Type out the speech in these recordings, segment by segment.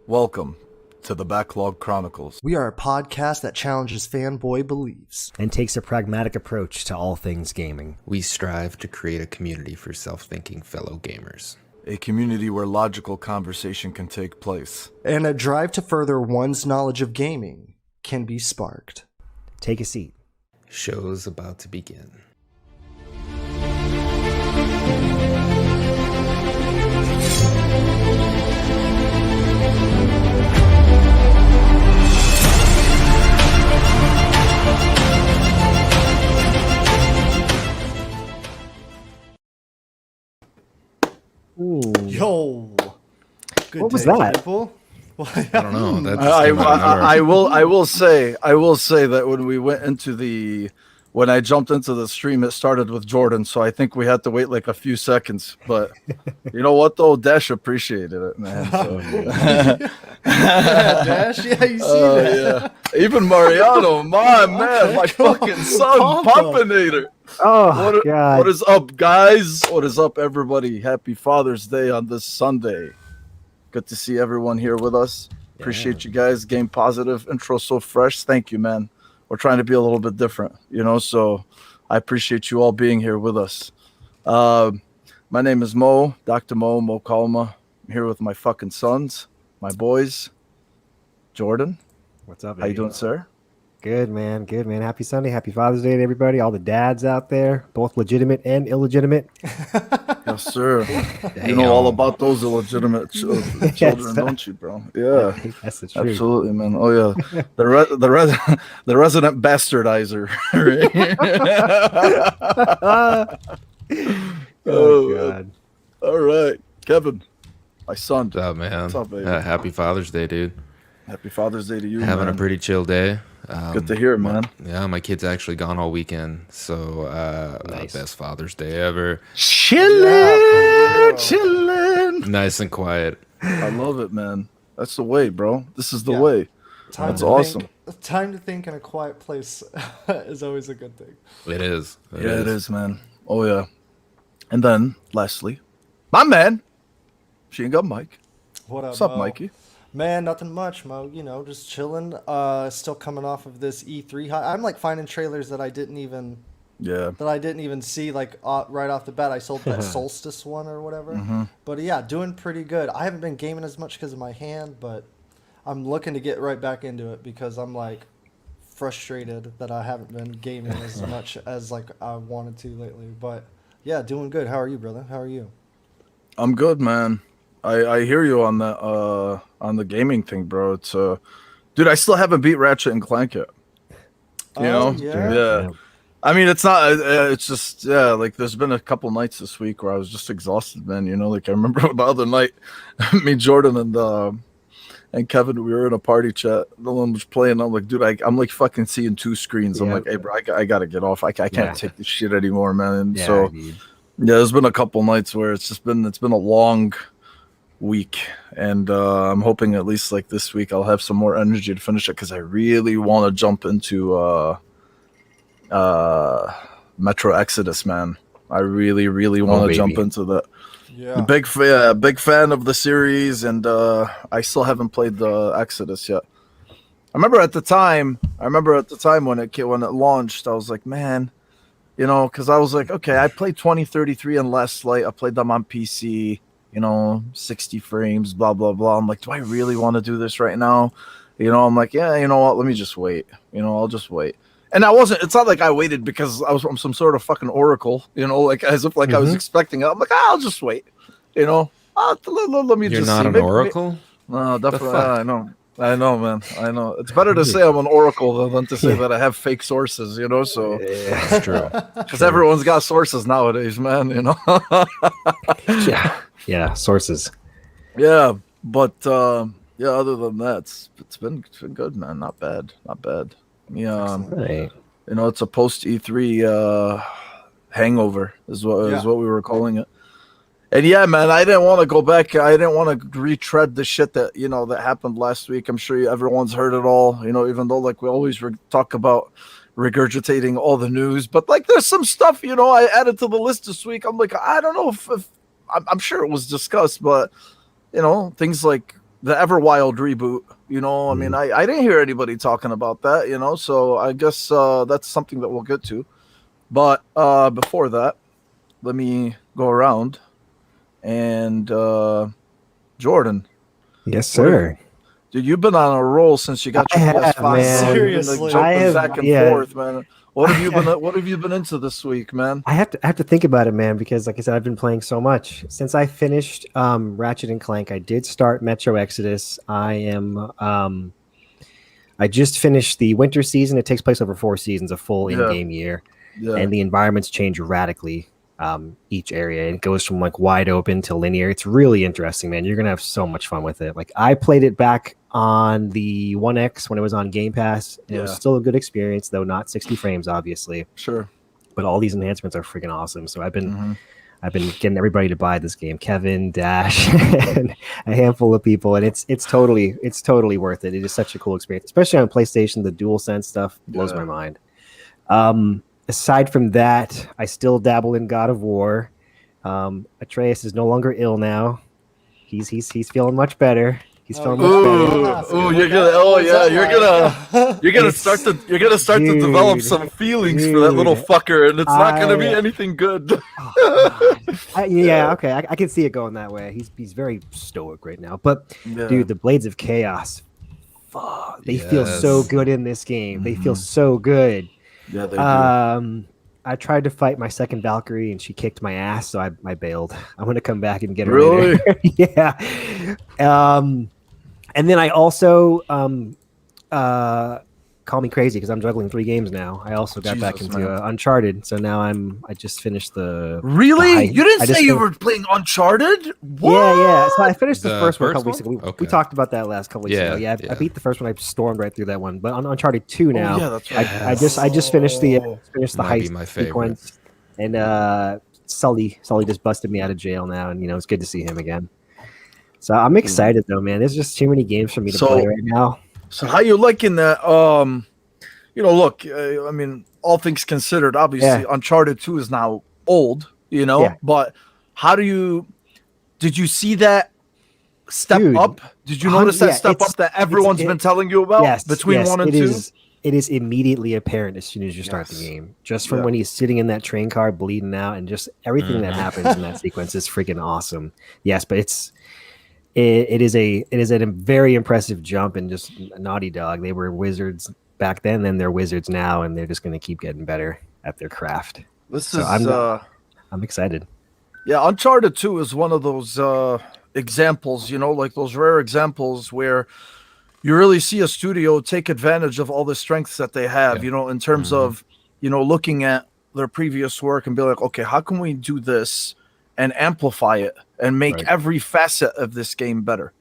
Welcome to the Backlog Chronicles. We are a podcast that challenges fanboy beliefs and takes a pragmatic approach to all things gaming. We strive to create a community for self-thinking fellow gamers. A community where logical conversation can take place. And a drive to further one's knowledge of gaming can be sparked. Take a seat. Show's about to begin. Ooh. Yo, good what was day, that? People. I don't know. That just I came out of nowhere. will say that when I jumped into the stream, it started with Jordan, so I think we had to wait like a few seconds. But you know what though, Dash appreciated it, man. So. Yeah, Dash, yeah, you see that? Yeah. Even Mariano, my fucking son, Pompinator. Oh, God. What is up, guys? What is up, everybody? Happy Father's Day on this Sunday. Good to see everyone here with us. Appreciate you guys. Game positive. Intro so fresh. Thank you, man. We're trying to be a little bit different, so I appreciate you all being here with us. My name is Mo, Dr. Mo Kalma. I'm here with my fucking sons, my boys. Jordan. What's up, How you doing, sir? Good, man. Good, man. Happy Sunday. Happy Father's Day to everybody. All the dads out there, both legitimate and illegitimate. Yes, sir. You know all about those illegitimate children, don't you, bro? Yeah, that's the truth. Absolutely, man. Oh yeah, the resident bastardizer. Oh God. All right, Kevin, my son. What's up, man? What's up, baby? Happy Father's Day, dude. Happy Father's Day to you. Having man. a pretty chill day. Good to hear, man. Yeah, my kid's actually gone all weekend, so Nice. best Father's Day ever. Chilling. Nice and quiet. I love it, man. That's the way, bro. This is the Yeah. way. That's awesome. Time to think in a quiet place is always a good thing. It is. It is, man. Oh yeah. And then, lastly, my man, Machine Gun Mike. What up, What's up, Mo? Mikey? Man, nothing much, Mo. Just chilling. Still coming off of this E3 high. I'm like finding trailers that I didn't even see like right off the bat. I sold that Solstice one or whatever. Mm-hmm. But yeah, doing pretty good. I haven't been gaming as much because of my hand, but I'm looking to get right back into it because I'm like frustrated that I haven't been gaming as much as like I wanted to lately. But yeah, doing good. How are you, brother? How are you? I'm good, man. I hear you on that on the gaming thing, bro. It's dude, I still haven't beat Ratchet and Clank yet. You know? Yeah. I mean, it's not. It's just like there's been a couple nights this week where I was just exhausted, man. Like I remember the other night, me, Jordan, and Kevin, we were in a party chat. The one was playing. I'm like, dude, I'm like fucking seeing two screens. I'm like, hey, bro, I gotta get off. I can't take this shit anymore, man. And so there's been a couple nights where it's been a long week, and I'm hoping at least like this week I'll have some more energy to finish it because I really want to jump into Metro Exodus, man. I really want to jump into that. Yeah. Big fan of the series, and I still haven't played the Exodus yet. I remember at the time when it launched, I was like, man, because I was like, okay, I played 2033 and Last Light. I played them on PC. 60 frames, blah, blah, blah. I'm like, do I really want to do this right now? I'm like, yeah, you know what? Let me just wait. I'll just wait. And it's not like I waited because I was from some sort of fucking oracle, like as if like I was expecting it. I'm like, I'll just wait. Let me You're just not see. an oracle? No, definitely. I know, man. I know. It's better to say I'm an oracle than to say that I have fake sources, So That's true. Because everyone's got sources nowadays, man, Yeah, sources. Yeah, but other than that, it's been good, man. Not bad. Yeah, Right. it's a post-E3 hangover is what we were calling it. And yeah, man, I didn't want to go back. I didn't want to retread the shit that that happened last week. I'm sure everyone's heard it all. Even though like we always talk about regurgitating all the news, but like there's some stuff I added to the list this week. I'm like, I don't know if I'm sure it was discussed, but things like the Everwild reboot. I mean, I didn't hear anybody talking about that. So I guess that's something that we'll get to. But before that, let me go around and Jordan. Yes, sir. Dude, you've been on a roll since you got your PS5. Man. Seriously. Jumping back and forth, man. What have you been into this week, man? I have to think about it, man, because like I said, I've been playing so much. Since I finished Ratchet and Clank, I did start Metro Exodus. I just finished the winter season. It takes place over 4 seasons, a full in-game year. Yeah. And the environments change radically each area. It goes from like wide open to linear. It's really interesting, man. You're gonna have so much fun with it. Like I played it back on the 1X when it was on Game Pass. It was still a good experience, though not 60 frames, obviously. Sure. But all these enhancements are freaking awesome. So I've been getting everybody to buy this game. Kevin, Dash, and a handful of people, and it's totally worth it. It is such a cool experience, especially on PlayStation. The DualSense stuff blows my mind. Aside from that, I still dabble in God of War. Atreus is no longer ill now. He's feeling much better. He's feeling much better. You're gonna start to develop some feelings for that little fucker, and it's not gonna be anything good. Okay, I can see it going that way. He's very stoic right now, but dude, the Blades of Chaos, they feel so good in this game. They feel so good. Yeah, they do. I tried to fight my second Valkyrie and she kicked my ass, so I bailed. I'm gonna come back and get her later. Yeah. And then I also call me crazy because I'm juggling 3 games now. I also got back into Uncharted, so now I just finished the. Really? You didn't say you were playing Uncharted? What? Yeah. So I finished the first one a couple weeks ago. Okay. We talked about that last couple weeks ago. Yeah, I beat the first one. I stormed right through that one. But on Uncharted 2 now, that's right. I just finished the heist sequence, and Sully just busted me out of jail now, and it's good to see him again. So I'm excited though, man. There's just too many games for me to play right now. So how you liking that? Look, I mean, all things considered, obviously, Uncharted 2 is now old, but did you see that step up? Did you notice that step up that everyone's been telling you about between 1 and 2? It is immediately apparent as soon as you start the game. Just from when he's sitting in that train car bleeding out, and just everything that happens in that sequence is freaking awesome. Yes, but it is a very impressive jump, and just Naughty Dog. They were wizards back then, and they're wizards now, and they're just going to keep getting better at their craft. I'm excited. Yeah, Uncharted 2 is one of those examples, like those rare examples where you really see a studio take advantage of all the strengths that they have, in terms of, looking at their previous work and be like, okay, how can we do this and amplify it and make every facet of this game better?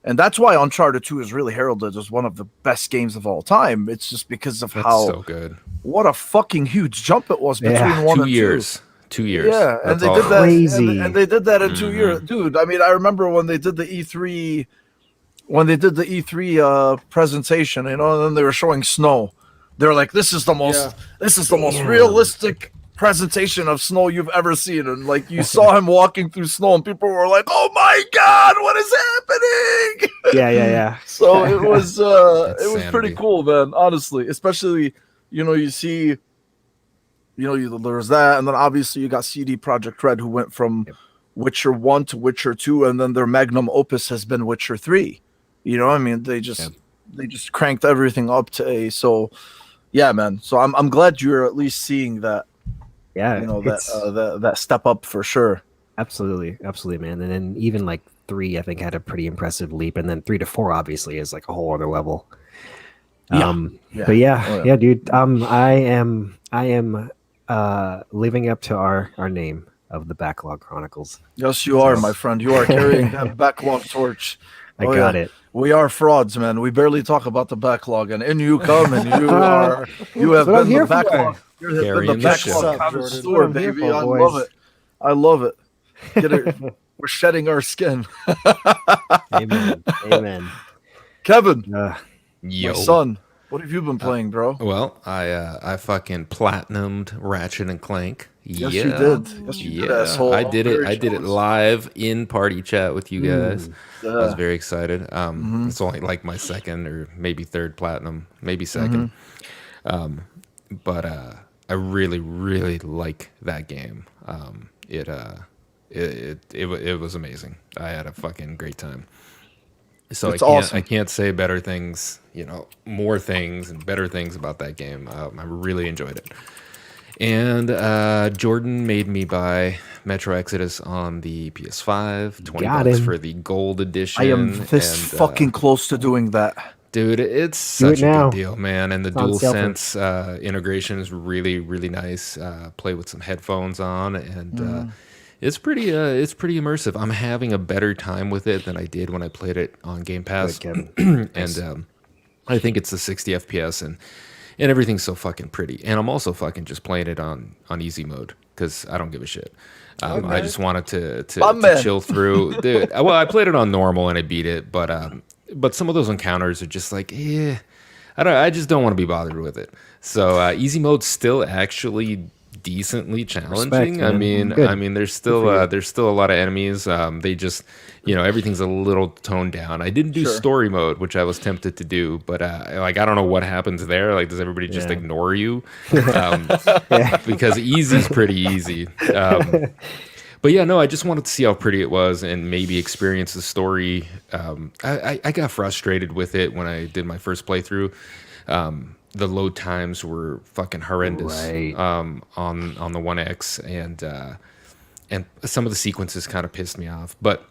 And that's why Uncharted 2 is really heralded as one of the best games of all time. It's just because of so good. What a fucking huge jump it was between 1 and 2. 2 years. Yeah, and they did that. Crazy. And they did that in 2 years, dude. I mean, I remember when they did the E3, presentation, and then they were showing snow. They were like, "This is the most realistic presentation of snow you've ever seen," and like you saw him walking through snow, and people were like, "Oh my god, what is happening?" Yeah. So it was pretty cool, man. Honestly, especially you see. There's that, and then obviously you got CD Projekt Red, who went from Witcher 1 to Witcher 2, and then their magnum opus has been Witcher 3. I mean, they just cranked everything up to A. So, yeah, man. So I'm glad you're at least seeing that. Yeah, that step up for sure. Absolutely, man. And then even like 3, I think, had a pretty impressive leap, and then 3 to 4 obviously is like a whole other level. But dude. I am living up to our name of the Backlog Chronicles. Yes, you are, my friend. You are carrying that backlog torch. I got it. We are frauds, man. We barely talk about the backlog, and in you come, and you have been the backlog. You're the backlog connoisseur, baby. I love it. Get it. We're shedding our skin. Amen. Kevin, my son. What have you been playing, bro? Well, I fucking platinumed Ratchet and Clank. Yes, you did. Yes, you did, asshole. I did it. Very I did it jealous. live in party chat with you guys. I was Yeah. very excited. It's only like my second or maybe third platinum, maybe second. But I really, really like that game. It was amazing. I had a fucking great time. So It's I can't awesome. I can't say better things, more things and better things about that game. I really enjoyed it. And Jordan made me buy Metro Exodus on the PS5, $20 Got him. for the gold edition. I am this fucking close to doing that. Dude, it's Do it such a now. good deal, man. And the It's on sale for- DualSense integration is really, really nice. Play with some headphones on, and it's pretty immersive. I'm having a better time with it than I did when I played it on Game Pass. Good, Kevin. Nice. And I think it's the 60 FPS, and everything's so fucking pretty. And I'm also fucking just playing it on easy mode because I don't give a shit. I just wanted to chill through. Dude, well, I played it on normal and I beat it, but some of those encounters are just like, I just don't want to be bothered with it. So easy mode's still actually decently challenging. Respect, man. Good. I mean, there's still a lot of enemies. They just, everything's a little toned down. I didn't do story mode, which I was tempted to do, but I don't know what happens there. Like, does everybody just ignore you? Because easy's pretty easy. But yeah, no, I just wanted to see how pretty it was and maybe experience the story. I got frustrated with it when I did my first playthrough. The load times were fucking horrendous on the One X, and some of the sequences kind of pissed me off. But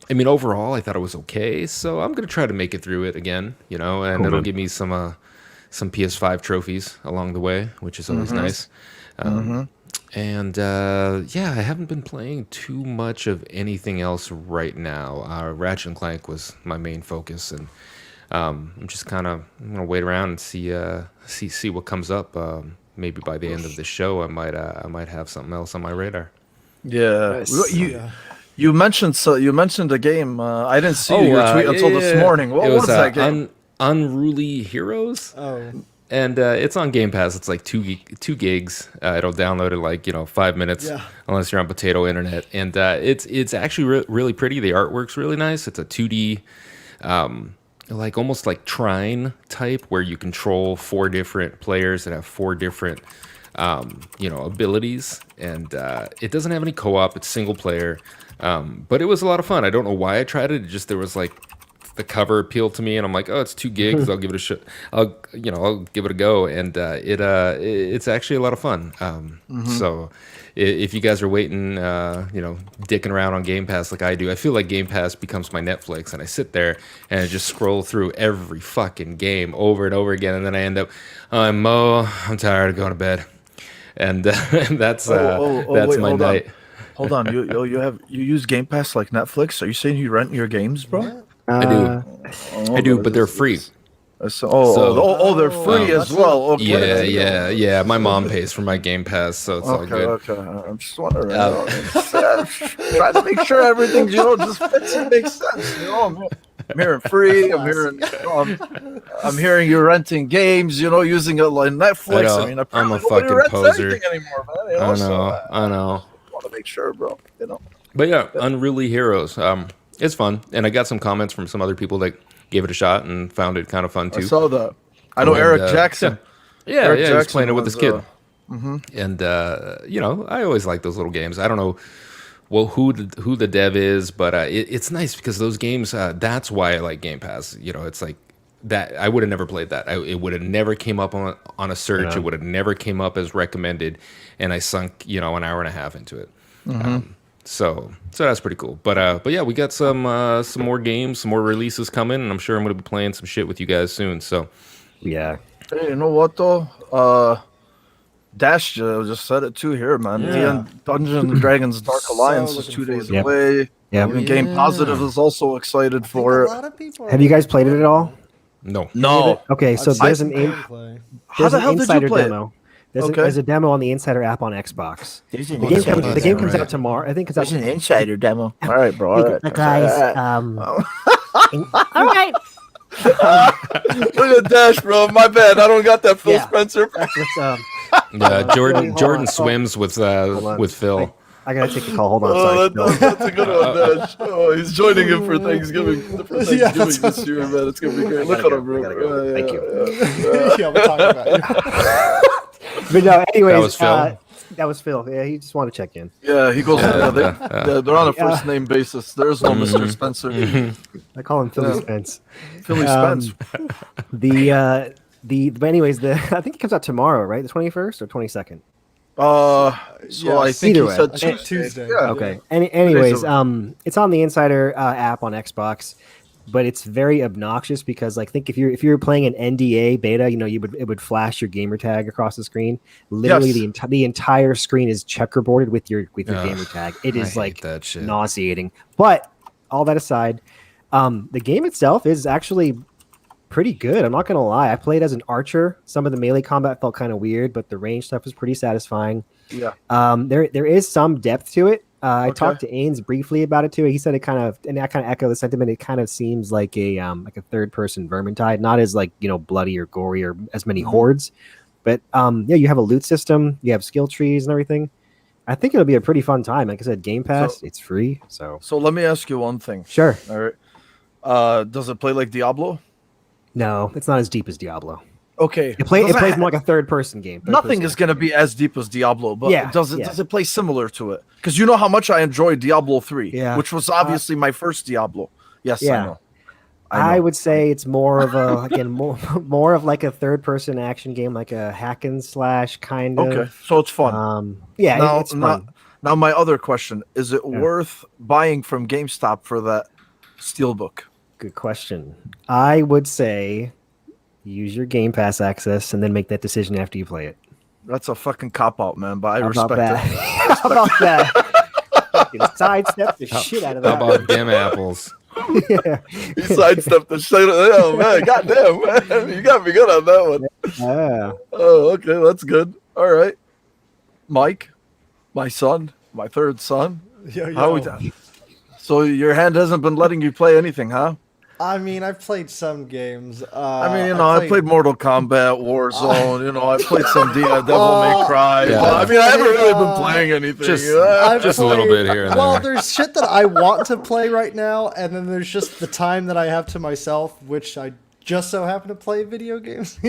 I mean, overall, I thought it was okay. So I'm gonna try to make it through it again, and it'll give me some PS5 trophies along the way, which is always nice. And I haven't been playing too much of anything else right now. Ratchet and Clank was my main focus, and I'm just kind of gonna wait around and see what comes up. Maybe by the end of the show, I might have something else on my radar. Yeah. Nice. You mentioned a game. I didn't see your tweet until this morning. What was that game? Unruly Heroes. Oh, And it's on Game Pass. It's like 2 gigs. It'll download in like 5 minutes, unless you're on potato internet. And it's actually really pretty. The artwork's really nice. It's a 2D, like almost like Trine type, where you control 4 different players that have 4 different, abilities. And it doesn't have any co-op. It's single player, but it was a lot of fun. I don't know why I tried it. There was like, the cover appealed to me, and I'm like, oh, it's 2 gigs. I'll give it a shot. I'll give it a go, and it's actually a lot of fun. So if you guys are waiting, dicking around on Game Pass like I do, I feel like Game Pass becomes my Netflix, and I sit there and I just scroll through every fucking game over and over again, and then I end up, I'm tired of going to bed, and that's my night. Hold on, you use Game Pass like Netflix? Are you saying you rent your games, bro? I do, but they're free. They're free as well. Okay. Yeah. My mom pays for my Game Pass, so it's all good. Okay. I'm just wondering. Trying to make sure everything just fits and makes sense. I'm hearing free. I'm hearing you're renting games. using it like Netflix. I know, I'm a fucking poser. Anymore, man. I know. Want to make sure, bro. But yeah, Unruly Heroes. It's fun, and I got some comments from some other people that gave it a shot and found it kind of fun too. I saw that. I know Eric Jackson. Yeah, he was playing it with his kid. And I always like those little games. I don't know who the dev is, but it's nice because those games. That's why I like Game Pass. It's like that. I would have never played that. It would have never came up on a search. It would have never came up as recommended, and I sunk an hour and a half into it. So that's pretty cool. But yeah, we got some more games, some more releases coming, and I'm sure I'm going to be playing some shit with you guys soon. So yeah. Hey, you know what though? Dash just said it too here, man. Yeah. Dungeons and Dragons Dark Alliance is 2 days Yep. away. Yeah. Game Positive is also excited for a it. lot of people. Have you guys played it at all? No. Okay, so there's an gameplay. How the hell did you insider play it? demo. There's a demo on the Insider app on Xbox. The game comes out tomorrow. I think it's There's an insider demo. All right, bro. All right. Guys, All right. Look at Dash, bro. My bad. I don't got that Phil Spencer. That's what's Yeah, Jordan hold on. swims with Phil. I gotta take a call. Hold on. Sorry. That's a good one, Dash. Oh, he's joining him for Thanksgiving. This year, man. It's gonna be great. Look at him, bro. Go. Thank you. Yeah, we're talking about you. But no, anyways, That was Phil. That was Phil. Yeah, he just wanted to check in. Yeah, he goes. They're on a first name basis. There's no Mr. Spencer. I call him Philly Spence. Philly Spence. But anyways, I think it comes out tomorrow, right? The 21st or 22nd. So I think Either he way. said I think Tuesday. Yeah. Okay. Anyways, it's on the Insider app on Xbox, but it's very obnoxious because, like, think if you're playing an NDA beta, it would flash your gamer tag across the screen. Literally, the entire screen is checkerboarded with your gamer tag. It is like that shit. nauseating. But all that aside, the game itself is actually pretty good. I'm not gonna lie. I played as an archer. Some of the melee combat felt kind of weird, but the range stuff was pretty satisfying. Yeah. There is some depth to it. I talked to Ains briefly about it too. He said and I kind of echo the sentiment. It kind of seems like a third person Vermintide, not as bloody or gory or as many hordes, but you have a loot system, you have skill trees and everything. I think it'll be a pretty fun time. Like I said, Game Pass, it's free. So let me ask you one thing. Sure. All right. Does it play like Diablo? No, it's not as deep as Diablo. Okay. It plays more like a third person game. Nothing is going to be as deep as Diablo, but does it play similar to it? Because you know how much I enjoyed Diablo 3, which was obviously my first Diablo. Yes, I know. I would say it's more of a more of like a third person action game, like a hack and slash kind of. Okay, so it's fun. It's fun. Now my other question, is it worth buying from GameStop for that Steelbook? Good question. I would say use your Game Pass access and then make that decision after you play it. That's a fucking cop-out, man, but I respect it. How about that? Sidestep the shit out of that. How about them apples? Yeah. He sidestepped the shit. Oh, man, goddamn, man. You got me good on that one. Yeah. Oh, okay, that's good. All right. Mike, my son, my third son. So your hand hasn't been letting you play anything, huh? I mean, I've played some games. I played Mortal Kombat, Warzone. I played some Devil May Cry. Yeah. I mean, I haven't really been playing anything. Just a little bit here and there. Well, there's shit that I want to play right now, and then there's just the time that I have to myself, which I just so happen to play video games,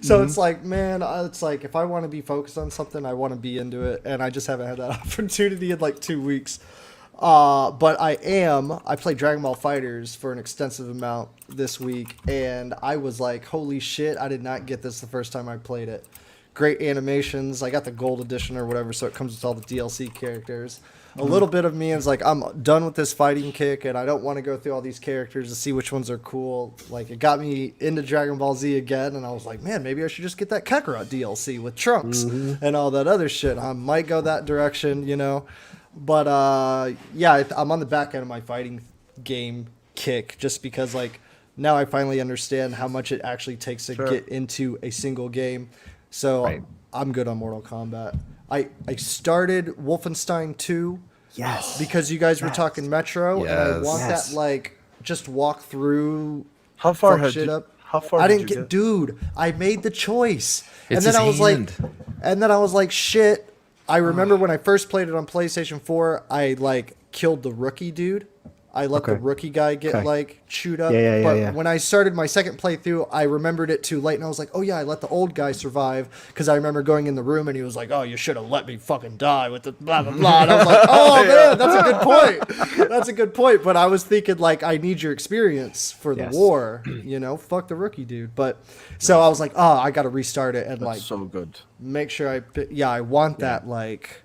So it's like, man, it's like if I want to be focused on something, I want to be into it, and I just haven't had that opportunity in like 2 weeks. But I played Dragon Ball FighterZ for an extensive amount this week, and I was like, holy shit, I did not get this the first time I played it. Great animations. I got the gold edition or whatever, so it comes with all the DLC characters. A little bit of me is like, I'm done with this fighting kick, and I don't want to go through all these characters to see which ones are cool. Like, it got me into Dragon Ball Z again, and I was like, man, maybe I should just get that Kakarot DLC with Trunks and all that other shit. I might go that direction, But I'm on the back end of my fighting game kick just because like now I finally understand how much it actually takes to get into a single game. So I'm good on Mortal Kombat. I started Wolfenstein 2 because you guys were talking Metro and I want that like just walk through. How far fuck had shit you, up. How far I did didn't you get dude, I made the choice. It's and then his hand. and then I was like shit. I remember when I first played it on PlayStation 4, I like killed the rookie dude. I let the rookie guy get like chewed up. But when I started my second playthrough, I remembered it too late, and I was like, "Oh yeah, I let the old guy survive." Because I remember going in the room, and he was like, "Oh, you should have let me fucking die with the blah blah blah." And I was like, "Oh man, that's a good point. That's a good point." But I was thinking like, I need your experience for the war. Fuck the rookie dude. But so I was like, "Oh, I got to restart it and That's like so good. make sure I want that like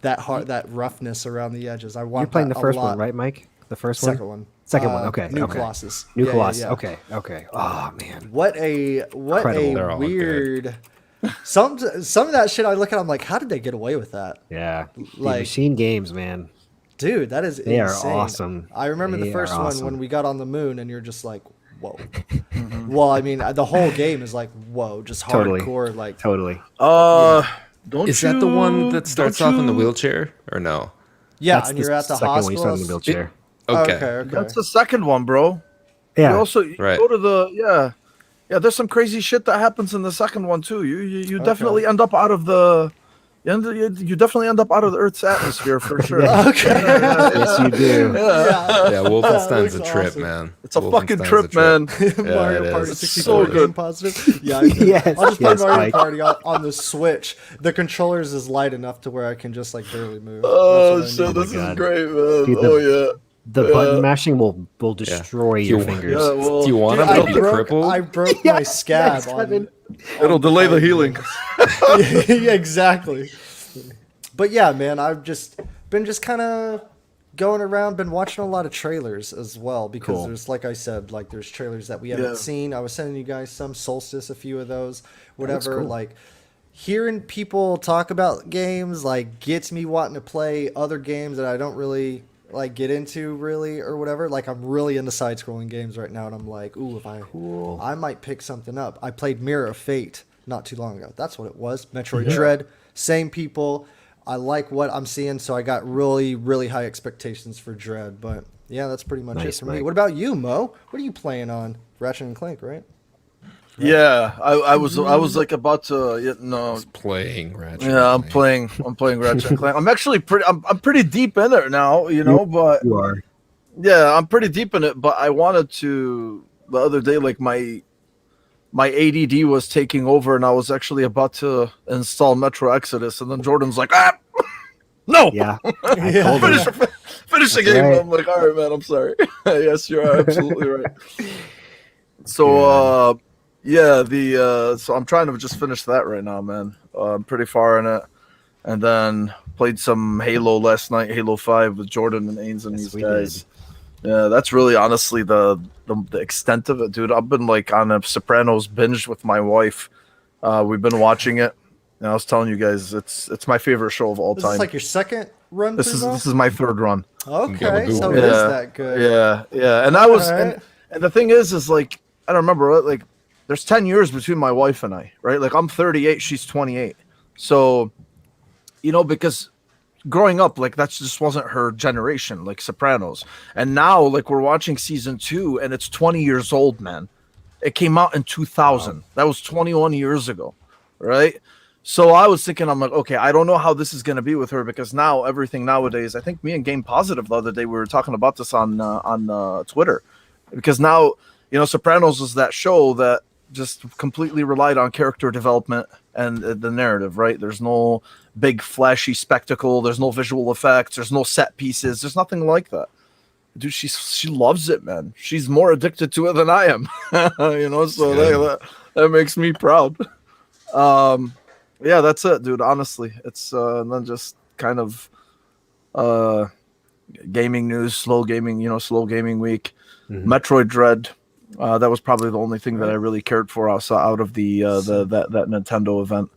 that roughness around the edges. I want. You're playing that the first a lot. one, right, Mike? The first Second one. Second one. Okay. New okay. Colossus. New Yeah, Colossus. yeah. Okay. Oh man. What a They're all weird. Some of that shit I look at, I'm like, how did they get away with that? Yeah. Like- Machine Games, man. Dude, that is They insane. are awesome. I remember the They first are one awesome. when we got on the moon, and you're just like, whoa. Well, I mean, the whole game is like, whoa, just Totally. hardcore. Like, Totally. Is that the one that starts off in the wheelchair or no? yeah, That's and the you're at the second one you start hospital. in the wheelchair. Okay. Okay. That's the second one, bro. Yeah. You go to the there's some crazy shit that happens in the second one too. You definitely end up out of the you definitely end up out of the Earth's atmosphere for sure. Yes, you do. Yeah, Wolfenstein's a trip, man. It's a fucking trip, man. Mario Party is. 64 So good. positive. Yeah, I'll just play Mario Party on the Switch. The controllers is light enough to where I can just like barely move. Oh shit, this is great, man. Dude, the button mashing will destroy your fingers. Do you want them to be crippled? I broke my scab on It'll delay the healing. Yeah, exactly. But yeah, man, I've been kind of going around, been watching a lot of trailers as well because there's, like I said, like there's trailers that we haven't seen. I was sending you guys some Solstice, a few of those, whatever. Like hearing people talk about games like gets me wanting to play other games that I don't really like get into really or whatever. Like I'm really into side-scrolling games right now, and I'm like, ooh, if I might pick something up. I played Mirror of Fate not too long ago. That's what it was. Metroid Dread, same people. I like what I'm seeing, so I got really, really high expectations for Dread. But yeah, that's pretty much it for me. What about you, Mo? What are you playing on? Ratchet and Clank, right? Yeah, I was like about to playing Ratchet. Yeah, I'm playing Ratchet and Clank. I'm actually I'm pretty deep in it now, but you are. Yeah, I'm pretty deep in it, but I wanted to the other day like my ADD was taking over and I was actually about to install Metro Exodus and then Jordan's like, no. Yeah. Finish the game. Right. I'm like, all right, man, I'm sorry. Yes, you're absolutely right. So so I'm trying to just finish that right now, man. I'm pretty far in it. And then played some Halo last night, Halo 5 with Jordan and Ains and these guys. Yeah, that's really honestly the extent of it, dude. I've been like on a Sopranos binge with my wife. We've been watching it. And I was telling you guys, it's my favorite show of all time. Is this like your second run? This is my third run. Okay, so it is that good. Yeah. And I was and the thing is like I don't remember like there's 10 years between my wife and I, right? Like I'm 38, she's 28. So, because growing up, like that just wasn't her generation, like Sopranos. And now, like we're watching season 2, and it's 20 years old, man. It came out in 2000. Wow. That was 21 years ago, right? So I was thinking, I'm like, okay, I don't know how this is gonna be with her because now everything nowadays. I think me and Game Positive the other day we were talking about this on Twitter, because now Sopranos is that show that just completely relied on character development and the narrative, right? There's no big flashy spectacle. There's no visual effects. There's no set pieces. There's nothing like that. Dude, she loves it, man. She's more addicted to it than I am. So that makes me proud. Yeah, that's it, dude. Honestly, it's and then just kind of gaming news, slow gaming week. Mm-hmm. Metroid Dread. That was probably the only thing that I really cared for out of the that Nintendo event.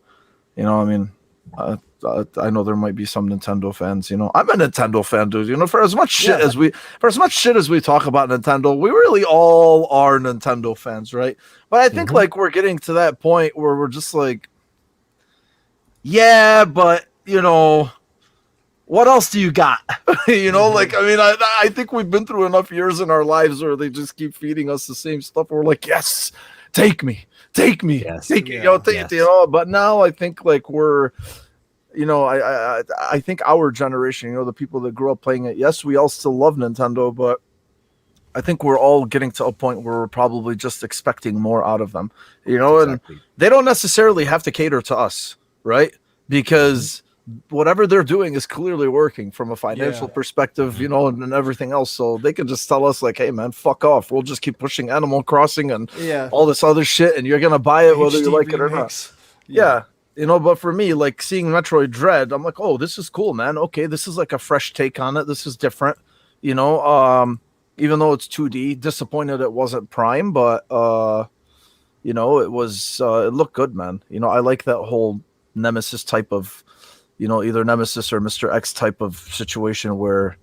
I know there might be some Nintendo fans. I'm a Nintendo fan, dude. For as much shit as we talk about Nintendo, we really all are Nintendo fans, right? But I think like we're getting to that point where we're just like, yeah, but what else do you got? I think we've been through enough years in our lives where they just keep feeding us the same stuff. We're like, yes, take me, yes. Take it. But now I think like we're, I think our generation, the people that grew up playing it, yes, we all still love Nintendo, but I think we're all getting to a point where we're probably just expecting more out of them, and they don't necessarily have to cater to us, right? Because whatever they're doing is clearly working from a financial perspective, and everything else. So they can just tell us like, hey man, fuck off. We'll just keep pushing Animal Crossing and all this other shit. And you're going to buy it whether you like it or not. Yeah. But for me, like seeing Metroid Dread, I'm like, oh, this is cool, man. Okay. This is like a fresh take on it. This is different, even though it's 2D, disappointed it wasn't Prime, but it was, it looked good, man. I like that whole Nemesis type of, either Nemesis or Mr. X type of situation where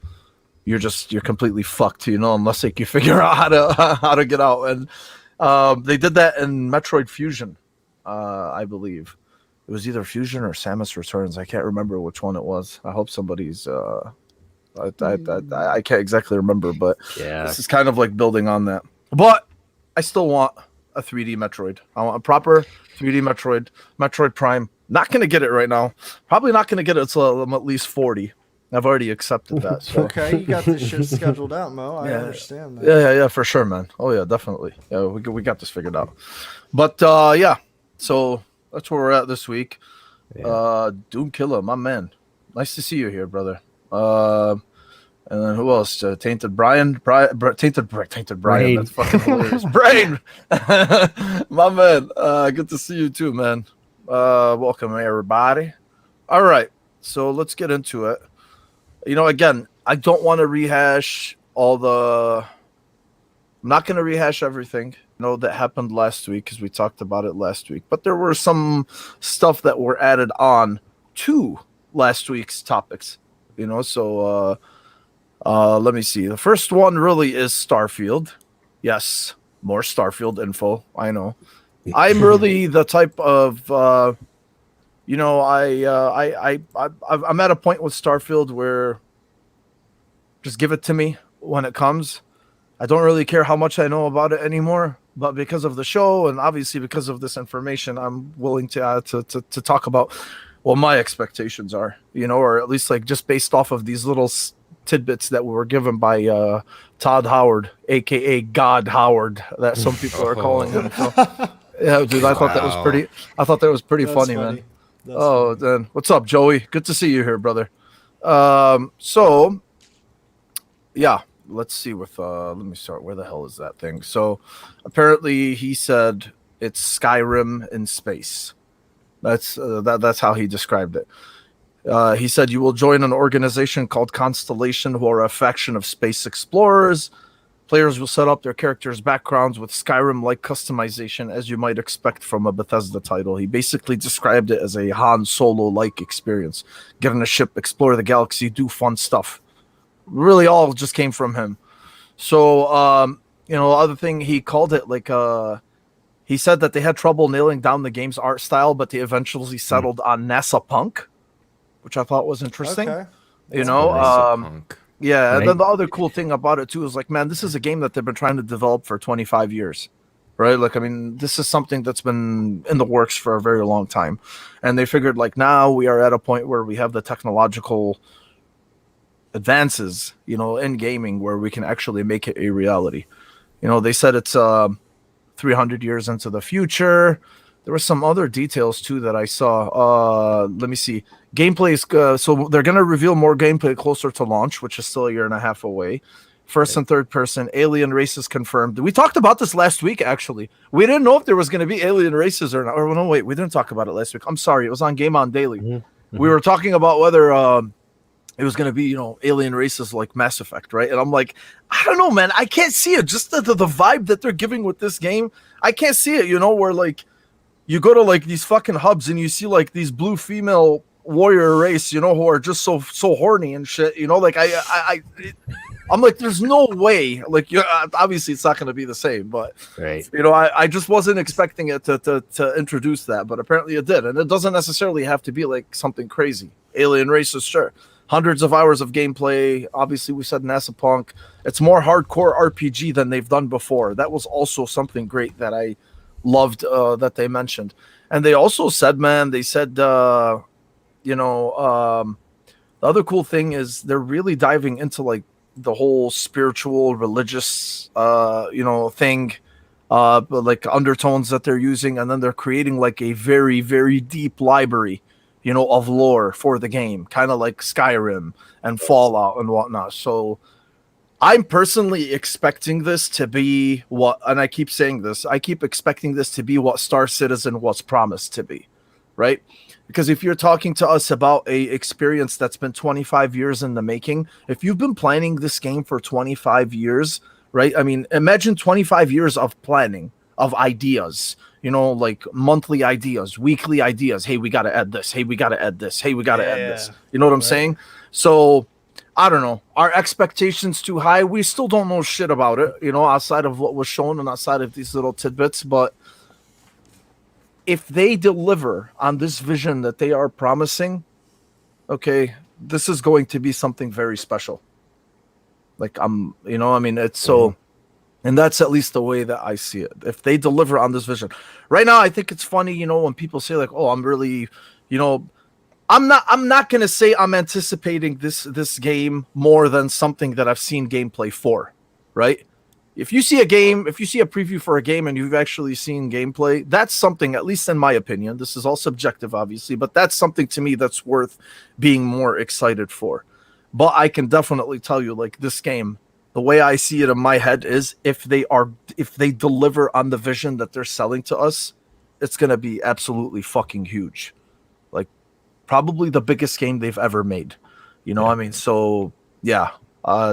you're completely fucked, unless like you figure out how to get out. And they did that in Metroid Fusion, I believe. It was either Fusion or Samus Returns. I can't remember which one it was. I hope somebody's I can't exactly remember, but this is kind of like building on that. But I still want a 3D Metroid. I want a proper 3D Metroid Prime. Not going to get it right now. Probably not going to get it until I'm at least 40. I've already accepted that. So. Okay, you got this shit scheduled out, Mo. I understand that. Yeah, for sure, man. Oh, yeah, definitely. Yeah, we got this figured out. But, yeah, so that's where we're at this week. Yeah. Doom Killer, my man. Nice to see you here, brother. And then who else? Tainted Brian. Tainted Brian. That's fucking hilarious. Brain! My man. Good to see you too, man. Welcome, everybody. All right. So let's get into it. Again, I don't want to rehash I'm not going to rehash everything, that happened last week because we talked about it last week. But there were some stuff that were added on to last week's topics, so... let me see. The first one really is Starfield. Yes, more Starfield info. I know. I'm really the type of, I'm at a point with Starfield where just give it to me when it comes. I don't really care how much I know about it anymore, but because of the show and obviously because of this information, I'm willing to talk about what my expectations are, or at least like just based off of these little tidbits that were given by Todd Howard, aka God Howard, that some people are calling him. So, yeah, dude, I thought that was pretty. I thought that was pretty funny, man. Funny. Then what's up, Joey? Good to see you here, brother. So, yeah, let's see. Let me start. Where the hell is that thing? So, apparently, he said it's Skyrim in space. That's how he described it. He said you will join an organization called Constellation, who are a faction of space explorers. Players will set up their characters' backgrounds with Skyrim-like customization, as you might expect from a Bethesda title. He basically described it as a Han Solo-like experience. Get on a ship, explore the galaxy, do fun stuff. Really all just came from him. So, the other thing, he called it like... he said that they had trouble nailing down the game's art style, but they eventually settled on NASA Punk, which I thought was interesting. Okay. Yeah, and then the other cool thing about it too is like, man, this is a game that they've been trying to develop for 25 years, right? Like, I mean, this is something that's been in the works for a very long time, and they figured like now we are at a point where we have the technological advances, in gaming where we can actually make it a reality. They said it's 300 years into the future. There were some other details too that I saw. Let me see. Gameplay is so they're going to reveal more gameplay closer to launch, which is still a year and a half away. First and third person alien races confirmed. We talked about this last week. Actually, we didn't know if there was going to be alien races or not. Or no, wait, we didn't talk about it last week. I'm sorry, it was on Game On Daily. Mm-hmm. We were talking about whether it was going to be, alien races like Mass Effect, right? And I'm like, I don't know, man. I can't see it. Just the vibe that they're giving with this game, I can't see it. Where like. You go to like these fucking hubs and you see like these blue female warrior race, who are just so horny and shit. Like I'm like, there's no way. Like, obviously it's not going to be the same, but right. I just wasn't expecting it to introduce that, but apparently it did, and it doesn't necessarily have to be like something crazy. Alien races, sure. Hundreds of hours of gameplay. Obviously, we said NASA Punk. It's more hardcore RPG than they've done before. That was also something great that I loved that they mentioned. And they also said, man, the other cool thing is they're really diving into like the whole spiritual religious thing, like undertones that they're using, and then they're creating like a very, very deep library of lore for the game, kind of like Skyrim and Fallout and whatnot. So I'm personally expecting this to be and I keep saying this, I keep expecting this to be what Star Citizen was promised to be, right? Because if you're talking to us about a experience that's been 25 years in the making, if you've been planning this game for 25 years, right? I mean, imagine 25 years of planning, of ideas, like monthly ideas, weekly ideas. Hey, we got to add this. Hey, we got to add this. Hey, we got to add this. You know what I'm saying? So I don't know. Are expectations too high? We still don't know shit about it, outside of what was shown and outside of these little tidbits. But if they deliver on this vision that they are promising, okay, this is going to be something very special. Like, it's so And that's at least the way that I see it. If they deliver on this vision. Right now, I think it's funny, you know, when people say like, "Oh, I'm really, you know, I'm not going to say I'm anticipating this game more than something that I've seen gameplay for." Right? If you see a preview for a game and you've actually seen gameplay, that's something, at least in my opinion, this is all subjective obviously, but that's something to me that's worth being more excited for. But I can definitely tell you, like, this game, the way I see it in my head is if they deliver on the vision that they're selling to us, it's going to be absolutely fucking huge. Like, probably the biggest game they've ever made. You know what I mean? So, yeah.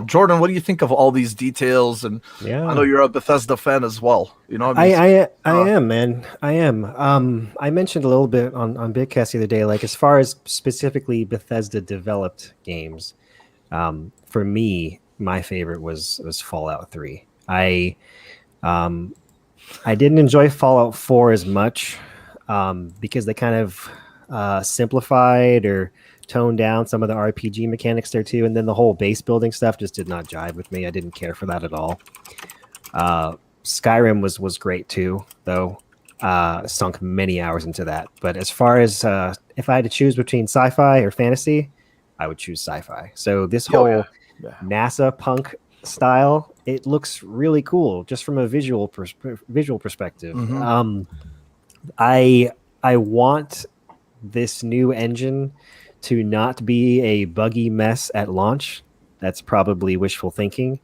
Jordan, what do you think of all these details? And I know you're a Bethesda fan as well. You know what I mean? I am, man. I am. I mentioned a little bit on Bitcast the other day, like as far as specifically Bethesda developed games, for me, my favorite was Fallout 3. I didn't enjoy Fallout 4 as much because they kind of simplified or toned down some of the RPG mechanics there too, and then the whole base building stuff just did not jive with me. I didn't care for that at all. Skyrim was great too, though. Sunk many hours into that. But as far as if I had to choose between sci-fi or fantasy, I would choose sci-fi. So this whole NASA punk style, it looks really cool just from a visual perspective. Mm-hmm. I want this new engine to not be a buggy mess at launch. That's probably wishful thinking,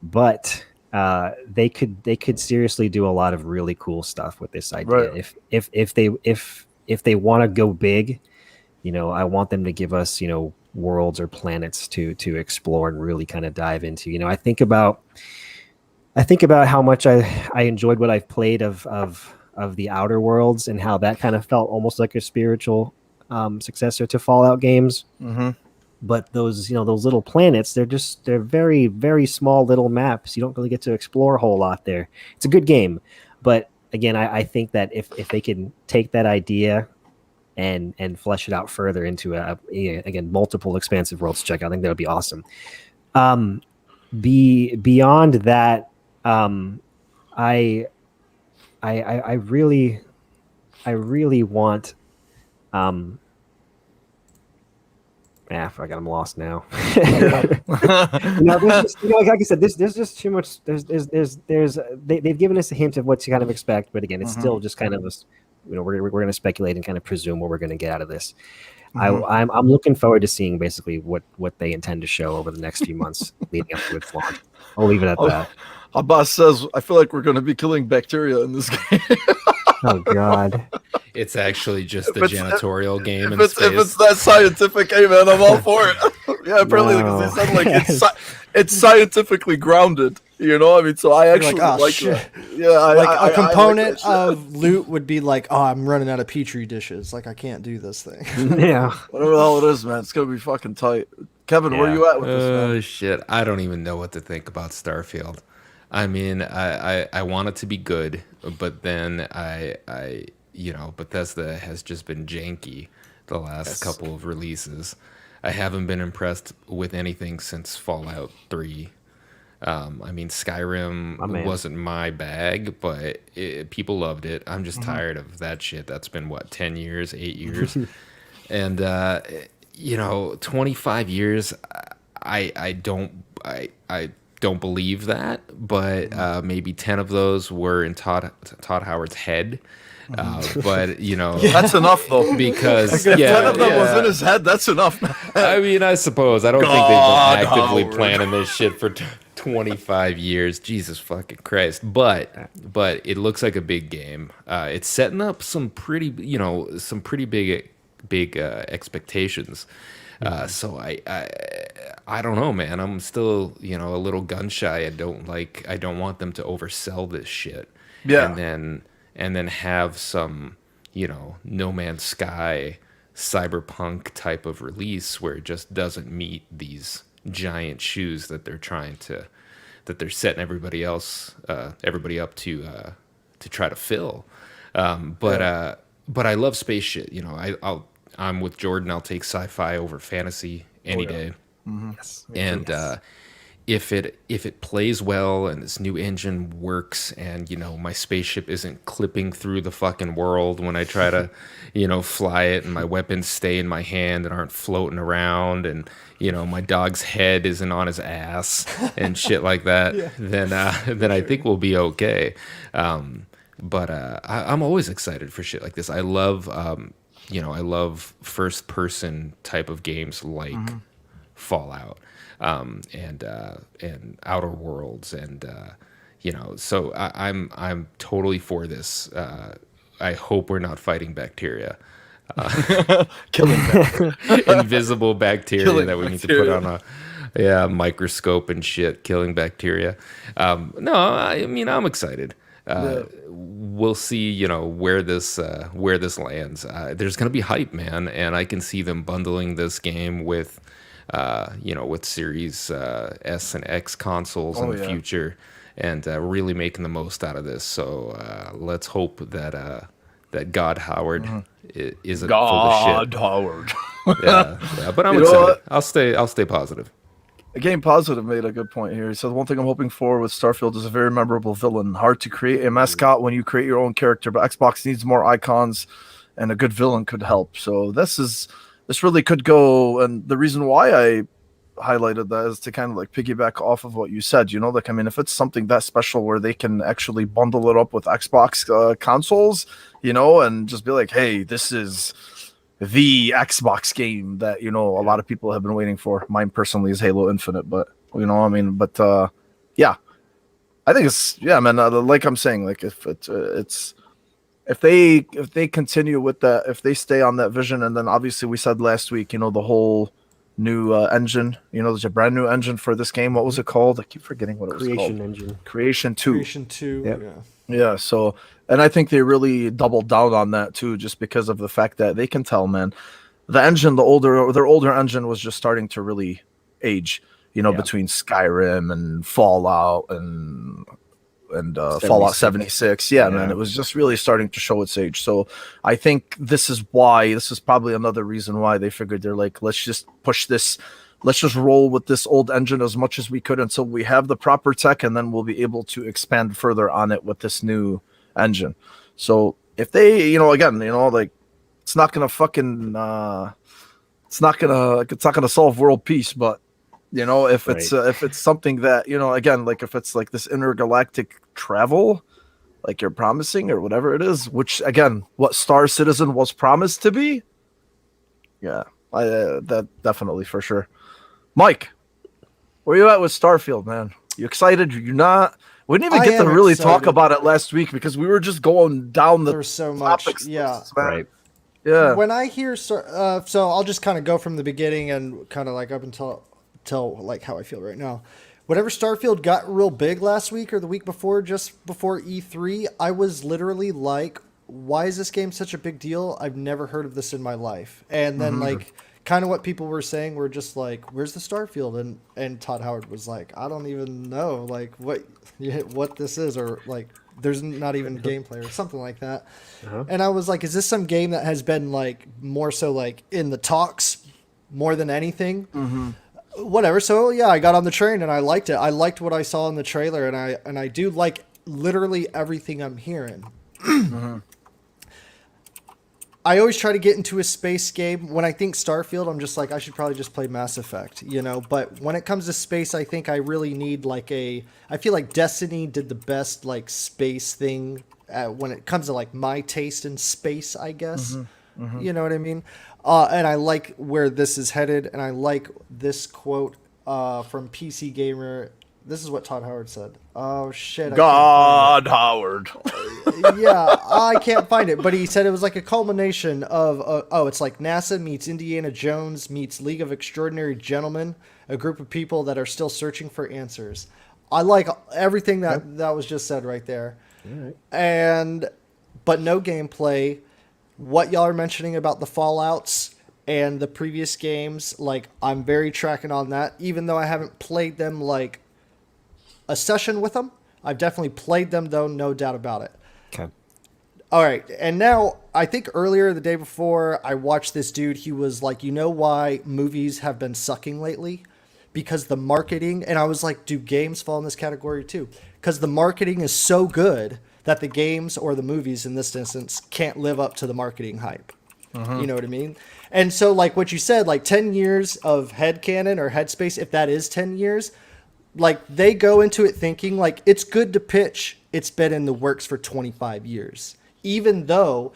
but they could seriously do a lot of really cool stuff with this idea. Right. If they want to go big, you know, I want them to give us, you know, worlds or planets to explore and really kind of dive into. You know, I think about how much I enjoyed what I've played of the Outer Worlds and how that kind of felt almost like a spiritual successor to Fallout games. Mm-hmm. But those little planets, they're very, very small little maps. You don't really get to explore a whole lot there. It's a good game, but again, I think that if they can take that idea and flesh it out further into again multiple expansive worlds to check out, I think that would be awesome. Beyond that, I really want. I forgot I'm lost now. Like I said, there's just too much. They've given us a hint of what to kind of expect, but again, it's still just kind of this. You know, we're going to speculate and kind of presume what we're going to get out of this. I'm looking forward to seeing basically what they intend to show over the next few months leading up to its launch. I'll leave it at that. Abbas says, I feel like we're going to be killing bacteria in this game. Oh, God. It's actually just a janitorial game in space. If it's that scientific, hey, man, I'm all for it. Yeah, apparently, because they said, like, it's scientifically grounded. You know, I mean, so I actually like that. Yeah, a component of loot would be like, oh, I'm running out of Petri dishes. Like, I can't do this thing. Yeah. Whatever the hell it is, man, it's going to be fucking tight. Kevin, where you at with this, man? Oh, shit. I don't even know what to think about Starfield. I mean, I want it to be good, but then I you know, Bethesda has just been janky the last couple of releases. I haven't been impressed with anything since Fallout 3. I mean, Skyrim wasn't my bag, but people loved it. I'm just tired of that shit. That's been, 10 years, 8 years? And, you know, 25 years, I don't believe that, but maybe 10 of those were in Todd Howard's head. But you know, that's enough though, because 10 of them was in his head. That's enough, man. I mean, I suppose I don't think they've been actively planning this shit for 25 years. Jesus fucking Christ! But it looks like a big game. It's setting up some pretty big expectations. So I don't know, man. I'm still, you know, a little gun shy. I don't want them to oversell this shit. Yeah. And then have some, you know, No Man's Sky cyberpunk type of release where it just doesn't meet these giant shoes that they're setting everybody up to try to fill. But I love space shit. You know, I'm with Jordan. I'll take sci-fi over fantasy any day. Mm-hmm. Yes. And if it plays well and this new engine works, and my spaceship isn't clipping through the fucking world when I try to fly it, and my weapons stay in my hand and aren't floating around, and my dog's head isn't on his ass and shit like that, then I think we'll be okay. But I'm always excited for shit like this. I love I love first person type of games like Fallout, and Outer Worlds, and so I'm totally for this. I hope we're not fighting bacteria. Killing them. Invisible bacteria Killing that we bacteria. need to put on a microscope and shit, killing bacteria. No, I mean, I'm excited. We'll see, where this lands. There's gonna be hype, man, and I can see them bundling this game with with Series S and X consoles in the future, and really making the most out of this. So let's hope that that God Howard isn't full of shit. God Howard. yeah, but I'm excited. I'll stay positive. Game Positive made a good point here. He said, one thing I'm hoping for with Starfield is a very memorable villain. Hard to create a mascot when you create your own character, but Xbox needs more icons, and a good villain could help. So this really could go, and the reason why I highlighted that is to kind of like piggyback off of what you said. Like, I mean, if it's something that special where they can actually bundle it up with Xbox consoles, and just be like, hey, this is the Xbox game that a lot of people have been waiting for. Mine personally is Halo Infinite, but I think it's man. Like I'm saying, like if if they continue with that, if they stay on that vision, and then obviously we said last week, the whole new engine, there's a brand new engine for this game. What was it called? I keep forgetting what it was called. Creation engine. Creation 2. Creation 2. Yep. Yeah, so, and I think they really doubled down on that too, just because of the fact that they can tell, man, the engine, their older engine was just starting to really age, between Skyrim and Fallout and Fallout 76. Yeah, man, it was just really starting to show its age. So I think this is probably another reason why they figured they're like, let's just push this. Let's just roll with this old engine as much as we could until we have the proper tech, and then we'll be able to expand further on it with this new engine. So if they, again, like, it's not gonna fucking, it's not gonna solve world peace, but if it's something that again, like if it's like this intergalactic travel, like you're promising or whatever it is, which again, what Star Citizen was promised to be, that definitely for sure. Mike, where you at with Starfield, man? You excited? You're not? We didn't even get to really talk about it last week because we were just going down the There's so much, right? Yeah. When I hear, so I'll just kind of go from the beginning and kind of like up until like how I feel right now. Whenever Starfield got real big last week or the week before, just before E3, I was literally like, why is this game such a big deal? I've never heard of this in my life. And then like kind of what people were saying were just like, where's the Starfield? And Todd Howard was like, I don't even know like what this is, or like there's not even gameplay or something like that. And I was like, is this some game that has been like more so like in the talks more than anything? Whatever. So yeah, I got on the train and I liked it. I liked what I saw in the trailer, and I do like literally everything I'm hearing. I always try to get into a space game. When I think Starfield, I'm just like, I should probably just play Mass Effect, But when it comes to space, I think I really need like I feel like Destiny did the best like space thing when it comes to like my taste in space, I guess. You know what I mean? And I like where this is headed, and I like this quote from PC Gamer. This is what Todd Howard said. Oh, shit. God Howard. Yeah, I can't find it. But he said it was like a culmination of, it's like NASA meets Indiana Jones meets League of Extraordinary Gentlemen, a group of people that are still searching for answers. I like everything that was just said right there. All right. But no gameplay. What y'all are mentioning about the Fallouts and the previous games, like, I'm very tracking on that, even though I haven't played them like a session with them. I've definitely played them, though, no doubt about it. Okay. All right, and now, I think earlier the day before, I watched this dude. He was like, you know why movies have been sucking lately? because the marketing, and I was like, do games fall in this category too? Because the marketing is so good that the games or the movies in this instance can't live up to the marketing hype. You know what I mean? And so like what you said, like 10 years of headcanon or headspace, if that is 10 years, like they go into it thinking like it's good to pitch. It's been in the works for 25 years, even though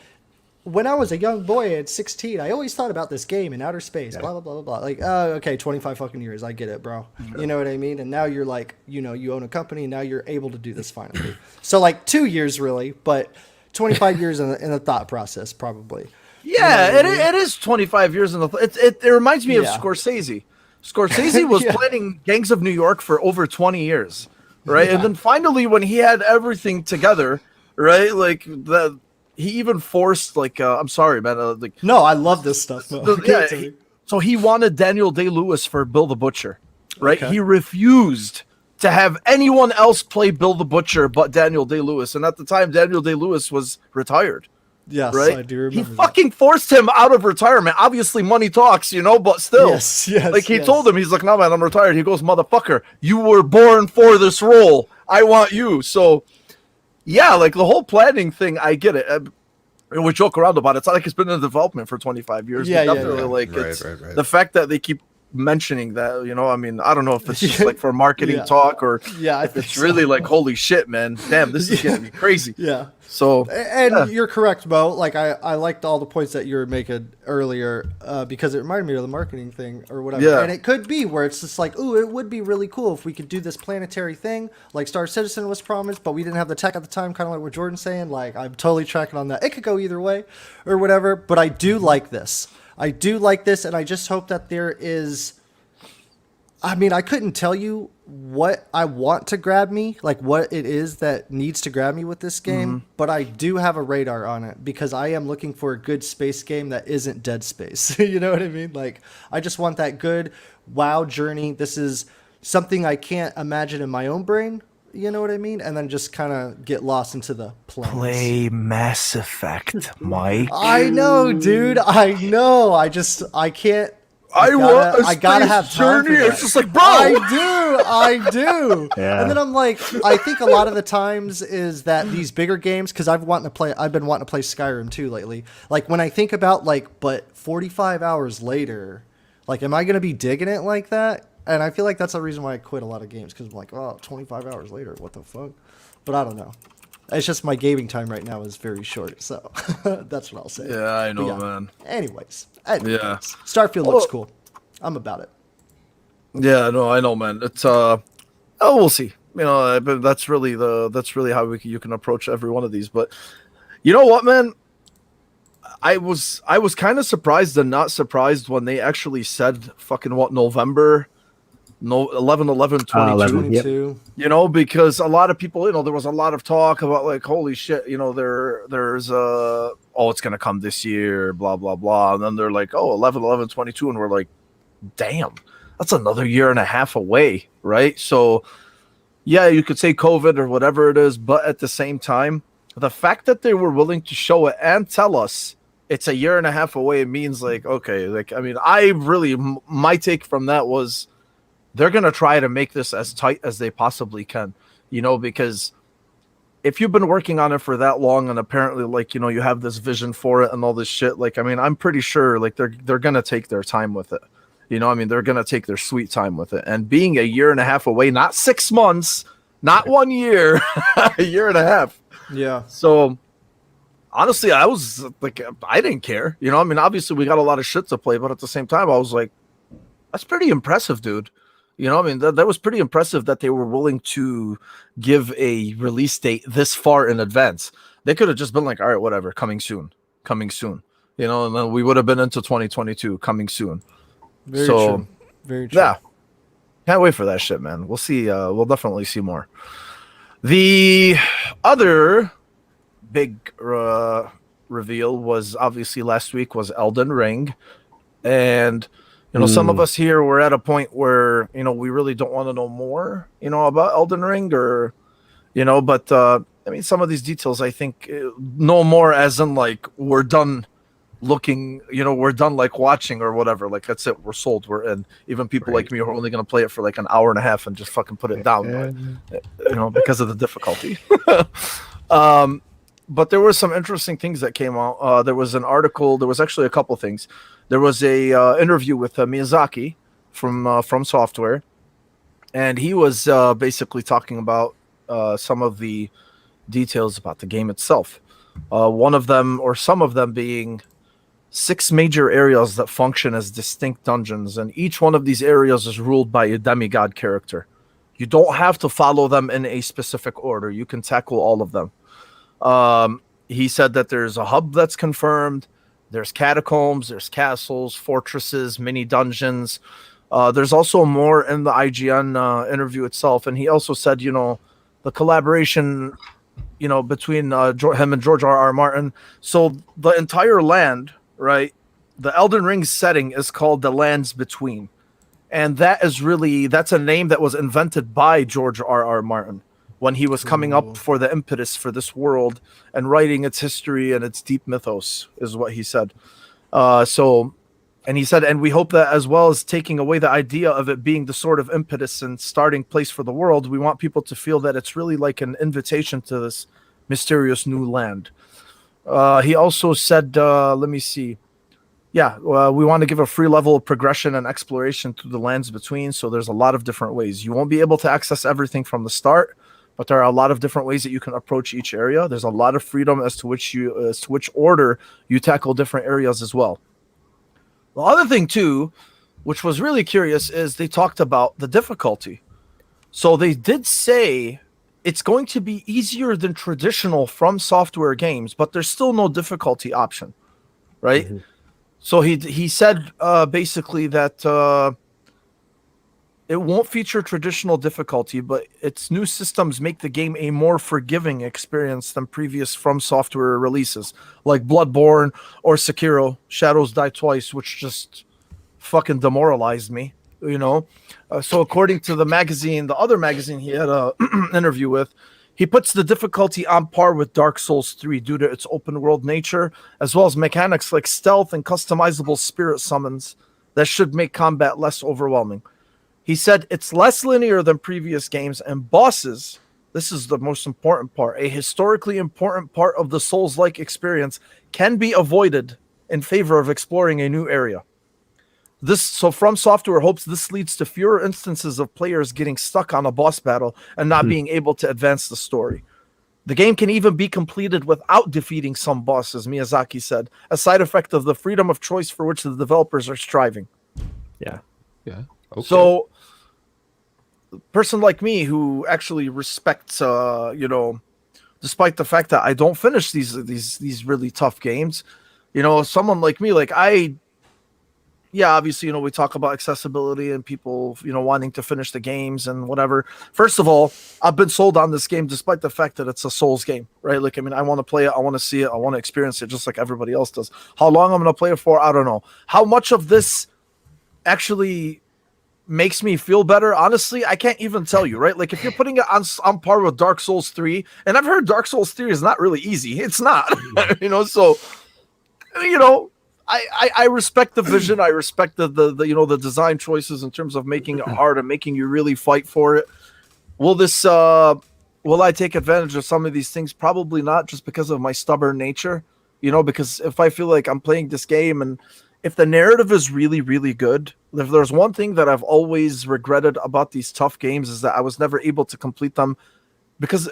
when I was a young boy at 16, I always thought about this game in outer space, blah, blah, blah, blah, blah. Like, oh, okay, 25 fucking years. I get it, bro. You know what I mean? And now you're like, you know, you own a company and now you're able to do this finally. So like 2 years really, but 25 years in the thought process probably. Yeah, you know what I mean? it is 25 years in the. It reminds me of Scorsese. Scorsese was planning Gangs of New York for over 20 years, right? And then finally, when he had everything together, right, like the. He even forced, like, I'm sorry, man. Like, no, I love this stuff. So he wanted Daniel Day-Lewis for Bill the Butcher, right? Okay. He refused to have anyone else play Bill the Butcher but Daniel Day-Lewis. And at the time, Daniel Day-Lewis was retired. Yes, right? I do remember. He fucking forced him out of retirement. Obviously, money talks, you know, but still. Yes, like, he told him, he's like, no, man, I'm retired. He goes, motherfucker, you were born for this role. I want you. So... yeah, like the whole planning thing, I get it. We joke around about it. It's not like it's been in development for 25 years. Yeah, definitely, like right. The fact that they keep mentioning that, you know, I mean, I don't know if it's just like for marketing talk or if it's really like, holy shit, man, damn, this is gonna be crazy. Yeah. So, and you're correct, Mo. Like I liked all the points that you were making earlier because it reminded me of the marketing thing or whatever. Yeah. And it could be where it's just like, ooh, it would be really cool if we could do this planetary thing like Star Citizen was promised, but we didn't have the tech at the time, kind of like what Jordan's saying. Like, I'm totally tracking on that. It could go either way or whatever, but I do like this. I do like this, and I just hope that there is... I mean, I couldn't tell you what I want to grab me, like what it is that needs to grab me with this game, but I do have a radar on it because I am looking for a good space game that isn't Dead Space. You know what I mean? Like, I just want that good WoW journey. This is something I can't imagine in my own brain. You know what I mean? And then just kind of get lost into the plans. play Mass Effect, Mike. I know, dude. I know. I can't. I gotta have time for that. It's just like, bro, I do. Yeah. And then I'm like, I think a lot of the times is that these bigger games, because I've been wanting to play Skyrim too lately. Like when I think about but 45 hours later, like, am I gonna be digging it like that? And I feel like that's the reason why I quit a lot of games, because I'm like, oh, 25 hours later, what the fuck? But I don't know. It's just my gaming time right now is very short, so that's what I'll say. Yeah, I know, man. Anyways, Yeah. Starfield looks cool. I'm about it. Yeah, no, I know, man. It's we'll see. You know, but that's really how you can approach every one of these. But you know what, man? I was kind of surprised and not surprised when they actually said fucking November. No, 11/11/22. You know, because a lot of people, you know, there was a lot of talk about like, holy shit, you know, there's it's gonna come this year, blah blah blah, and then they're like, 11/11/22, and we're like, damn, that's another year and a half away, right? So, yeah, you could say COVID or whatever it is, but at the same time, the fact that they were willing to show it and tell us it's a year and a half away means like, okay, like, I mean, my take from that was, they're going to try to make this as tight as they possibly can, you know, because if you've been working on it for that long and apparently, like, you know, you have this vision for it and all this shit, like, I mean, I'm pretty sure like they're going to take their time with it. You know, I mean, they're going to take their sweet time with it. And being a year and a half away, not 6 months, not 1 year, a year and a half. Yeah. So honestly, I was like, I didn't care. You know, I mean, obviously we got a lot of shit to play, but at the same time, I was like, that's pretty impressive, dude. You know, I mean, that was pretty impressive that they were willing to give a release date this far in advance. They could have just been like, all right, whatever, coming soon. You know, and then we would have been into 2022, coming soon. Very true. Yeah. Can't wait for that shit, man. We'll see. We'll definitely see more. The other big reveal was obviously last week was Elden Ring. And you know, some of us here were at a point where, you know, we really don't want to know more, you know, about Elden Ring or, you know, but I mean, some of these details, I think, no more as in like we're done looking, we're done like watching or whatever. Like that's it, we're sold, we're in. Even people like me who are only going to play it for like an hour and a half and just fucking put it down, because of the difficulty. But there were some interesting things that came out. There was an article. There was actually a couple things. There was a interview with Miyazaki from Software, and he was basically talking about some of the details about the game itself. One of them, or some of them, being 6 major areas that function as distinct dungeons, and each one of these areas is ruled by a demigod character. You don't have to follow them in a specific order. You can tackle all of them. He said that there's a hub that's confirmed. There's catacombs, there's castles, fortresses, mini dungeons. There's also more in the IGN interview itself. And he also said, the collaboration, between him and George R.R. Martin. So the entire land, right? The Elden Ring setting is called the Lands Between. And that's a name that was invented by George R.R. Martin when he was coming up for the impetus for this world and writing its history and its deep mythos, is what he said. And he said, and we hope that as well as taking away the idea of it being the sort of impetus and starting place for the world, we want people to feel that it's really like an invitation to this mysterious new land. He also said, let me see. Yeah, we want to give a free level of progression and exploration through the Lands Between. So there's a lot of different ways. You won't be able to access everything from the start, but there are a lot of different ways that you can approach each area. There's a lot of freedom as to which order you tackle different areas as well. The other thing too, which was really curious, is they talked about the difficulty. So they did say it's going to be easier than traditional From Software games, but there's still no difficulty option, right? Mm-hmm. So he said basically that it won't feature traditional difficulty, but its new systems make the game a more forgiving experience than previous From Software releases, like Bloodborne or Sekiro, Shadows Die Twice, which just fucking demoralized me, So according to the other magazine he had an interview with, he puts the difficulty on par with Dark Souls 3 due to its open world nature, as well as mechanics like stealth and customizable spirit summons that should make combat less overwhelming. He said it's less linear than previous games, and bosses, this is the most important part, a historically important part of the Souls-like experience, can be avoided in favor of exploring a new area. So From Software hopes this leads to fewer instances of players getting stuck on a boss battle and not being able to advance the story. The game can even be completed without defeating some bosses, Miyazaki said, a side effect of the freedom of choice for which the developers are striving. Yeah. Okay. So a person like me who actually respects, despite the fact that I don't finish these really tough games, someone like me, obviously, we talk about accessibility and people, wanting to finish the games and whatever. First of all, I've been sold on this game despite the fact that it's a Souls game, right? I want to play it. I want to see it. I want to experience it just like everybody else does. How long I'm going to play it for, I don't know. How much of this actually makes me feel better? Honestly, I can't even tell you, right? If you're putting it on par with Dark Souls 3, and I've heard Dark Souls 3 is not really easy. It's not, so, I respect the vision. I respect the design choices in terms of making it hard and making you really fight for it. Will I take advantage of some of these things? Probably not, just because of my stubborn nature. Because if I feel like I'm playing this game and if the narrative is really, really good, if there's one thing that I've always regretted about these tough games is that I was never able to complete them because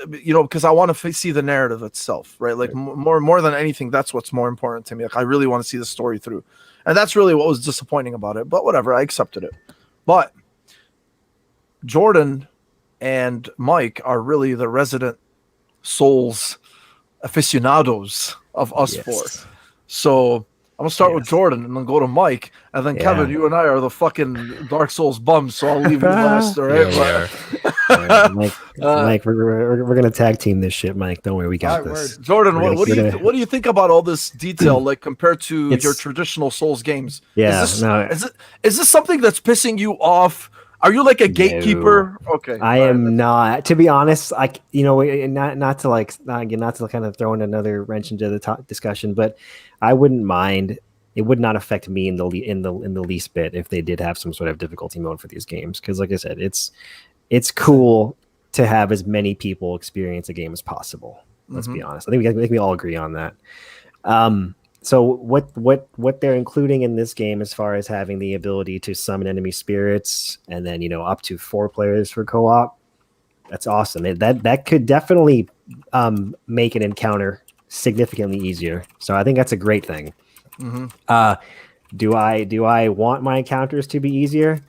I want to see the narrative itself, right? More than anything, that's what's more important to me. I really want to see the story through. And that's really what was disappointing about it. But whatever, I accepted it. But Jordan and Mike are really the resident Souls aficionados of us four. So I'm gonna start with Jordan and then go to Mike, and then Kevin, you and I are the fucking Dark Souls bums, so I'll leave you last. All right, Mike, we're gonna tag team this shit, Mike. Don't worry, we got this. Jordan, what do you think about all this detail, compared to your traditional Souls games? Yeah, is this something that's pissing you off? Are you like a gatekeeper? Okay, I am not. To be honest, not to kind of throw in another wrench into the discussion, but I wouldn't mind. It would not affect me in the least bit if they did have some sort of difficulty mode for these games, because like I said, it's cool to have as many people experience a game as possible. Let's be honest. I think we all agree on that. So what they're including in this game, as far as having the ability to summon enemy spirits, and then up to 4 players for co-op, that's awesome. That could definitely make an encounter significantly easier. So I think that's a great thing. Do I want my encounters to be easier?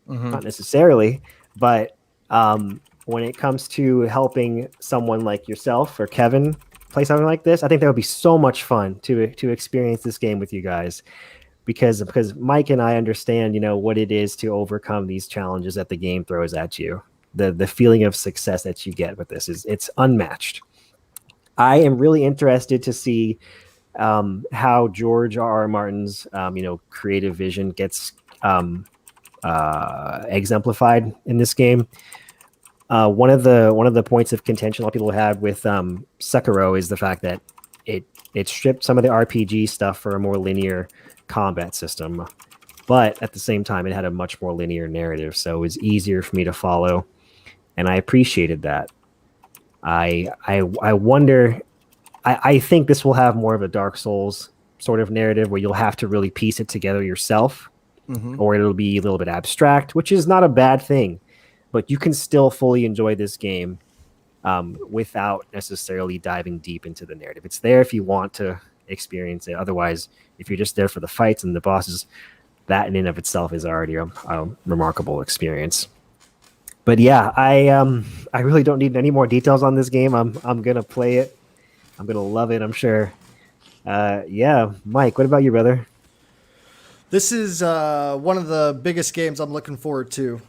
Not necessarily, but when it comes to helping someone like yourself or Kevin play something like this, I think that would be so much fun to experience this game with you guys, because Mike and I understand what it is to overcome these challenges that the game throws at you. The feeling of success that you get with this it's unmatched. I am really interested to see how George R.R. Martin's creative vision gets exemplified in this game. One of the points of contention a lot of people had with Sekiro is the fact that it stripped some of the RPG stuff for a more linear combat system, but at the same time it had a much more linear narrative, so it was easier for me to follow, and I appreciated that. I wonder. I think this will have more of a Dark Souls sort of narrative where you'll have to really piece it together yourself, or it'll be a little bit abstract, which is not a bad thing. But you can still fully enjoy this game without necessarily diving deep into the narrative. It's there if you want to experience it. Otherwise, if you're just there for the fights and the bosses, that in and of itself is already a remarkable experience. But yeah, I really don't need any more details on this game. I'm gonna play it. I'm gonna love it, I'm sure. Yeah, Mike, what about you, brother? This is one of the biggest games I'm looking forward to.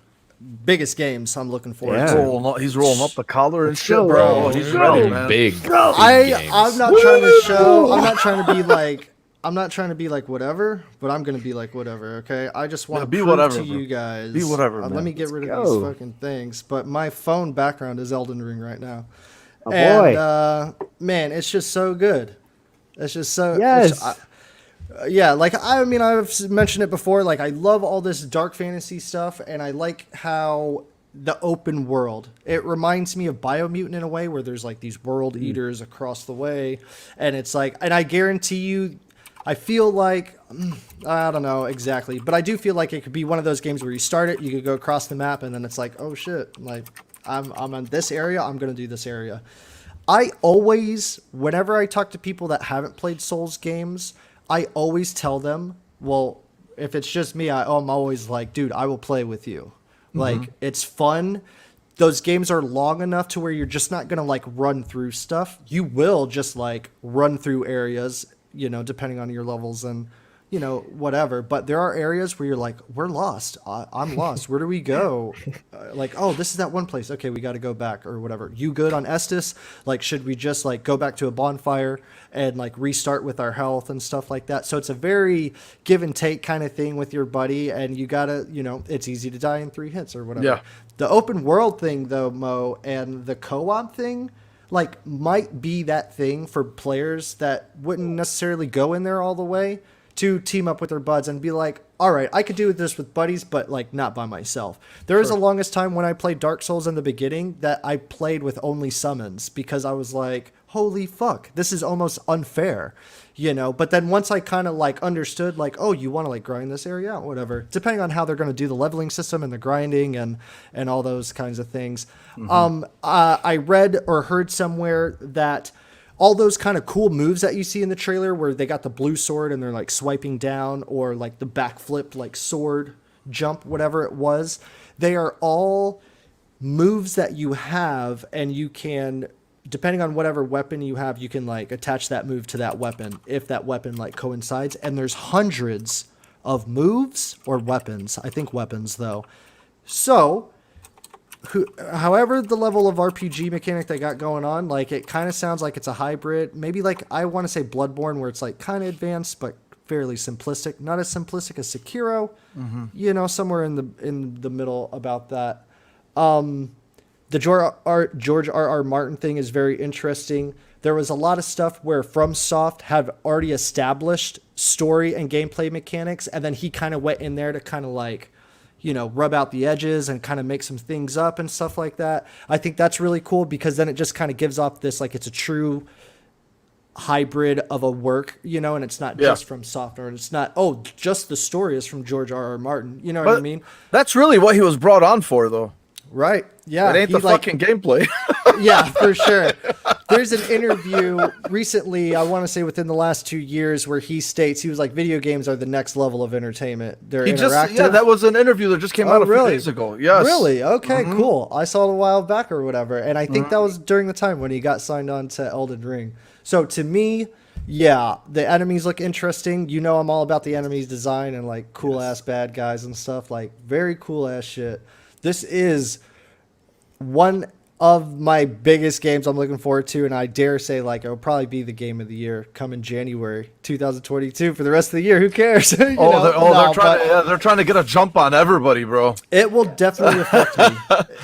He's rolling up the collar and shit, bro. He's ready, man. Big. I'm not trying to show. I'm not trying to be like. I'm not trying to be like whatever, but I'm gonna be like whatever. Okay, I just want to be prove whatever, to bro. you guys. Be whatever, man. Let me get rid of these fucking things. But my phone background is Elden Ring right now. Oh boy, man, it's just so good. It's just so. Yes. Yeah, like I mean, I've mentioned it before. Like I love all this dark fantasy stuff, and I like how the open world. It reminds me of Biomutant in a way, where there's like these world eaters across the way, and it's like, and I guarantee you, I feel like I don't know exactly, but I do feel like it could be one of those games where you start it, you could go across the map, and then it's like, oh shit, like I'm in this area, I'm gonna do this area. I always, whenever I talk to people that haven't played Souls games, I always tell them, well, if it's just me, I'm always like, dude, I will play with you. Like, it's fun. Those games are long enough to where you're just not going to, like, run through stuff. You will just, like, run through areas, depending on your levels and, whatever. But there are areas where you're like, we're lost. I'm lost. Where do we go? Like, oh, this is that one place. Okay, we got to go back or whatever. You good on Estus? Like, should we just, like, go back to a bonfire and, like, restart with our health and stuff like that? So it's a very give and take kind of thing with your buddy. And you got to, it's easy to die in 3 hits or whatever. Yeah. The open world thing, though, Mo, and the co-op thing, like, might be that thing for players that wouldn't necessarily go in there all the way, to team up with their buds and be like, all right, I could do this with buddies, but like not by myself. There was the longest time when I played Dark Souls in the beginning that I played with only summons, because I was like, holy fuck, this is almost unfair, But then once I kind of like understood, like, oh, you want to like grind this area out, whatever, depending on how they're going to do the leveling system and the grinding and all those kinds of things. I read or heard somewhere that all those kind of cool moves that you see in the trailer, where they got the blue sword and they're like swiping down, or like the backflip, like sword jump, whatever it was, they are all moves that you have, and you can, depending on whatever weapon you have, you can like attach that move to that weapon if that weapon like coincides. And there's hundreds of moves or weapons. I think weapons though. So however the level of RPG mechanic they got going on, like it kind of sounds like it's a hybrid. Maybe like I want to say Bloodborne, where it's like kind of advanced but fairly simplistic, not as simplistic as Sekiro, you know, somewhere in the middle about that. The George R.R. Martin thing is very interesting. There was a lot of stuff where FromSoft have already established story and gameplay mechanics, and then he kind of went in there to kind of like, you know, rub out the edges and kind of make some things up and stuff like that. I think that's really cool because then it just kind of gives off this, like, it's a true hybrid of a work, you know, and it's not just from software, and it's not, oh, just the story is from George R.R. Martin. You know what I mean? That's really what he was brought on for, though. Right. Yeah. It ain't the fucking gameplay. Yeah, for sure. There's an interview recently, I want to say within the last 2 years, where he states, he was like, video games are the next level of entertainment. They're interactive. That was an interview that just came out a few days ago. Yes. Really? Okay, cool. I saw it a while back or whatever. And I think that was during the time when he got signed on to Elden Ring. So to me, yeah, the enemies look interesting. You know, I'm all about the enemies design and like cool ass bad guys and stuff. Like very cool ass shit. This is one of my biggest games I'm looking forward to, and I dare say, like, it'll probably be the game of the year coming January 2022 for the rest of the year. Who cares? They're trying to get a jump on everybody, bro. It will definitely affect me.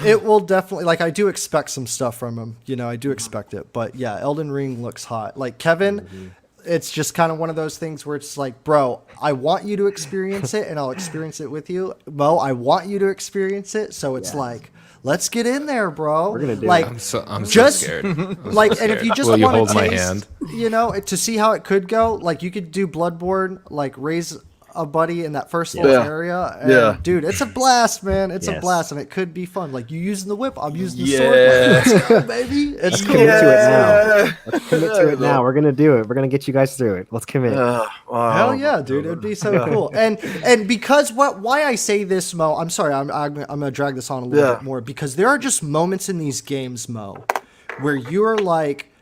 It will definitely, like, I do expect some stuff from him. You know, I do expect it. But yeah, Elden Ring looks hot. Like Kevin, it's just kind of one of those things where it's like, bro, I want you to experience it, and I'll experience it with you. Mo, I want you to experience it, so it's like, let's get in there, bro. We're gonna do like, it. I'm so Like, scared. and if you just Will you want hold to my taste, hand? you know, to see how it could go, like you could do Bloodborne, like raise a buddy in that first little area. And dude, it's a blast, man. It's a blast, and it could be fun. Like you using the whip, I'm using the sword. Like, let's go, baby. It's cool. Commit to it now. Let's commit to it now. We're gonna do it. We're gonna get you guys through it. Let's commit. Hell yeah, dude! It'd be so cool. And because why I say this, Mo, I'm sorry, I'm gonna drag this on a little bit more because there are just moments in these games, Mo, where you're like,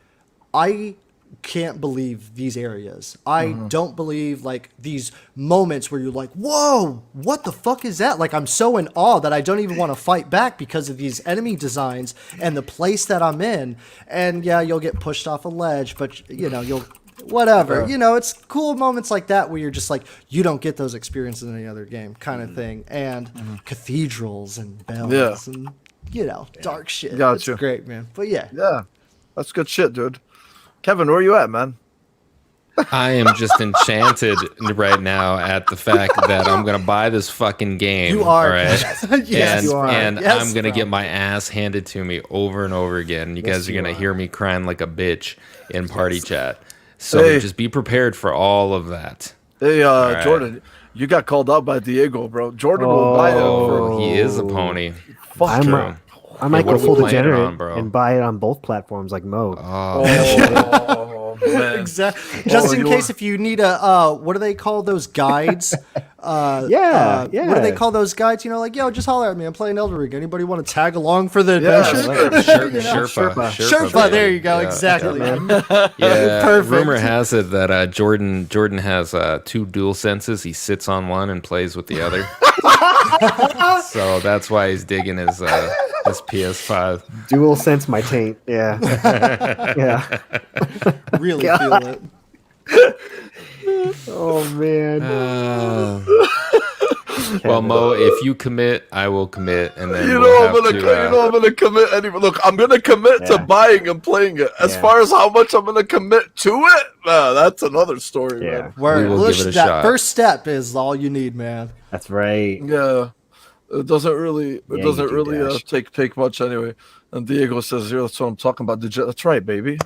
I can't believe these areas. I don't believe like these moments where you're like, whoa, what the fuck is that? Like I'm so in awe that I don't even want to fight back because of these enemy designs and the place that I'm in. And yeah, you'll get pushed off a ledge, but you know, you'll whatever. You know, it's cool moments like that where you're just like, you don't get those experiences in any other game kind of thing. And cathedrals and bells and you know, dark shit. Gotcha. It's great, man. But yeah. Yeah. That's good shit, dude. Kevin, where are you at, man? I am just enchanted right now at the fact that I'm gonna buy this fucking game. You are, right? yes, you are. And Yes, I'm gonna bro. get my ass handed to me over and over again. You guys are gonna hear me crying like a bitch in party chat. So just be prepared for all of that. Hey, Jordan, you got called out by Diego, bro. Jordan will buy it. Oh, he is a pony. Fuck True. I might What go are we full playing it degenerate on, bro? and buy it on both platforms like Mo. Oh, man. Exactly. Just in case if you need a what do they call those guides? What do they call those guides? You know, like, yo, just holler at me. I'm playing Elden Ring. Anybody want to tag along for the adventure? Sherpa. There you go. Yeah. exactly. Yeah, Perfect. rumor has it that Jordan has two dual senses. He sits on one and plays with the other. So that's why he's digging his PS5. Dual sense my taint. Yeah. Yeah. Really feel it. Oh man. Well, Mo, if you commit, I will commit, and then I'm gonna commit. Anyway, look, I'm gonna commit to buying and playing it. As far as how much I'm gonna commit to it, that's another story, man. Word. We will give it a that shot. first step is all you need, man. That's right. Yeah, it doesn't really take much anyway. And Diego says, "Yeah, that's what I'm talking about." That's right, baby.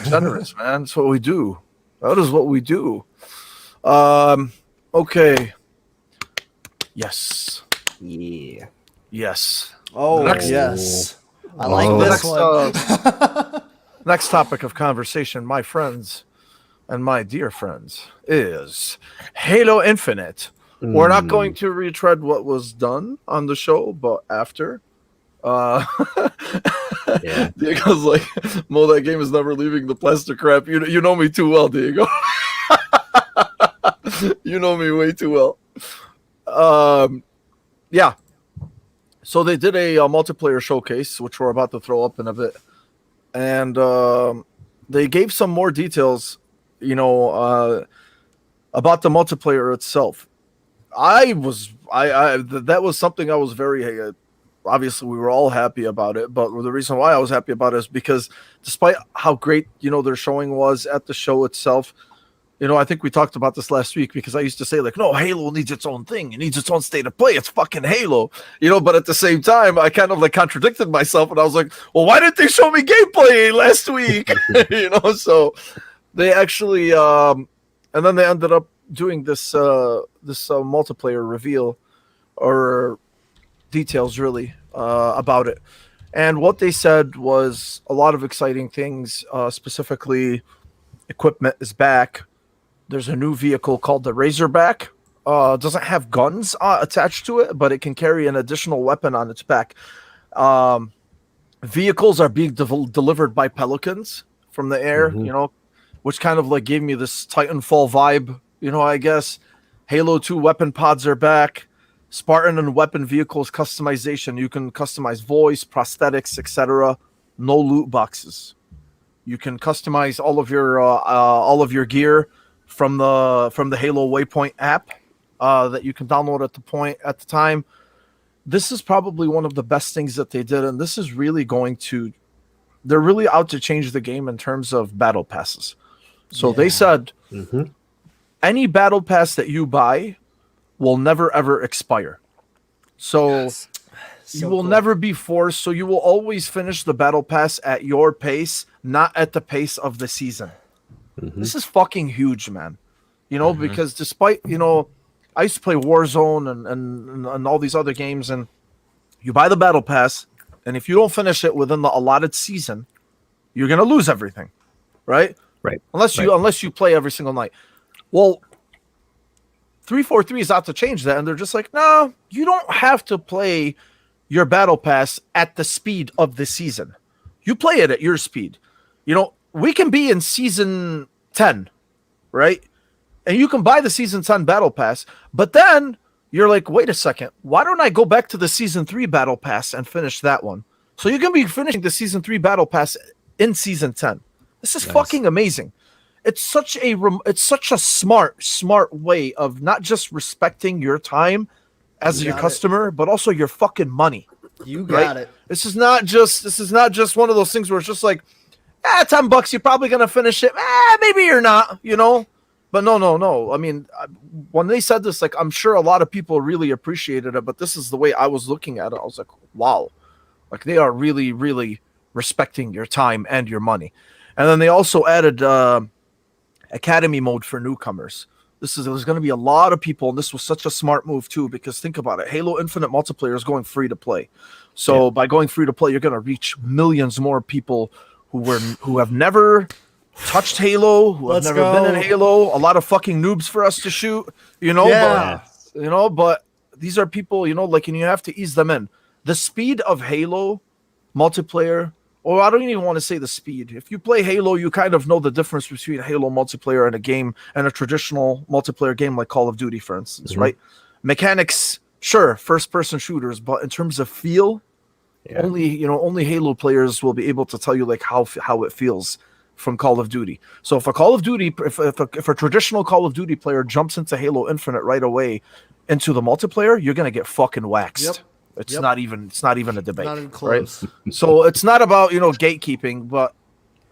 Generous, man. That's what we do. That is what we do. Okay. Yes. Yeah. Yes. Oh, yes. I like this one. Next topic of conversation, my friends and my dear friends, is Halo Infinite. We're not going to retread what was done on the show, but after. Diego's like, Mo, that game is never leaving the plastic wrap. You know me too well, Diego. You know me way too well. Yeah. So they did a multiplayer showcase, which we're about to throw up in a bit, and they gave some more details. You know, about the multiplayer itself. That was something I was very obviously we were all happy about it, but the reason why I was happy about it is because despite how great their showing was at the show itself, I think we talked about this last week because I used to say like, no, Halo needs its own thing, it needs its own state of play, it's fucking Halo, but at the same time I kind of like contradicted myself and I was like, well, why didn't they show me gameplay last week? So they actually and then they ended up doing this multiplayer reveal or details really about it, and what they said was a lot of exciting things. Specifically, equipment is back. There's a new vehicle called the Razorback. Doesn't have guns attached to it, but it can carry an additional weapon on its back. Vehicles are being delivered by pelicans from the air, which kind of like gave me this Titanfall vibe. I guess Halo 2 weapon pods are back. Spartan and weapon vehicles customization. You can customize voice, prosthetics, etc. No loot boxes. You can customize all of your gear from the Halo Waypoint app that you can download at the time. This is probably one of the best things that they did, and this is really they're really out to change the game in terms of battle passes. So they said any battle pass that you buy will never ever expire. So you will never be forced. So you will always finish the battle pass at your pace, not at the pace of the season. This is fucking huge, man. Because despite, I used to play Warzone and all these other games, and you buy the battle pass, and if you don't finish it within the allotted season, you're gonna lose everything, right? Right. Unless you play every single night. Well, 343 is out to change that, and they're just like, no, you don't have to play your battle pass at the speed of the season. You play it at your speed. We can be in season 10, right? And you can buy the season 10 battle pass, but then you're like, wait a second, why don't I go back to the season 3 battle pass and finish that one? So you're going to be finishing the season 3 battle pass in season 10. This is fucking amazing. It's such a smart way of not just respecting your time as your customer, but also your fucking money. You got it. This is not just one of those things where it's just like, $10, you're probably gonna finish it. Maybe you're not, But no. I mean, when they said this, like, I'm sure a lot of people really appreciated it, but this is the way I was looking at it. I was like, wow, like they are really, really respecting your time and your money. And then they also added Academy mode for newcomers. There's going to be a lot of people, and this was such a smart move too, because think about it. Halo Infinite multiplayer is going free to play. So by going free to play, you're going to reach millions more people who have never touched Halo, who have never been in Halo. A lot of fucking noobs for us to shoot, but these are people, and you have to ease them in. The speed of Halo multiplayer, or I don't even want to say the speed. If you play Halo, you kind of know the difference between Halo multiplayer and a traditional multiplayer game like Call of Duty, for instance, right? Mechanics, sure, first-person shooters, but in terms of feel, only Halo players will be able to tell you like how it feels from Call of Duty. So if a traditional Call of Duty player jumps into Halo Infinite right away into the multiplayer, you're gonna get fucking waxed. Yep. It's not even a debate. Not even close. Right? So it's not about gatekeeping, but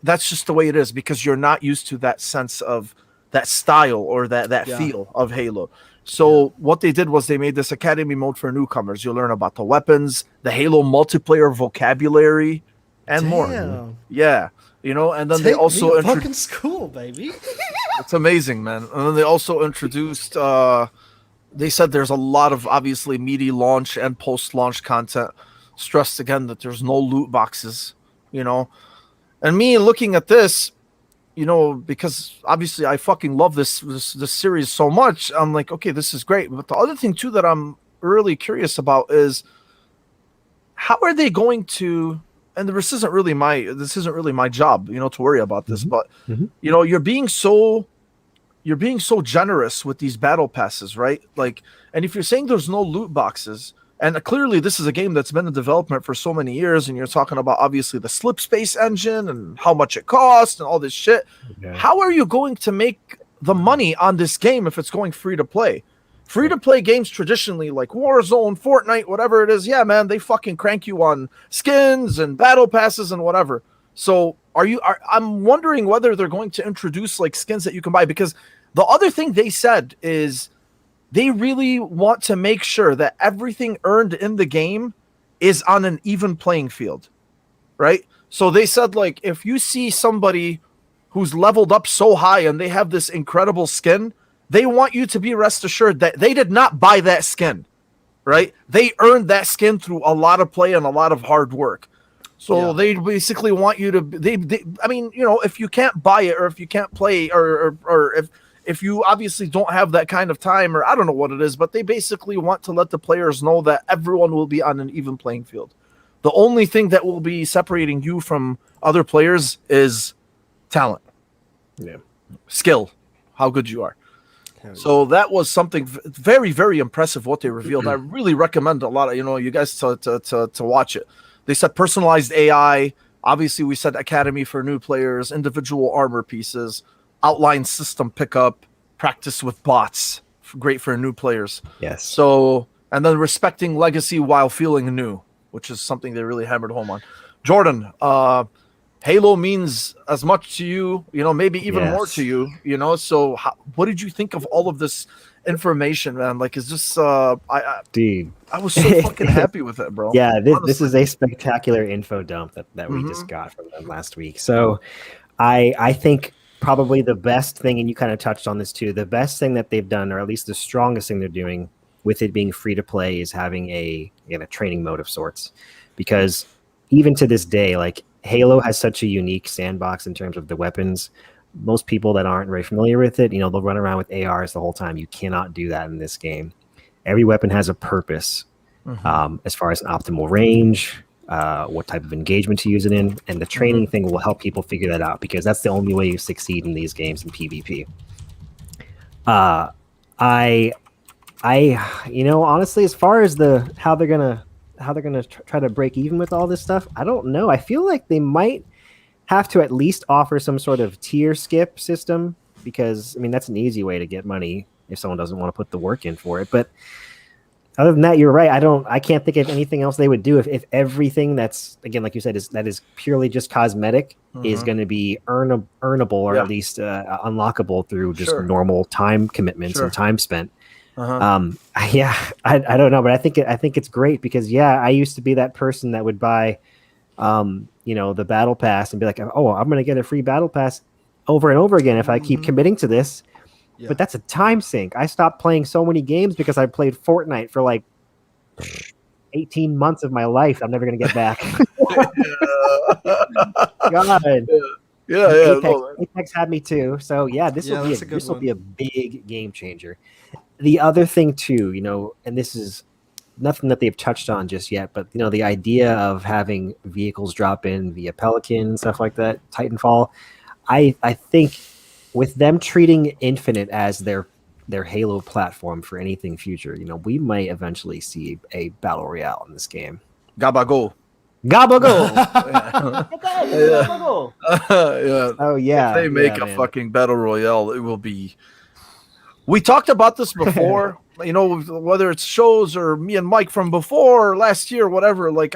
that's just the way it is because you're not used to that sense of that style or that feel of Halo. So what they did was they made this Academy mode for newcomers. You'll learn about the weapons, the Halo multiplayer vocabulary, and more. Yeah. And then they also fucking school, baby. It's amazing, man. And then they also introduced they said there's a lot of obviously meaty launch and post-launch content. Stressed again that there's no loot boxes, And me looking at this, because obviously I fucking love this series so much. I'm like, okay, this is great. But the other thing too that I'm really curious about is how are they going to? And this isn't really my job, to worry about this. But you're being so generous with these battle passes, right? Like, and if you're saying there's no loot boxes, and clearly this is a game that's been in development for so many years, and you're talking about obviously the slip space engine and how much it costs and all this shit. How are you going to make the money on this game if it's going free to play. Free to play games traditionally, like Warzone, Fortnite, whatever it is, yeah, man, they fucking crank you on skins and battle passes and whatever. So I'm wondering whether they're going to introduce like skins that you can buy, because the other thing they said is they really want to make sure that everything earned in the game is on an even playing field, right? So they said, like, if you see somebody who's leveled up so high and they have this incredible skin, they want you to be rest assured that they did not buy that skin, right? They earned that skin through a lot of play and a lot of hard work. So they basically want you to, I mean, you know, if you can't buy it, or if you can't play, or if you obviously don't have that kind of time, or I don't know what it is, but they basically want to let the players know that everyone will be on an even playing field. The only thing that will be separating you from other players is talent, skill, how good you are. So that was something very, very impressive what they revealed. I really recommend a lot of, you guys to watch it. They said personalized AI. Obviously, we said academy for new players, individual armor pieces, outline system pickup, practice with bots. Great for new players. Yes. So, and then respecting legacy while feeling new, which is something they really hammered home on. Jordan, Halo means as much to you, maybe even more to you, So, what did you think of all of this information, man? Like, is this? Dude, I was so fucking happy with it, bro. Yeah, this is a spectacular info dump that we just got from them last week. So, I think probably the best thing, and you kind of touched on this too, the best thing that they've done, or at least the strongest thing they're doing with it being free to play, is having a training mode of sorts, because even to this day, like, Halo has such a unique sandbox in terms of the weapons. Most people that aren't very familiar with it, they'll run around with ARs the whole time. You cannot do that in this game. Every weapon has a purpose, as far as an optimal range, what type of engagement to use it in, and the training thing will help people figure that out, because that's the only way you succeed in these games in PvP. Honestly, as far as how they're gonna try to break even with all this stuff, I don't know. I feel like they might have to at least offer some sort of tier skip system, because that's an easy way to get money if someone doesn't want to put the work in for it. But other than that, you're right. I can't think of anything else they would do if everything that's, again, like you said, that is purely just cosmetic is going to be earnable, or at least unlockable through just normal time commitments and time spent. I don't know, but I think it's great, because I used to be that person that would buy the battle pass and be like, oh, I'm gonna get a free battle pass over and over again if I keep committing to this. But that's a time sink. I stopped playing so many games because I played Fortnite for like 18 months of my life I'm never gonna get back. God. Apex had me too. So this will be a big game changer. The other thing too, and this is nothing that they've touched on just yet, but the idea of having vehicles drop in via Pelican and stuff like that, Titanfall, I think with them treating Infinte as their Halo platform for anything future, we might eventually see a battle royale in this game. Gabago. Oh yeah. If they make a fucking battle royale, it will be. We talked about this before, whether it's shows or me and Mike from before, last year, whatever. Like,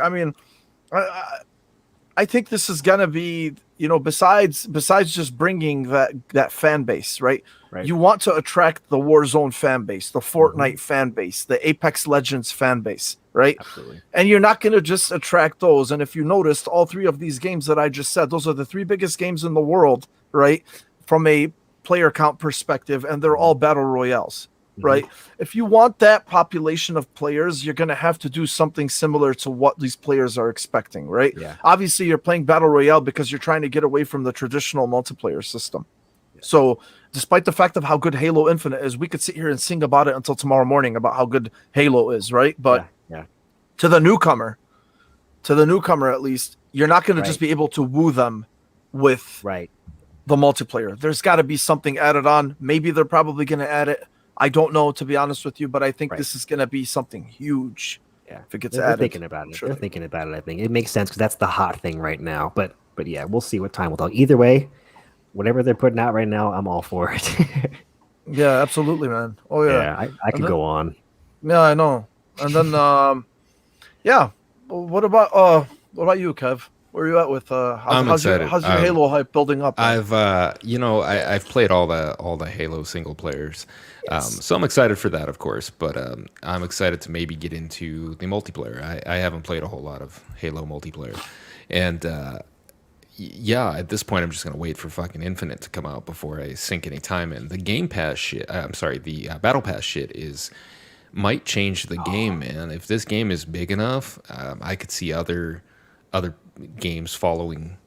I think this is gonna be, besides just bringing that fan base, right? You want to attract the Warzone fan base, the Fortnite fan base, the Apex Legends fan base, right? Absolutely. And you're not gonna just attract those. And if you noticed, all three of these games that I just said, those are the three biggest games in the world, right? From a player count perspective, and they're all battle royales, right? If you want that population of players, you're going to have to do something similar to what these players are expecting, right? Obviously, you're playing battle royale because you're trying to get away from the traditional multiplayer system. So despite the fact of how good Halo Infinite is, we could sit here and sing about it until tomorrow morning about how good Halo is, right? But to the newcomer at least, you're not going to just be able to woo them with the multiplayer. There's got to be something added on. Maybe they're probably going to add it. I don't know, to be honest with you, but I think this is going to be something huge. If it gets added. They're thinking about it. They're thinking about it. I think it makes sense, because that's the hot thing right now. But we'll see what time will tell. Either way, whatever they're putting out right now, I'm all for it. Yeah, absolutely, man. Oh yeah. Yeah, I could go on. Yeah, I know. And then yeah. What about you, Kev? Where are you at with I'm excited. how's your Halo hype building up? Man? I've played all the Halo single players, so I'm excited for that, of course. But I'm excited to maybe get into the multiplayer. I haven't played a whole lot of Halo multiplayer, and yeah, at this point, I'm just gonna wait for fucking Infinite to come out before I sink any time in. The Game Pass shit. I'm sorry, the Battle Pass shit might change the game, man. If this game is big enough, I could see other games following,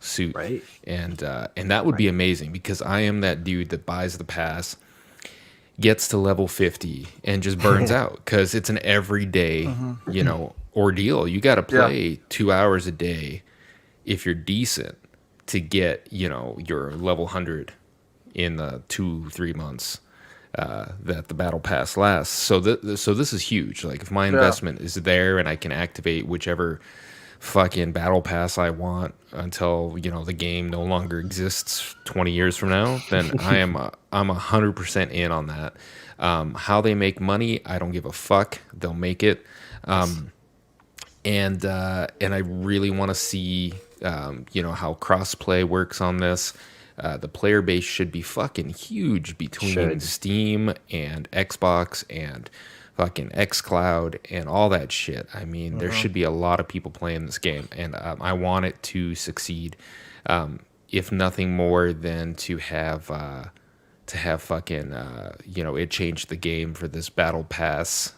suit, Right. And that would be amazing because I am that dude that buys the pass, gets to level 50, and just burns out because it's an everyday, ordeal. You got to play 2 hours a day if you're decent to get, your level 100 in the 2-3 months that the battle pass lasts. So this is huge. Like if my investment is there and I can activate whichever fucking battle pass I want until the game no longer exists 20 years from now, then I'm 100% in on that. How they make money, I don't give a fuck. They'll make it. And I really want to see how crossplay works on this. The player base should be fucking huge between Steam and Xbox and fucking Xcloud and all that shit. I mean, there should be a lot of people playing this game, and I want it to succeed. If nothing more than to have fucking it changed the game for this battle pass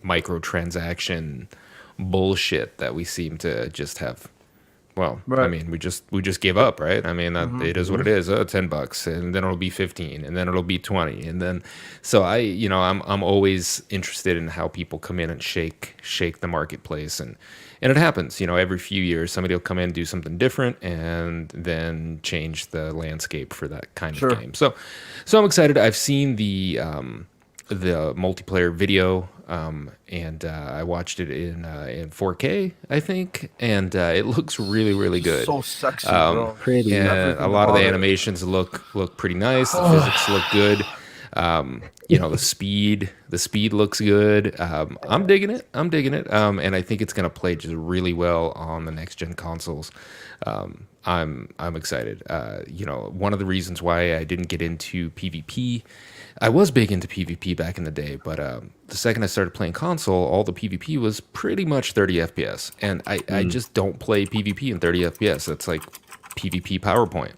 microtransaction bullshit that we seem to just have. Well, right. I mean, we just give up, right? I mean, it is what it is. $10, and then it'll be 15, and then it'll be 20, and then so I'm always interested in how people come in and shake the marketplace, and it happens. Every few years, somebody will come in and do something different, and then change the landscape for that kind of game. So I'm excited. I've seen the multiplayer video. And I watched it in 4K, I think, and it looks really, really good. So sexy, bro. Pretty. And a lot of the animations look pretty nice. The physics look good. The speed looks good. I'm digging it. And I think it's gonna play just really well on the next gen consoles. I'm excited. One of the reasons why I didn't get into PvP. I was big into PvP back in the day, but the second I started playing console, all the PvP was pretty much 30 FPS. And I just don't play PvP in 30 FPS. That's like PvP PowerPoint.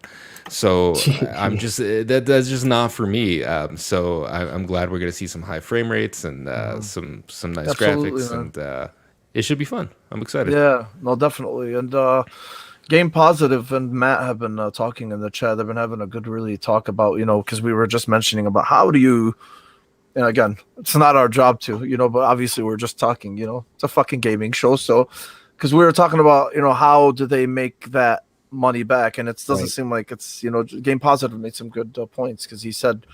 So I'm just that's just not for me. So I'm glad we're going to see some high frame rates and some nice graphics. Man. And it should be fun. I'm excited. Yeah, no, definitely. And Game Positive and Matt have been talking in the chat. They've been having a good really talk about, because we were just mentioning about how do you, and again, it's not our job to, but obviously we're just talking, it's a fucking gaming show. So, because we were talking about, how do they make that money back? And it doesn't seem like it's, Game Positive made some good points because he said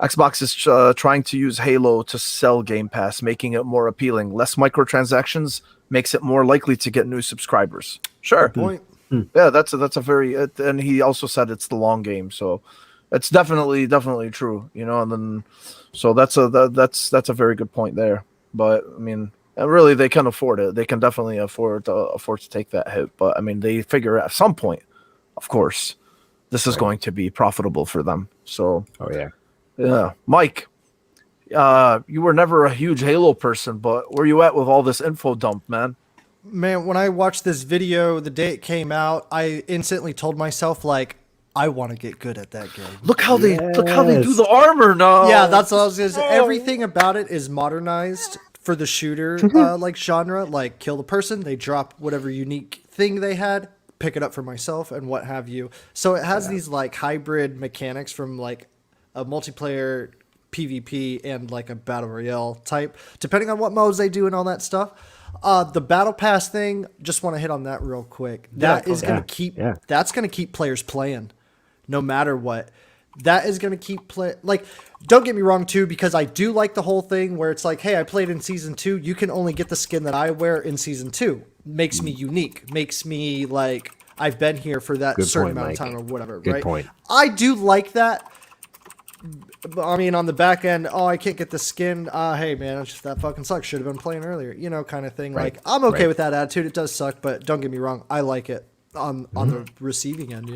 Xbox is trying to use Halo to sell Game Pass, making it more appealing. Less microtransactions makes it more likely to get new subscribers. Sure. Good point. Yeah, that's a very, and he also said it's the long game, so it's definitely true, and then so that's a very good point there. But I mean, really, they can afford it. They can definitely afford to take that hit. But I mean, they figure at some point, of course, this is going to be profitable for them. So, yeah, Mike, you were never a huge Halo person, but where you at with all this info dump, man? Man, when I watched this video the day it came out, I instantly told myself, like, I want to get good at that game. Look how they do the armor now. Yeah, that's what I was going to say. Everything about it is modernized for the shooter like genre. Like, kill the person, they drop whatever unique thing they had, pick it up for myself, and what have you. So it has these like hybrid mechanics from like a multiplayer PvP and like a battle royale type, depending on what modes they do and all that stuff. The battle pass thing, just want to hit on that real quick. That's going to keep players playing no matter what. That is going to keep like, don't get me wrong too, because I do like the whole thing where it's like, hey, I played in season 2. You can only get the skin that I wear in season 2. Makes me unique. Makes me like, I've been here for that certain amount of time or whatever. Good right? Point. I do like that. I mean, on the back end, oh, I can't get the skin. Hey, man, it's just, that fucking sucks. Should have been playing earlier, kind of thing. Right. Like, I'm okay with that attitude. It does suck, but don't get me wrong. I like it on the receiving end,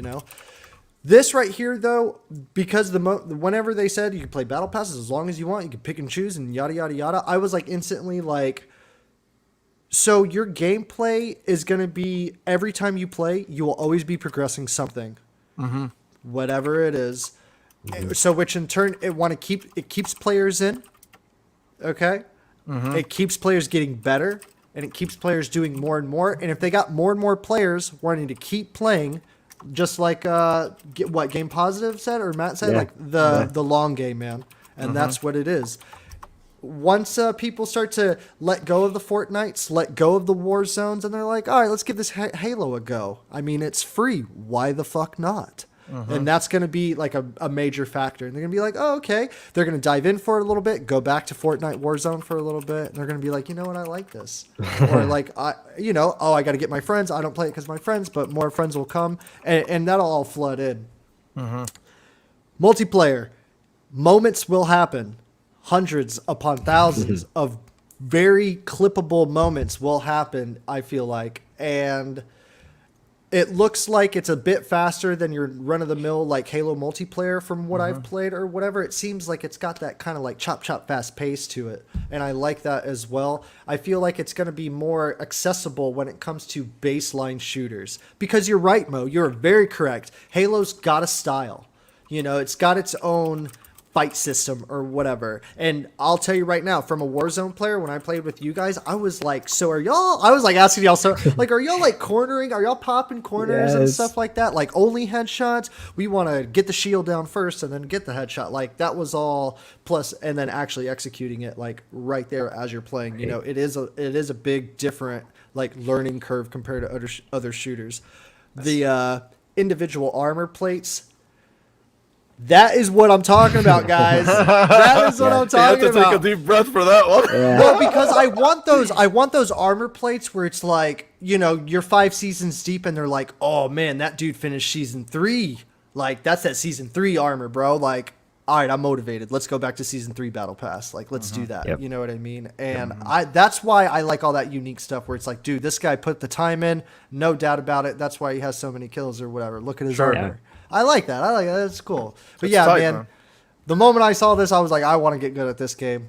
This right here, though, because whenever they said you can play battle passes as long as you want, you can pick and choose and yada, yada, yada, I was like instantly like, so your gameplay is going to be every time you play, you will always be progressing something, whatever it is. So which in turn it keeps players in, okay? It keeps players getting better, and it keeps players doing more and more. And if they got more and more players wanting to keep playing, just like what Game Positive said or Matt said, like the long game, man, and that's what it is. Once people start to let go of the Fortnites, let go of the war zones, and they're like, all right, let's give this Halo a go. I mean, it's free. Why the fuck not? And that's going to be like a major factor. And they're going to be like, oh, okay. They're going to dive in for it a little bit, go back to Fortnite Warzone for a little bit. And they're going to be like, you know what? I like this. Or like, I got to get my friends. I don't play it because of my friends, but more friends will come. And that'll all flood in. Multiplayer. Moments will happen. Hundreds upon thousands of very clippable moments will happen, I feel like. And it looks like it's a bit faster than your run-of-the-mill like Halo multiplayer from what I've played or whatever. It seems like it's got that kind of like chop fast pace to it, and I like that as well. I feel like it's going to be more accessible when it comes to baseline shooters, because you're right, Mo. You're very correct. Halo's got a style. It's got its own fight system or whatever. And I'll tell you right now, from a Warzone player, when I played with you guys, I was like, I was like asking y'all, so like, are y'all like cornering? Are y'all popping corners and stuff like that? Like only headshots? We want to get the shield down first and then get the headshot. Like that was all plus, and then actually executing it like right there as you're playing. It is a big different like learning curve compared to other shooters. The individual armor plates. That is what I'm talking about, guys. That is what I'm talking about. You have to take a deep breath for that one. Well, because I want those armor plates where it's like, you're 5 seasons deep and they're like, oh man, that dude finished season 3. Like that's that season 3 armor, bro. Like, all right, I'm motivated. Let's go back to season 3 battle pass. Like, let's do that. Yep. You know what I mean? And that's why I like all that unique stuff where it's like, dude, this guy put the time in, no doubt about it. That's why he has so many kills or whatever. Look at his armor. Yeah. I like that. That's cool. But it's tight, man. The moment I saw this, I was like, I want to get good at this game.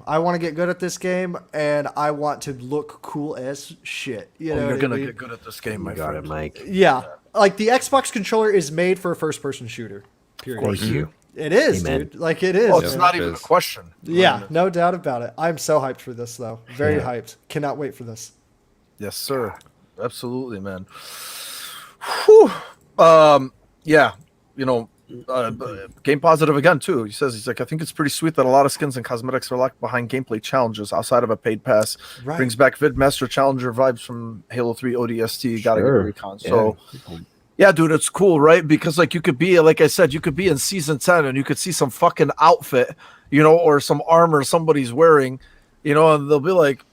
And I want to look cool as shit. You're going to get good at this game, my friend. Got it, Mike. Yeah. Like, the Xbox controller is made for a first-person shooter. Period. Thank you. It is, Amen. Dude. Like, it is. Well, it's not even a question. Yeah, no doubt about it. I'm so hyped for this, though. Very hyped. Cannot wait for this. Yes, sir. Absolutely, man. Whew. Yeah. Game Positive again too. He's like, I think it's pretty sweet that a lot of skins and cosmetics are locked behind gameplay challenges outside of a paid pass. Right. Brings back Vidmaster Challenger vibes from Halo 3 ODST. Gotta get recon. So yeah, dude, it's cool, right? Because like you could be, like I said, you could be in season 10 and you could see some fucking outfit, or some armor somebody's wearing, and they'll be like,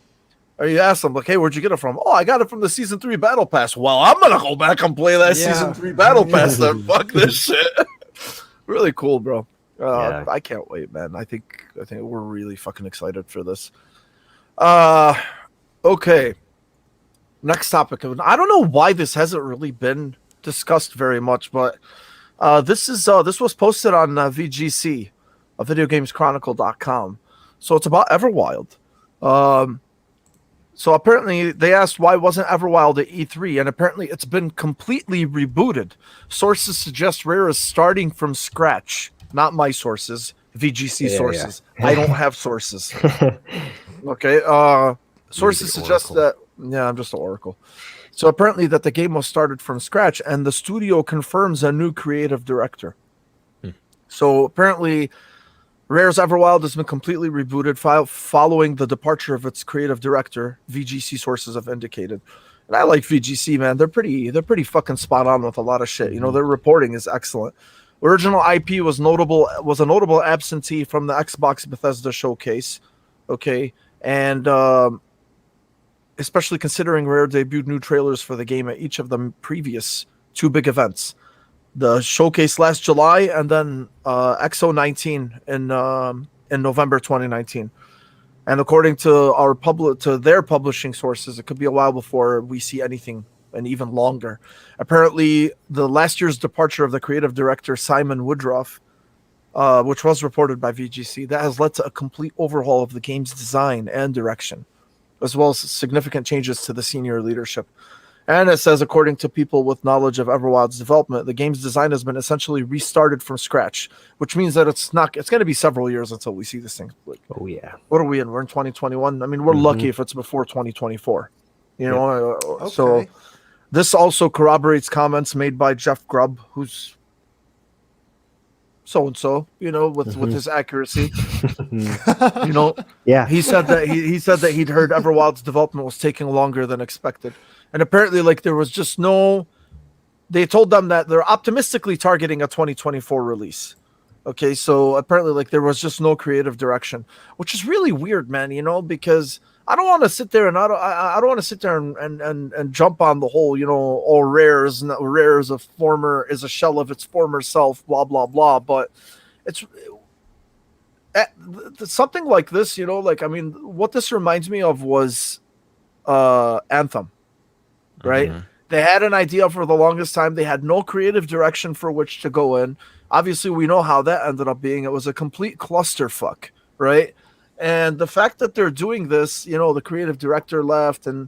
or you ask them, like, hey, where'd you get it from? Oh, I got it from the Season 3 Battle Pass. Well, I'm going to go back and play that Season 3 Battle Pass then. Fuck this shit. Really cool, bro. I can't wait, man. I think we're really fucking excited for this. Okay. Next topic. I don't know why this hasn't really been discussed very much, but this was posted on VGC, videogameschronicle.com. So it's about Everwild. So apparently they asked why wasn't Everwild at E3, and apparently it's been completely rebooted. Sources suggest Rare is starting from scratch. Not my sources, VGC sources. Yeah. I don't have sources. Okay. Sources suggest that. Yeah, I'm just an oracle. So apparently that the game was started from scratch, and the studio confirms a new creative director. So apparently Rare's Everwild has been completely rebooted following the departure of its creative director, VGC sources have indicated. And I like VGC, man. They're pretty fucking spot on with a lot of shit. Their reporting is excellent. Original IP was a notable absentee from the Xbox Bethesda showcase. Okay. And especially considering Rare debuted new trailers for the game at each of the previous 2 big events. the showcase last July, and then XO19 in November 2019. And according to their publishing sources, it could be a while before we see anything, and even longer. Apparently, the last year's departure of the creative director Simon Woodruff, which was reported by VGC, that has led to a complete overhaul of the game's design and direction, as well as significant changes to the senior leadership. And it says, according to people with knowledge of Everwild's development, the game's design has been essentially restarted from scratch, which means that it's going to be several years until we see this thing. Like, oh yeah. What are we in? We're in 2021. I mean, we're lucky if it's before 2024. You know, Okay. So this also corroborates comments made by Jeff Grubb, who's so-and-so, you know, with his accuracy. You know, yeah. He said that he'd heard Everwild's development was taking longer than expected. And apparently, like, there was just they told them that they're optimistically targeting a 2024 release. Okay, so apparently, like, there was just no creative direction, which is really weird, man, you know, because I don't want to sit there and I don't want to sit there and jump on the whole, you know, all Rare is a shell of its former self, blah blah blah. But it's something like this, you know, like, I mean, what this reminds me of was Anthem, right? Mm-hmm. They had an idea for the longest time. They had no creative direction for which to go in. Obviously, we know how that ended up being. It was a complete clusterfuck, right? And the fact that they're doing this, you know, the creative director left, and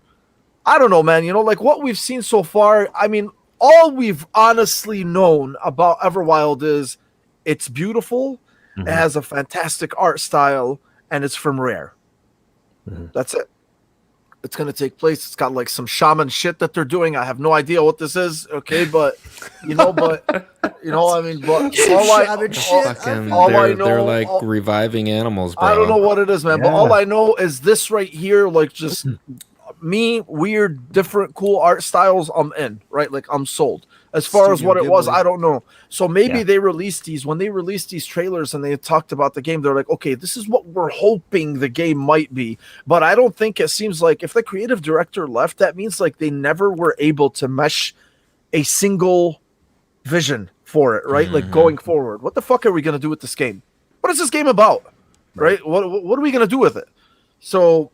I don't know, man, you know, like what we've seen so far, I mean, all we've honestly known about Everwild is it's beautiful, it has a fantastic art style, and it's from Rare. That's it. It's going to take place. It's got like some shaman shit that they're doing. I have no idea what this is. Okay. But I mean, but they're like reviving animals, bro. I don't know what it is, man. Yeah. But all I know is this right here, like just weird, different, cool art styles. I'm in, right? Like I'm sold. As far as what it was, I don't know. So maybe they released when they released these trailers and they talked about the game, they're like, okay, this is what we're hoping the game might be. But I don't think it seems like if the creative director left, that means like they never were able to mesh a single vision for it, right? Like going forward. What the fuck are we going to do with this game? What is this game about? Right? What are we going to do with it? So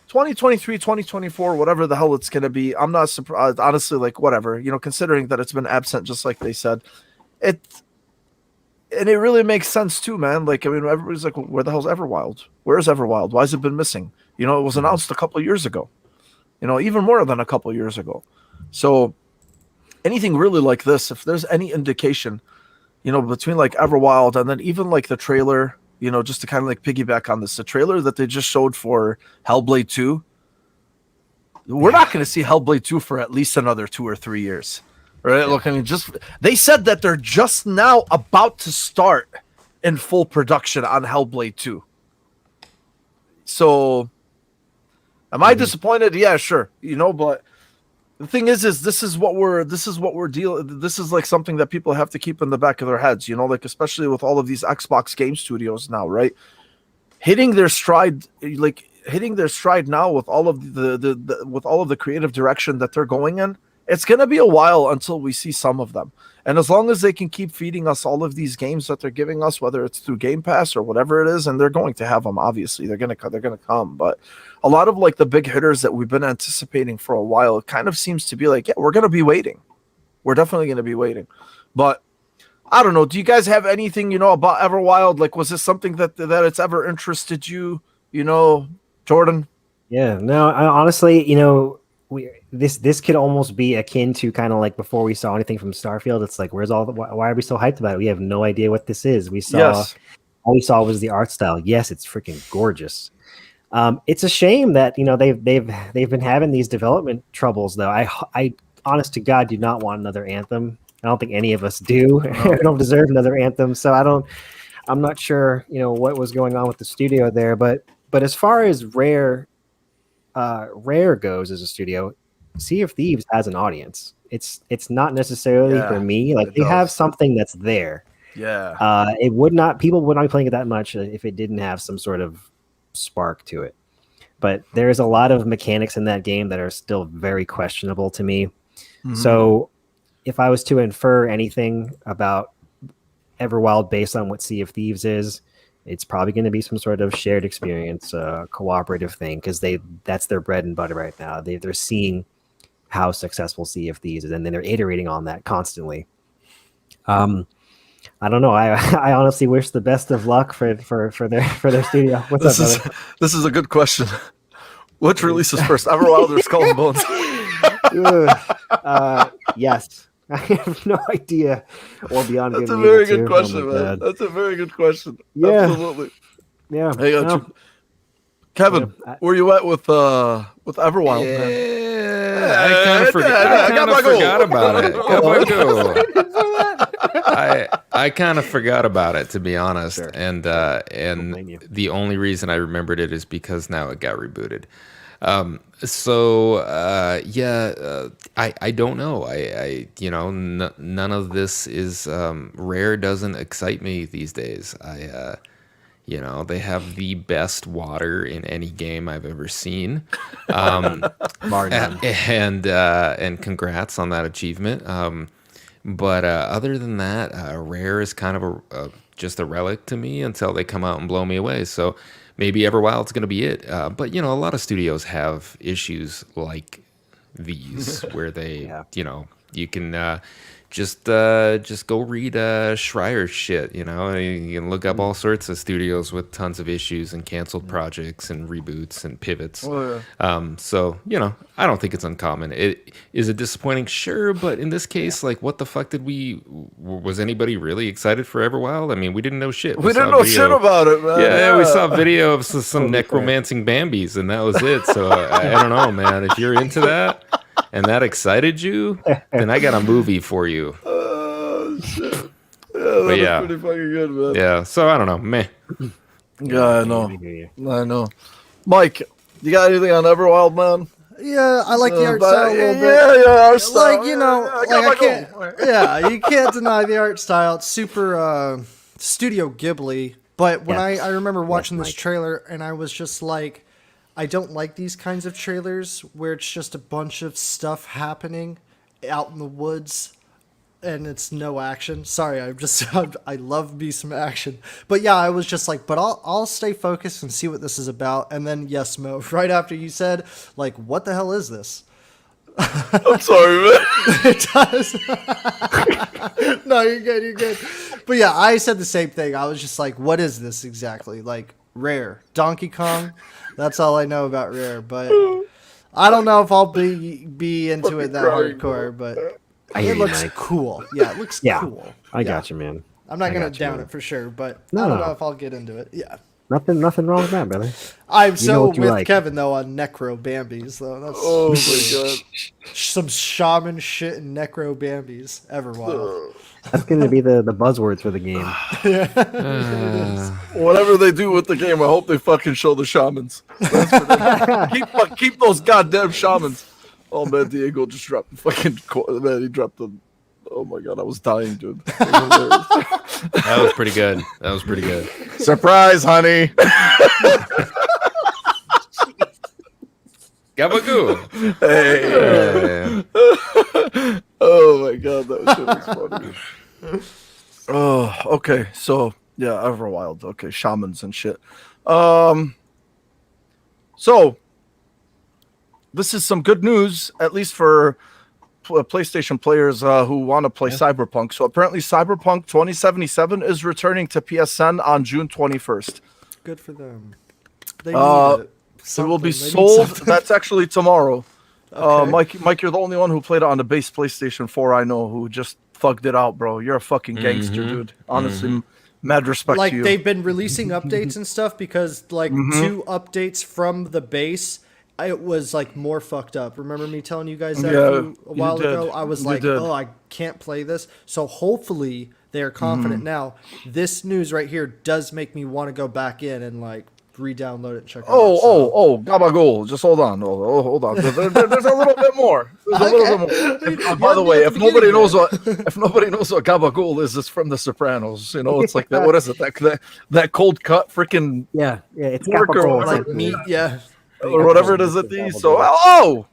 2023, 2024, whatever the hell it's going to be, I'm not surprised. Honestly, like, whatever, you know, considering that it's been absent, just like they said. And it really makes sense, too, man. Like, I mean, everybody's like, where the hell's Everwild? Where's Everwild? Why has it been missing? You know, it was announced a couple of years ago. You know, even more than a couple of years ago. So anything really like this, if there's any indication, you know, between, like, Everwild and then even, like, the trailer, you know, just to kind of like piggyback on this, the trailer that they just showed for Hellblade 2, we're not going to see Hellblade 2 for at least another 2 or 3 years, right? Yeah. Look, I mean, they said that they're just now about to start in full production on Hellblade 2. So, am I disappointed? Yeah, sure, you know, but the thing is this is what we're dealing. This is like something that people have to keep in the back of their heads, you know, like especially with all of these Xbox game studios now, right? Hitting their stride now with all of the creative direction that they're going in. It's gonna be a while until we see some of them. And as long as they can keep feeding us all of these games that they're giving us, whether it's through Game Pass or whatever it is, and they're going to have them, obviously they're gonna come. But a lot of like the big hitters that we've been anticipating for a while, it kind of seems to be like, yeah, we're gonna be waiting. We're definitely gonna be waiting. But I don't know. Do you guys have anything, you know, about Everwild? Like, was this something that it's ever interested you? You know, Jordan? Yeah. No. Honestly, you know, this could almost be akin to kind of like before we saw anything from Starfield. It's like, why are we so hyped about it? We have no idea what this is. All we saw was the art style. Yes, it's freaking gorgeous. It's a shame that, you know, they've been having these development troubles though. I honest to God do not want another Anthem. I don't think any of us do. I don't deserve another Anthem. So I'm not sure, you know, what was going on with the studio there, but as far as Rare goes as a studio, Sea of Thieves has an audience. It's not necessarily for me. Like they have something that's there. Yeah. People would not be playing it that much if it didn't have some sort of spark to it. But there's a lot of mechanics in that game that are still very questionable to me. So if I was to infer anything about Everwild based on what Sea of Thieves is, it's probably going to be some sort of shared experience, cooperative thing, because that's their bread and butter right now. They're seeing how successful Sea of Thieves is, and then they're iterating on that constantly. I don't know. I honestly wish the best of luck for their studio. What's up, brother? This is a good question. Which releases first, Everwild or Skull and Bones? Yes. I have no idea. Or beyond. That's a very good question, man. That's a very good question. Yeah. Absolutely. Yeah. Hey, Kevin, where you at with Everwild? Yeah, Man? I kind of forgot about it. I kind of forgot about it, to be honest. Sure. And the only reason I remembered it is because now it got rebooted. I don't know. None of this is Rare doesn't excite me these days. They have the best water in any game I've ever seen. And congrats on that achievement. But other than that, Rare is kind of just a relic to me until they come out and blow me away. So maybe Everwild's going to be it. But a lot of studios have issues like these where they, you can just go read Schreier's shit. You can look up all sorts of studios with tons of issues and canceled projects and reboots and pivots. Oh, yeah. I don't think it's uncommon. Is it disappointing? Sure, but in this case, like, what the fuck was anybody really excited for Everwild? I mean, we didn't know shit. We didn't know shit about it, man. Yeah, we saw a video of some necromancing Bambis, and that was it. So I don't know, man. If you're into that and that excited you, then I got a movie for you. Oh, shit. Yeah, that's pretty fucking good, man. Yeah, so I don't know. Meh. Yeah, I know. Mike, you got anything on Everwild, man? Yeah, I like the art style a little bit. Yeah, art style. You can't deny the art style. It's super Studio Ghibli. But when I remember watching this trailer, and I was just like, I don't like these kinds of trailers where it's just a bunch of stuff happening out in the woods and it's no action. Sorry, I love me some action. But yeah, I was just like, but I'll stay focused and see what this is about. And then yes, Mo, right after you said, like, what the hell is this? I'm sorry, man. It does. No, you're good. But yeah, I said the same thing. I was just like, what is this exactly? Like, Rare. Donkey Kong? That's all I know about Rare. But I don't know if I'll be into it that hardcore, but it looks cool. Yeah, it looks cool. I got you, man. I'm not going to down it for sure, but I don't know if I'll get into it. Yeah. Nothing wrong with that, brother. I'm so with Kevin, though, on Necro Bambis, though. That's my God. Some shaman shit and Necro Bambis. Everwild. That's going to be the buzzwords for the game. Whatever they do with the game, I hope they fucking show the shamans. Keep those goddamn shamans. Oh, man, Diego just dropped the fucking... Man, he dropped the... Oh, my God, I was dying, dude. That was pretty good. Surprise, honey. Gabagoo. Hey. Oh, my God, that shit was funny. Oh, okay. So, yeah, Everwild. Okay, shamans and shit. So, this is some good news, at least for PlayStation players who want to play Cyberpunk. So apparently Cyberpunk 2077 is returning to PSN on June 21st. Good for them. They need it. It will be sold. That's actually tomorrow. Okay. Mike, you're the only one who played it on the base PlayStation 4 I know who just thugged it out, bro. You're a fucking gangster, dude. Honestly, mad respect to you. Like, they've been releasing updates and stuff because, like, 2 updates from the base, it was, like, more fucked up. Remember me telling you guys that a while ago? I was like, I can't play this. So hopefully they are confident now. This news right here does make me want to go back in and, like, re-download it and check it out. Gabagool. Just hold on. Hold on. There's a little bit more. There's a little bit more. By the way, if nobody knows what Gabagool is, it's from The Sopranos. You know, it's like that. What is it? That cold cut freaking it's pork or like meat, or whatever it is at these. So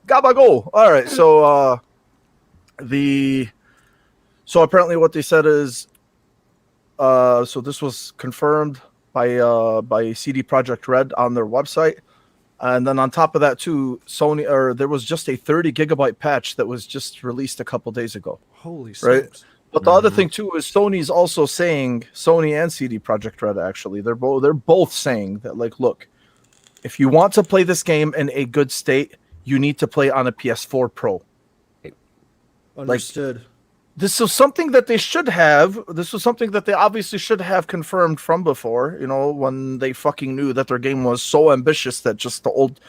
Gabagool. All right. So the So apparently, what they said is, so this was confirmed by CD Projekt Red on their website, and then on top of that too, there was just a 30 gigabyte patch that was just released a couple days ago. Holy right? smokes. But the other thing too is Sony's also saying, Sony and CD Projekt Red actually, they're both saying that, like, look, if you want to play this game in a good state, you need to play on a PS4 Pro. Understood. This was something that they should have. This was something that they obviously should have confirmed from before. You know, when they fucking knew that their game was so ambitious that just the old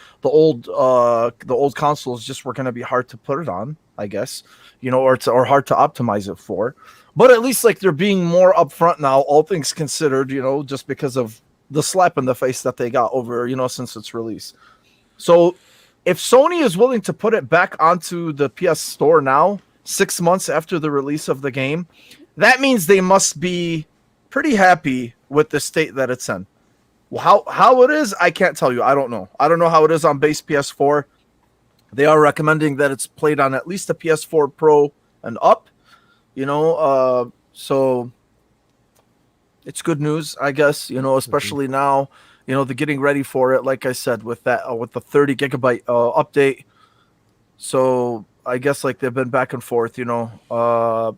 consoles just were going to be hard to put it on, I guess. You know, or hard to optimize it for. But at least, like, they're being more upfront now, all things considered. You know, just because of the slap in the face that they got over, you know, since its release. So, if Sony is willing to put it back onto the PS Store now, 6 months after the release of the game, that means they must be pretty happy with the state that it's in. Well, how it is, I can't tell you. I don't know. I don't know how it is on base PS4. They are recommending that it's played on at least a PS4 Pro and up, you know, so it's good news, I guess, you know, especially now, you know, they're getting ready for it, like I said, with that, with the 30 gigabyte update. So I guess, like, they've been back and forth, you know,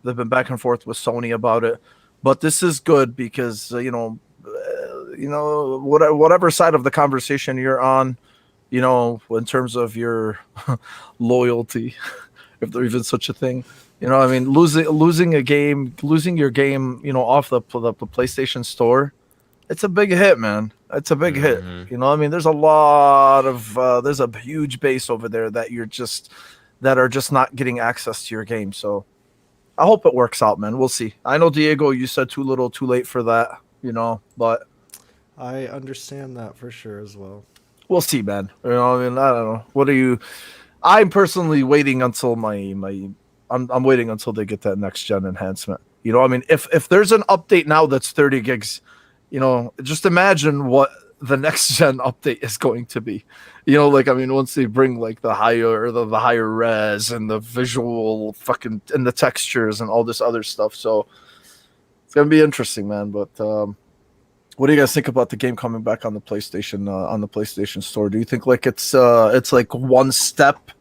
they've been back and forth with Sony about it, but this is good because, you know, whatever side of the conversation you're on, you know, in terms of your loyalty, if there's even such a thing, you know, I mean, losing your game, you know, off the PlayStation Store, it's a big hit, man. It's a big hit. You know, I mean, there's a huge base over there that are just not getting access to your game. So I hope it works out, man. We'll see. I know, Diego, you said too little, too late for that, you know, but I understand that for sure as well. We'll see, man. You know, I mean, I don't know. I'm personally waiting until I'm waiting until they get that next gen enhancement. You know, I mean, if there's an update now that's 30 gigs, you know, just imagine what the next gen update is going to be. You know, like, I mean, once they bring, like, the higher res and the visual fucking and the textures and all this other stuff. So it's gonna be interesting, man. But what do you guys think about the game coming back on the PlayStation Store? Do you think, like, it's like one step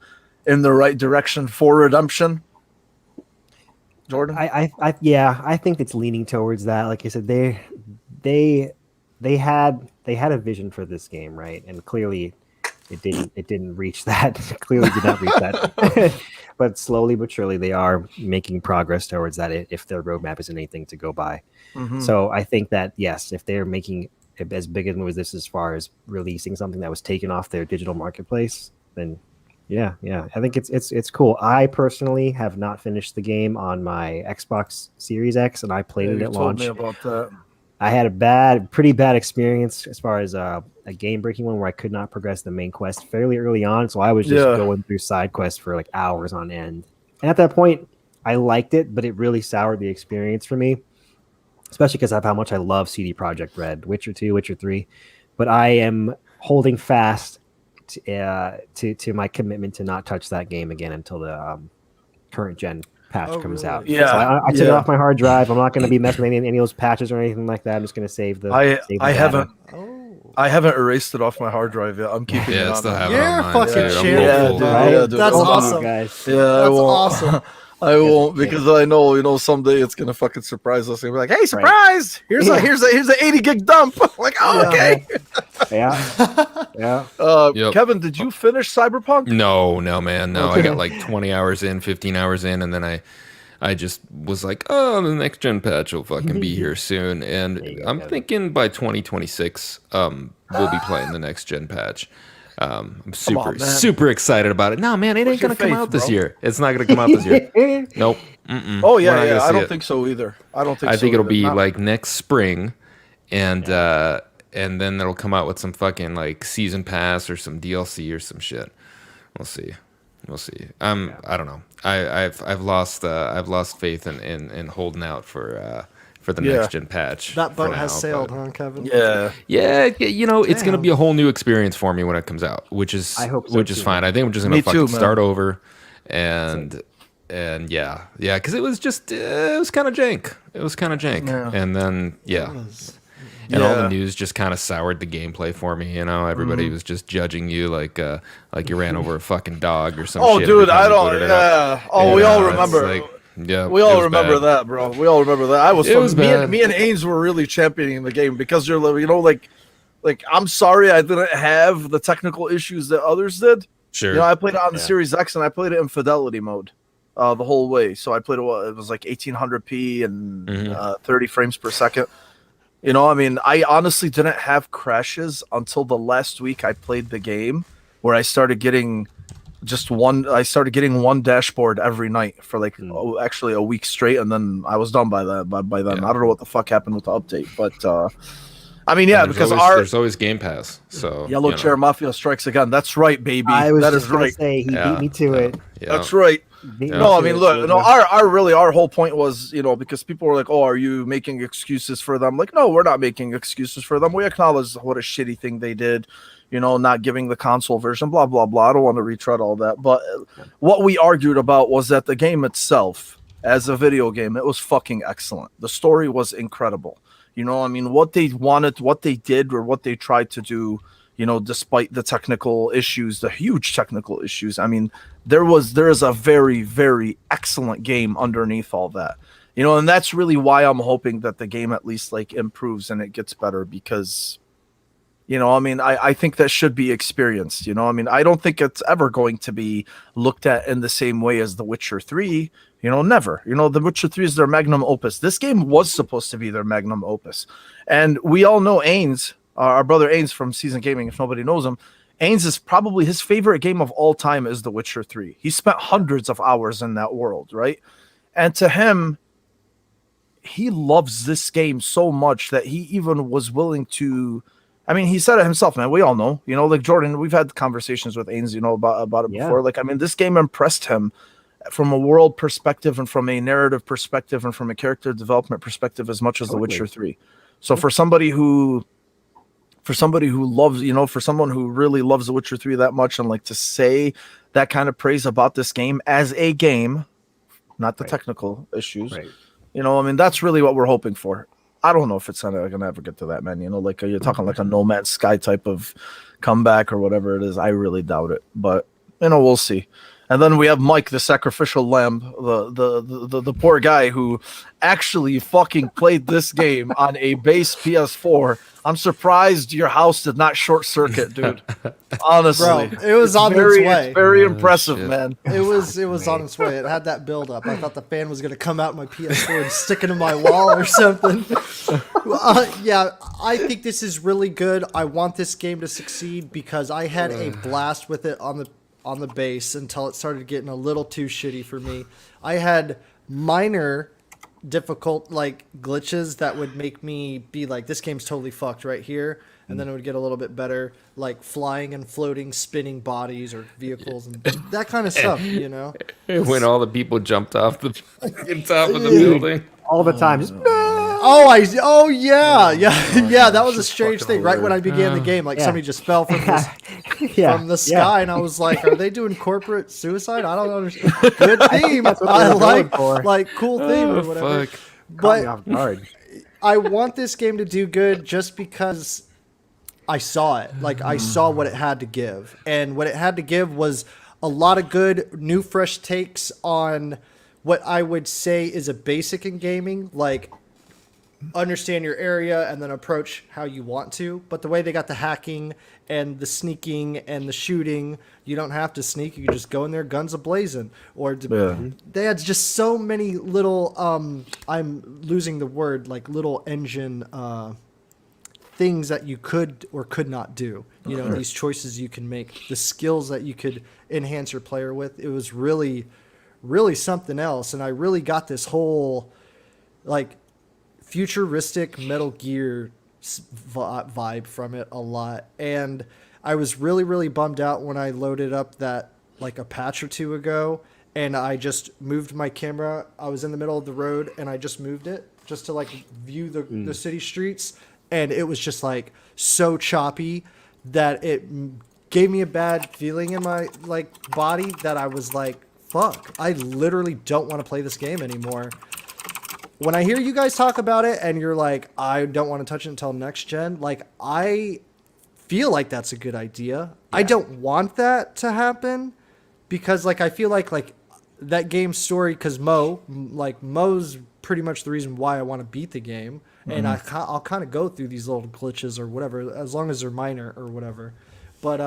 in the right direction for redemption? Jordan? I think it's leaning towards that. Like I said, they had a vision for this game, right? And clearly it didn't reach that. Clearly did not reach that. But slowly but surely they are making progress towards that if their roadmap isn't anything to go by. So I think that, yes, if they're making as big a move as this as far as releasing something that was taken off their digital marketplace, then yeah, I think it's cool. I personally have not finished the game on my Xbox Series X, and I played it at launch. You told me about that. I had a pretty bad experience as far as a game-breaking one where I could not progress the main quest fairly early on, so I was just going through side quests for like hours on end. And at that point, I liked it, but it really soured the experience for me, especially because of how much I love CD Projekt Red, Witcher 2, Witcher 3. But I am holding fast to my commitment to not touch that game again until the current gen patch comes out. Yeah, so I took it off my hard drive. I'm not going to be messing with any of those patches or anything like that. I'm just going to save the. I haven't erased it off my hard drive yet. I'm keeping it on. Still have it You're on mine, fucking too. cheerful, bro. That's awesome. Guys. Yeah, That's awesome. I won't, because I know, someday it's gonna fucking surprise us and be like, "Hey, surprise! Here's a 80 gig dump." I'm like, oh, okay. Yeah. Kevin, did you finish Cyberpunk? No, man, no. I got like 20 hours in, 15 hours in, and then I just was like, oh, the next gen patch will fucking be here soon, and I'm thinking by 2026, we'll be playing the next gen patch. I'm super excited about it. No, man, it ain't gonna come out this year. It's not gonna come out this year. Nope. Oh yeah. I don't think so either. I think it'll be like next spring, and then it'll come out with some fucking like season pass or some DLC or some shit. We'll see. I don't know. I've lost faith in holding out for the next gen patch. That boat has sailed, huh, Kevin? Yeah. You know, it's gonna be a whole new experience for me when it comes out, which is fine. I think I'm just gonna fucking start over, and and because it was just it was kind of jank. And then and all the news just kind of soured the gameplay for me. Everybody was just judging you like you ran over a fucking dog or some shit. Oh, dude, I don't. We all remember. We all remember that, bro. We all remember that. Me and Ains were really championing the game because you're, like I'm sorry I didn't have the technical issues that others did. Sure. I played it on the Series X and I played it in fidelity mode the whole way. So I played it was like 1800p and 30 frames per second. I honestly didn't have crashes until the last week I played the game, where I started getting one dashboard every night for actually a week straight, and then I was done by then. I don't know what the fuck happened with the update, but because there's always Game Pass. So Yellow Chair Mafia strikes again. That's right, baby. I was that just is right. Say, he beat me to it. That's right. Our whole point was, because people were like, "Oh, are you making excuses for them?" Like, no, we're not making excuses for them. We acknowledge what a shitty thing they did, not giving the console version, blah blah blah. I don't want to retread all that, but what we argued about was that the game itself, as a video game, it was fucking excellent. The story was incredible. What they wanted, what they did, or what they tried to do, despite the technical issues, the huge technical issues. There is a very, very excellent game underneath all that. And that's really why I'm hoping that the game at least improves and it gets better, because I think that should be experienced. I don't think it's ever going to be looked at in the same way as The Witcher 3. Never. The Witcher 3 is their magnum opus. This game was supposed to be their magnum opus. And we all know Ains, our brother Ains from Season Gaming, if nobody knows him. Ains is probably his favorite game of all time is The Witcher 3. He spent hundreds of hours in that world, right? And to him, he loves this game so much that he even was willing to... he said it himself, man. We all know, Jordan, we've had conversations with Ains, about it before. This game impressed him from a world perspective and from a narrative perspective and from a character development perspective as much as The Witcher 3. So for somebody who loves, for someone who really loves The Witcher 3 that much, and to say that kind of praise about this game as a game, not the technical issues, that's really what we're hoping for. I don't know if it's gonna ever get to that, man. You're talking like a No Man's Sky type of comeback or whatever it is. I really doubt it, but we'll see. And then we have Mike, the sacrificial lamb, the poor guy who actually fucking played this game on a base PS4. I'm surprised your house did not short circuit, dude. Honestly, bro, it was on its way. It's very impressive, man. It was on its way. It had that build up. I thought the fan was gonna come out my PS4 and stick it in my wall or something. I think this is really good. I want this game to succeed because I had a blast with it on the base until it started getting a little too shitty for me. I had minor difficult glitches that would make me be like, this game's totally fucked right here, and then it would get a little bit better, like flying and floating, spinning bodies or vehicles and that kind of stuff, When all the people jumped off the top of the building all the time. That was a strange thing. Right when I began the game, somebody just fell from the sky, and I was like, "Are they doing corporate suicide?" I don't understand. Good theme. I like cool theme or whatever. Fuck. But I want this game to do good just because I saw it. I saw what it had to give, and what it had to give was a lot of good, new, fresh takes on what I would say is a basic in gaming, understand your area and then approach how you want to. But the way they got the hacking and the sneaking and the shooting, you don't have to sneak. You can just go in there guns a-blazing. They had just so many little, I'm losing the word, little engine things that you could or could not do. These choices you can make, the skills that you could enhance your player with. It was really, really something else. And I really got this whole, futuristic Metal Gear vibe from it a lot. And I was really, really bummed out when I loaded up that a patch or two ago, and I just moved my camera. I was in the middle of the road and I just moved it just to view the city streets, and it was just so choppy that it gave me a bad feeling in my body that I was fuck, I literally don't want to play this game anymore. When I hear you guys talk about it and you're like, I don't want to touch it until next gen, like, I feel like that's a good idea. I don't want that to happen because, like, I feel like that game's story, because Mo's pretty much the reason why I want to beat the game. And I'll kind of go through these little glitches or whatever, as long as they're minor or whatever. But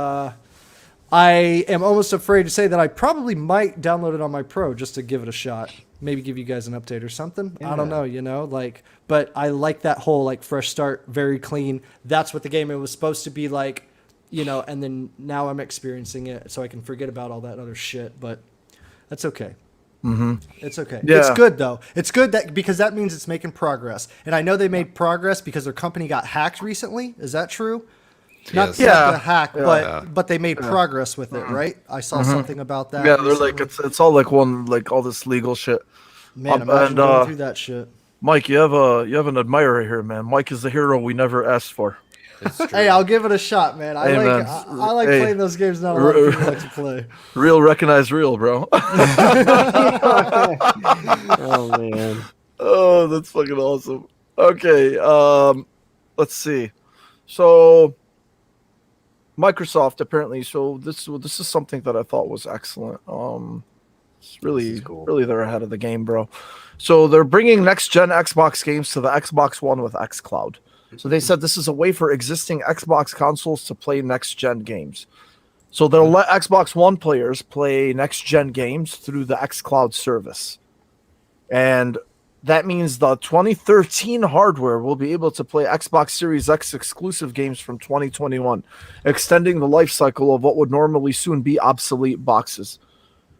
I am almost afraid to say that I probably might download it on my Pro just to give it a shot. Maybe give you guys an update or something. Yeah. I don't know, like, but I like that whole, like, fresh start, very clean. That's what the game was supposed to be like, and then now I'm experiencing it so I can forget about all that other shit, but that's okay. Mm-hmm. It's okay. Yeah. It's good though. It's good because that means it's making progress. And I know they made progress because their company got hacked recently. Is that true? Not the hack, but they made progress with it, right? I saw something about that. Yeah, they're like it's all like all this legal shit. Man, imagine going through that shit. Mike, you have an admirer here, man. Mike is the hero we never asked for. Hey, I'll give it a shot, man. I like playing those games. Not a lot of people like to play. Real recognize real, bro. Oh man. Oh, that's fucking awesome. Okay, let's see. So Microsoft apparently. So this is something that I thought was excellent. It's really cool. Really they're ahead of the game, bro. So they're bringing next gen Xbox games to the Xbox One with Xcloud. So they said this is a way for existing Xbox consoles to play next-gen games. So they'll let Xbox One players play next-gen games through the Xcloud service. And that means the 2013 hardware will be able to play Xbox Series X exclusive games from 2021, extending the life cycle of what would normally soon be obsolete boxes.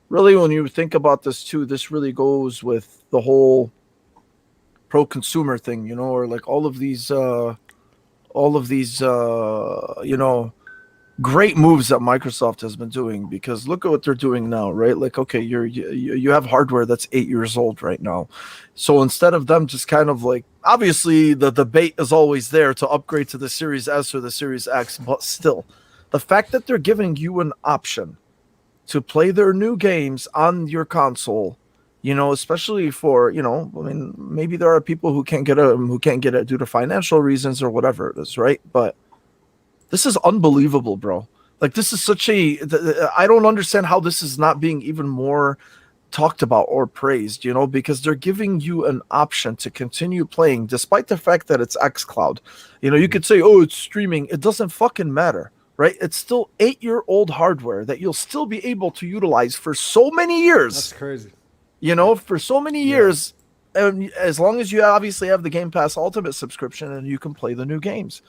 Really, when you think about this, too, this really goes with the whole pro-consumer thing, or like all of these great moves that Microsoft has been doing, because look at what they're doing now, right? Like, okay, you have hardware that's 8 years old right now. So instead of them just kind of like, obviously the debate is always there to upgrade to the Series S or the Series X, but still, the fact that they're giving you an option to play their new games on your console, especially for, maybe there are people who can't get it due to financial reasons or whatever it is, right? But this is unbelievable, bro. Like, this is I don't understand how this is not being even more talked about or praised, because they're giving you an option to continue playing despite the fact that it's xCloud. You could say, oh, it's streaming. It doesn't fucking matter, right? It's still 8-year-old hardware that you'll still be able to utilize for so many years. That's crazy. For so many years, as long as you obviously have the Game Pass Ultimate subscription and you can play the new games.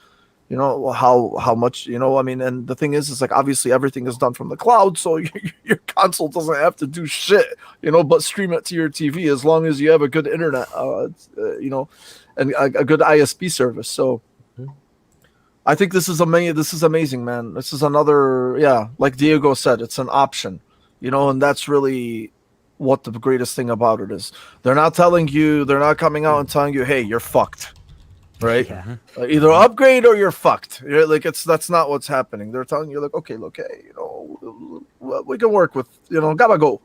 How much, and the thing is like, obviously everything is done from the cloud, so your console doesn't have to do shit, but stream it to your TV as long as you have a good internet, and a good ISP service. So I think this is amazing. This is amazing, man. This is another, like Diego said, it's an option, and that's really what the greatest thing about it is. They're not coming out and telling you, hey, you're fucked, right? Yeah. Either upgrade or you're fucked. That's not what's happening. They're telling you, like, okay, look, hey, we can work with, gotta go.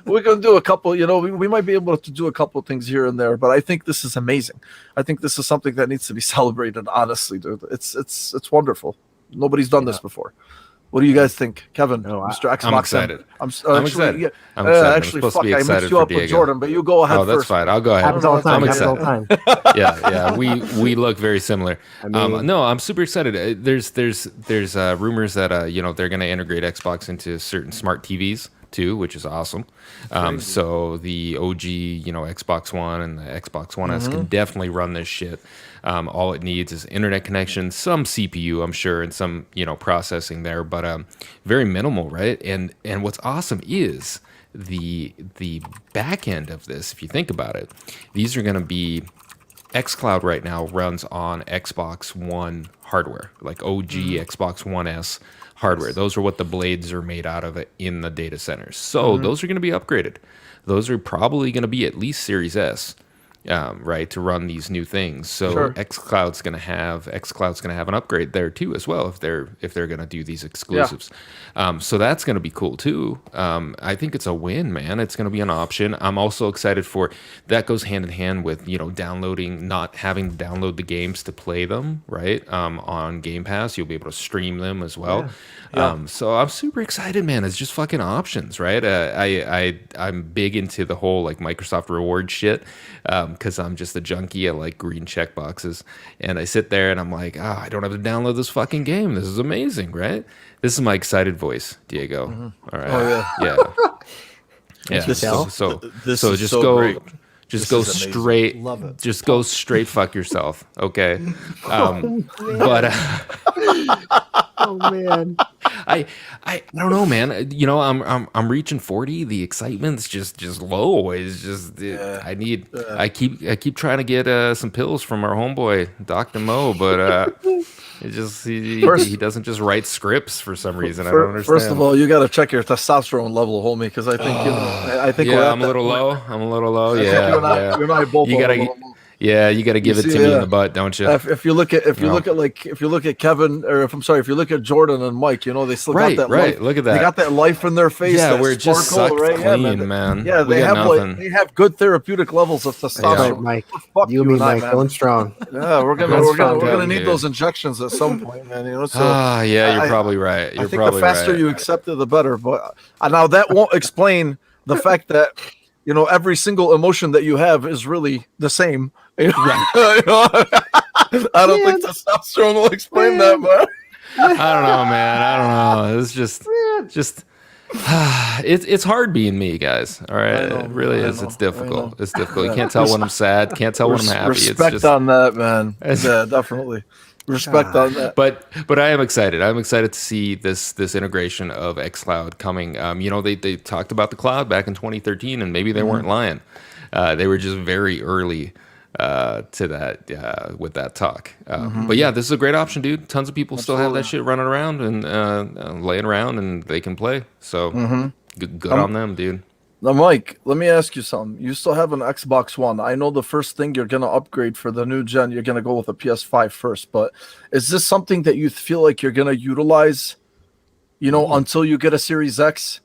We can do a couple, we might be able to do a couple things here and there, but I think this is amazing. I think this is something that needs to be celebrated, honestly, dude. It's wonderful. Nobody's done this before. What do you guys think, Kevin? Mr. Xbox? I'm excited. I'm excited. Yeah, I'm excited. Actually, fuck, I mixed you up with Jordan, but you go ahead first. Oh, that's fine. I'll go ahead. Happens all the time. I'm excited. All the time. Yeah. We look very similar. No, I'm super excited. There's rumors that they're going to integrate Xbox into certain smart TVs too, which is awesome. So the OG, Xbox One and the Xbox One S can definitely run this shit. All it needs is internet connection, some CPU, I'm sure, and some processing there, but very minimal, right? And what's awesome is the back end of this. If you think about it, these are going to be xCloud right now runs on Xbox One hardware, like OG Xbox One S hardware. Those are what the blades are made out of in the data centers. So those are going to be upgraded. Those are probably going to be at least Series S. right, to run these new things. So Xcloud's gonna have an upgrade there too as well if they're gonna do these exclusives. So that's gonna be cool too. I think it's a win, man. It's gonna be an option. I'm also excited for that. Goes hand in hand with downloading, not having to download the games to play them, right? On Game Pass, you'll be able to stream them as well. So I'm super excited, man. It's just fucking options, right? I'm big into the whole like Microsoft reward shit because I'm just a junkie. I like green check boxes, and I sit there and I'm like, I don't have to download this fucking game. This is amazing, right? This is my excited voice, Diego. All right, Just go straight. Love it. Just go straight. Fuck yourself. Okay. But oh man. I don't know, man. I'm reaching 40. The excitement's just low. It's just I keep trying to get some pills from our homeboy Dr. Mo, but he doesn't just write scripts for some reason. I don't understand. First of all, you got to check your testosterone level, homie, because I think I'm a little low. Yeah, you and I both. You got to give it to me in the butt, don't you? If you look at Kevin, or if you look at Jordan and Mike, they still got that life. Look at that. They got that life in their face. Yeah, where it just sucked clean, man. Yeah, they have good therapeutic levels of testosterone. Mike, you and me, Mike, going strong. Yeah, we're gonna need those injections at some point, man. You're probably right. I think the faster you accept it, the better. But now that won't explain the fact that every single emotion that you have is really the same. I don't think testosterone will explain that, but I don't know, man. I don't know. It's just it's hard being me, guys. All right, it really is. It's difficult. It's difficult. You can't tell when I'm sad. Can't tell when I'm happy. Respect on that, man. Yeah, definitely. Respect on that. But I am excited. I'm excited to see this integration of Xcloud coming. They talked about the cloud back in 2013, and maybe they weren't lying. They were just very early to that with that talk. But yeah, this is a great option, dude. Tons of people still have that shit running around and laying around, and they can play. So good on them, dude. Now, Mike, let me ask you something. You still have an Xbox One. I know the first thing you're going to upgrade for the new gen, you're going to go with a PS5 first. But is this something that you feel like you're going to utilize, until you get a Series X?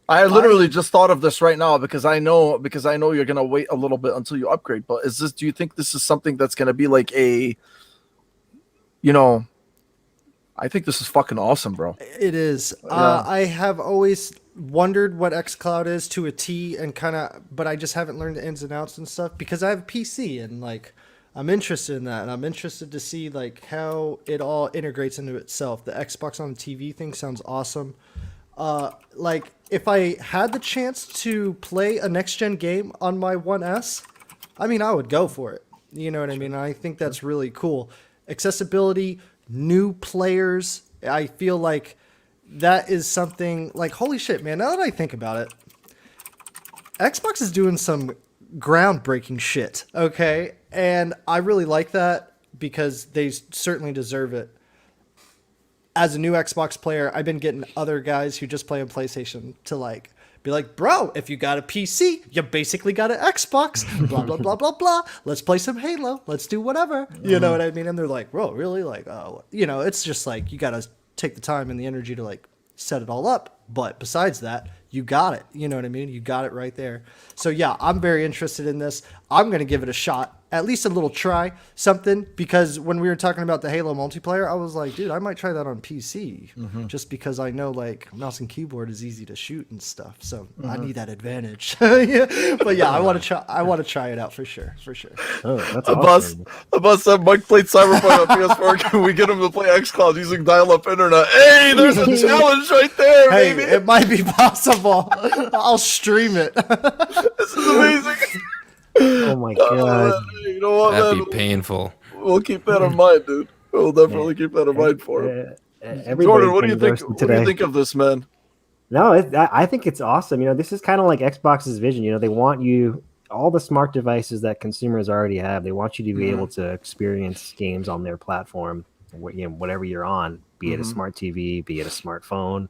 I literally just thought of this right now because I know you're going to wait a little bit until you upgrade. But do you think this is something that's going to be like I think this is fucking awesome, bro. It is. Yeah. I have always wondered what Xcloud is to a T, but I just haven't learned the ins and outs and stuff because I have a PC and I'm interested in that, and I'm interested to see how it all integrates into itself. The Xbox on the TV thing sounds awesome. If I had the chance to play a next gen game on my 1S, I would go for it. You know what I mean? I think that's really cool. Accessibility, new players. I feel like that is something holy shit, man. Now that I think about it, Xbox is doing some groundbreaking shit. Okay. And I really like that because they certainly deserve it. As a new Xbox player, I've been getting other guys who just play on PlayStation to be like, bro, if you got a PC, you basically got an Xbox, blah, blah, blah, blah, blah. Let's play some Halo. Let's do whatever. You know what I mean? And they're like, bro, really? It's just you got to take the time and the energy to set it all up. But besides that, you got it. You know what I mean? You got it right there. So yeah, I'm very interested in this. I'm going to give it a shot. At least a little try, something, because when we were talking about the Halo multiplayer, I was like, dude, I might try that on PC, just because I know mouse and keyboard is easy to shoot and stuff, so I need that advantage. But yeah, I want to try it out for sure. Oh, that's awesome. Boss said Mike played Cyberpunk on PS4. Can we get him to play Xcloud using dial-up internet? Hey, there's a challenge right there, baby. It might be possible. I'll stream it. This is amazing. Oh my god! You know what, That'd be painful. We'll keep that in mind, dude. We'll definitely keep that in mind for him. Jordan, what do you think? What do you think of this, man? No, I think it's awesome. This is kind of like Xbox's vision. They want you all the smart devices that consumers already have. They want you to be able to experience games on their platform, whatever you're on, be it a smart TV, be it a smartphone.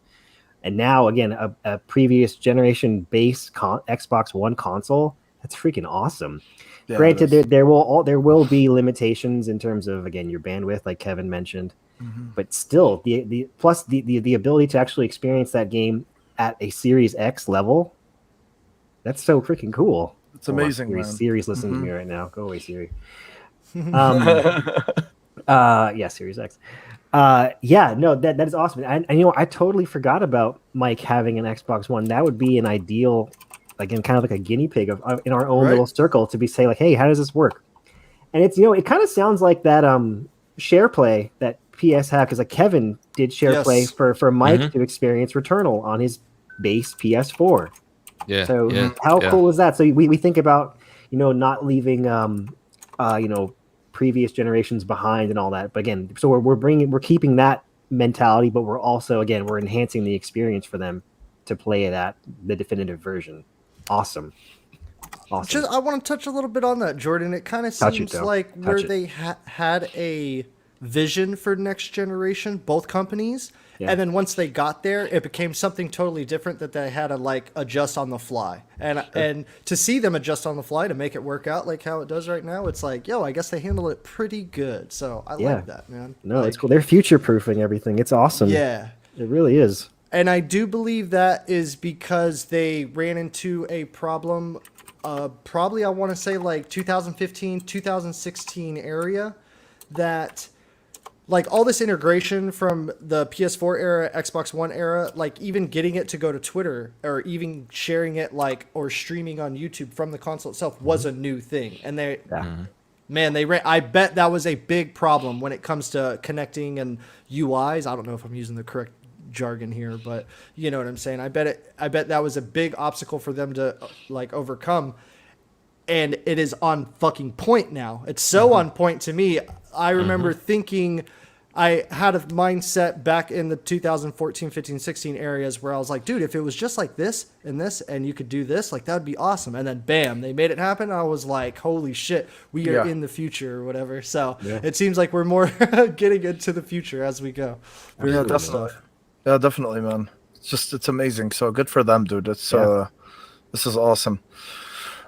And now, again, a previous generation base Xbox One console That's freaking awesome. Yeah, Granted, there will be limitations in terms of, again, your bandwidth, like Kevin mentioned, but still the ability to actually experience that game at a Series X level, that's so freaking cool. It's amazing, man. Siri's listening to me right now. Go away, Siri. Series X. That is awesome. And I totally forgot about Mike having an Xbox One. That would be an ideal, again, kind of like a guinea pig of in our own little circle to be say like, hey, how does this work? And it's it kind of sounds like that share play that PS had, because like Kevin did share play for Mike to experience Returnal on his base PS4. Yeah. So how cool is that? So we think about not leaving previous generations behind and all that. But again, so we're keeping that mentality, but we're also we're enhancing the experience for them to play it at the definitive version. Awesome. I want to touch a little bit on that, Jordan. It kind of seems like where they had a vision for next generation, both companies, and then once they got there, it became something totally different that they had to adjust on the fly. And to see them adjust on the fly to make it work out like how it does right now, it's like, I guess they handle it pretty good. So I like that, man. No, it's cool. They're future proofing everything. It's awesome. Yeah, it really is. And I do believe that is because they ran into a problem. Probably I want to say 2015, 2016 area, that all this integration from the PS4 era, Xbox One era, even getting it to go to Twitter or even sharing it or streaming on YouTube from the console itself was a new thing. And I bet that was a big problem when it comes to connecting and UIs. I don't know if I'm using the correct jargon here, but you know what I'm saying. I bet that was a big obstacle for them to overcome, and it is on fucking point now. It's so on point to me. I remember thinking, I had a mindset back in the 2014, 15, 16 areas where I was like, dude, if it was just like this and you could do this, that would be awesome. And then bam, they made it happen. I was like, holy shit, we are in the future or whatever. So it seems like we're more getting into the future as we go. Definitely. Yeah, definitely, man. It's amazing. So good for them, dude. This is awesome.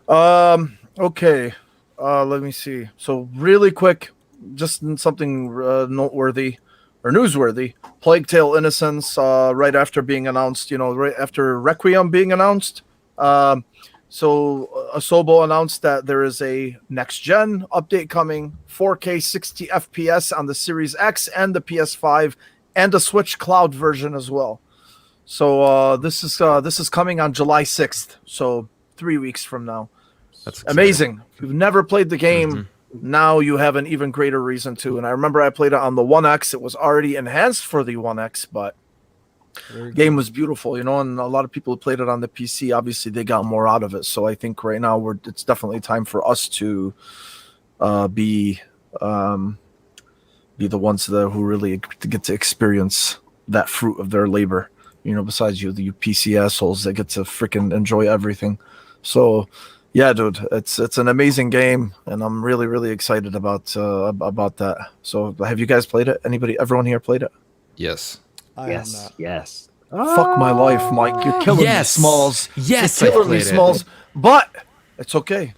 Okay. Let me see. So really quick, just something noteworthy or newsworthy. Plague Tale: Innocence, right after being announced, right after Requiem being announced. So Asobo announced that there is a next gen update coming, 4K 60 FPS on the Series X and the PS5. And a Switch Cloud version as well. So this is coming on July 6th. So 3 weeks from now. That's amazing. If you've never played the game, now you have an even greater reason to. And I remember I played it on the One X. It was already enhanced for the One X, but the game was beautiful, and a lot of people who played it on the PC, obviously they got more out of it. So I think right now it's definitely time for us to be the ones who really get to experience that fruit of their labor, besides you PC assholes that get to freaking enjoy everything. So yeah, dude, it's an amazing game, and I'm really, really excited about that. So have you guys played it? Everyone here played it? Yes. Yes. Fuck my life, Mike. You're killing me, Smalls. Yes, you're killing me, Smalls. But it's okay.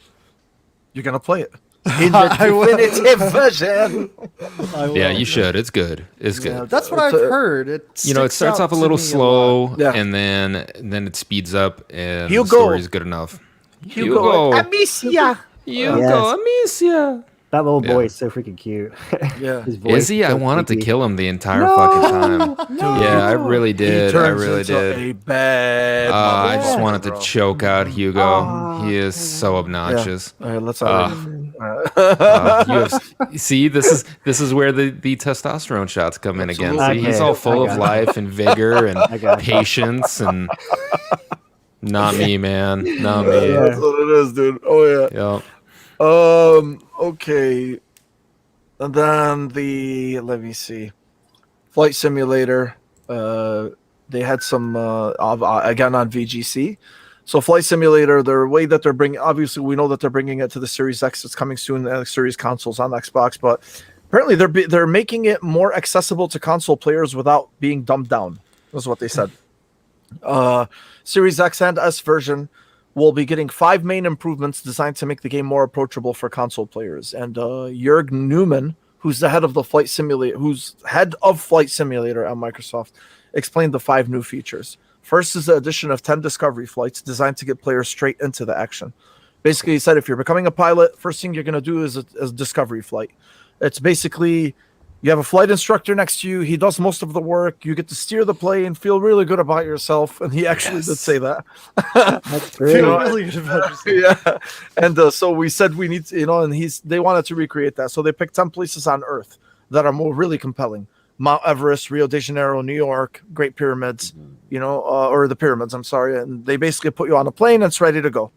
You're gonna play it. In the definitive version. Yeah, you should. It's good. It's good. Yeah, that's what I've heard. It starts off a little slow, and then it speeds up, and the story is good enough. Hugo, Amicia. Amicia. That little boy is so freaking cute. Yeah. Is he? I wanted to kill him the entire fucking time. Yeah, I really did. I really did. A bad I just wanted to choke out Hugo. He is so obnoxious. Yeah. All right, let's see, this is where the testosterone shots come in again. See, he's all full of life and vigor and patience, and not me, man. Not me. Yeah, that's what it is, dude. Oh yeah. Yeah. Okay. And then let me see. Flight Simulator. They had some again on VGC. So Flight Simulator, the way that they're bringing, obviously we know that they're bringing it to the Series X. It's coming soon, the Series consoles on Xbox, but apparently they're making it more accessible to console players without being dumbed down. That's what they said. Series X and S version will be getting 5 main improvements designed to make the game more approachable for console players. And Jörg Newman, who's the head of Flight Simulator at Microsoft, explained the 5 new features. First is the addition of 10 discovery flights designed to get players straight into the action. Basically, he said if you're becoming a pilot, first thing you're going to do is a discovery flight. It's basically you have a flight instructor next to you. He does most of the work. You get to steer the plane, feel really good about yourself. And he actually did say that. That's great. Feel really good about yourself. Yeah. And so we said we need to, and they wanted to recreate that. So they picked 10 places on Earth that are more really compelling. Mount Everest, Rio de Janeiro, New York, Great Pyramids, or the pyramids, I'm sorry. And they basically put you on a plane and it's ready to go.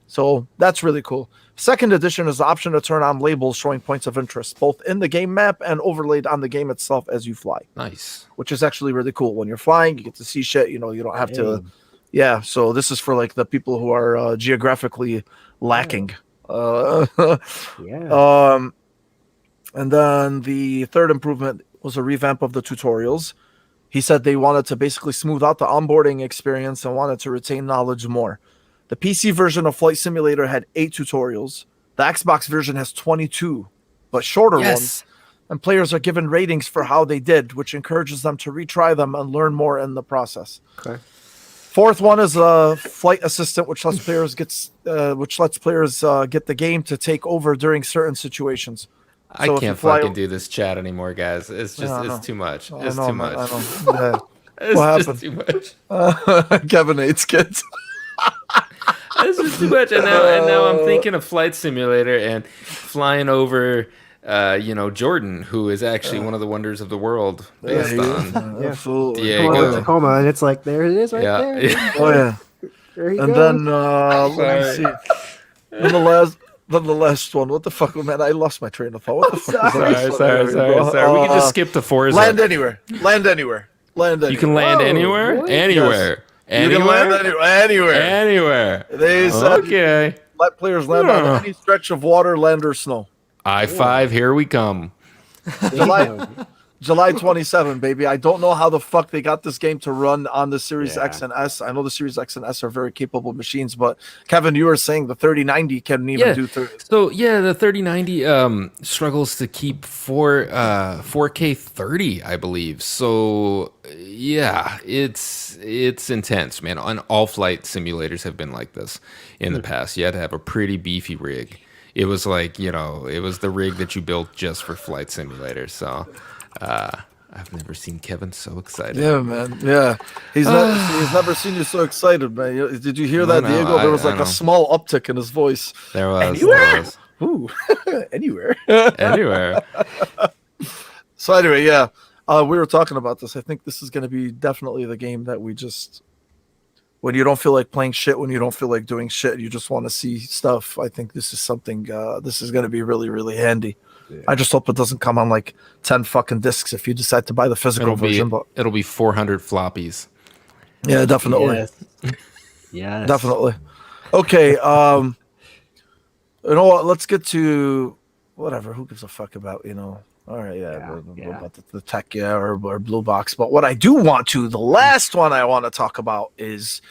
So that's really cool. Second edition is the option to turn on labels showing points of interest, both in the game map and overlaid on the game itself as you fly. Nice. Which is actually really cool. When you're flying, you get to see shit. You don't have to. Yeah. So this is for like the people who are geographically lacking. Yeah. And then the third improvement was a revamp of the tutorials. He said they wanted to basically smooth out the onboarding experience and wanted to retain knowledge more. The PC version of Flight Simulator had 8 tutorials. The Xbox version has 22, but shorter ones. And players are given ratings for how they did, which encourages them to retry them and learn more in the process. Okay. Fourth one is a flight assistant, which lets players get the game to take over during certain situations. I can't fucking do this chat anymore, guys. It's just it's too much. It's too much. It's what happened? Too much. Kevin hates kids. This is too much, and now I'm thinking of Flight Simulator and flying over, Jordan, who is actually one of the wonders of the world, based on absolutely Diego. Tacoma, and it's like there it is right there. Oh yeah. There you and go. then let me see. Then the last one. What the fuck, man? I lost my train of thought. What the fuck? Sorry. We can just skip the Forza. Land anywhere. You can land anywhere. Really? Anywhere. Yes. You can land Anywhere. They said okay. Let players land on any stretch of water, land, or snow. I-5, here we come. July 27, baby. I don't know how the fuck they got this game to run on the Series X and S. I know the Series X and S are very capable machines, but Kevin, you were saying the 3090 can't even do 30. So the 3090 struggles to keep 4K 30, I believe. So it's intense, man. On all flight simulators have been like this in the past. You had to have a pretty beefy rig. It was like, it was the rig that you built just for flight simulators. So I've never seen Kevin so excited. Yeah, man. Yeah. He's never seen you so excited, man. Did you hear that, Diego? There was like a small uptick in his voice. There was. Anywhere? Ooh. Anywhere. Anywhere. So anyway, we were talking about this. I think this is going to be definitely the game that we just, when you don't feel like playing shit, when you don't feel like doing shit, you just want to see stuff. I think this is something, this is going to be really, really handy. Yeah. I just hope it doesn't come on like 10 fucking discs if you decide to buy the physical version. But it'll be 400 floppies. Yeah, definitely. Yes. Definitely. Okay. You know what? Let's get to whatever. Who gives a fuck about, All right, about the tech, or Blue Box. But what I do want to, the last one I want to talk about is,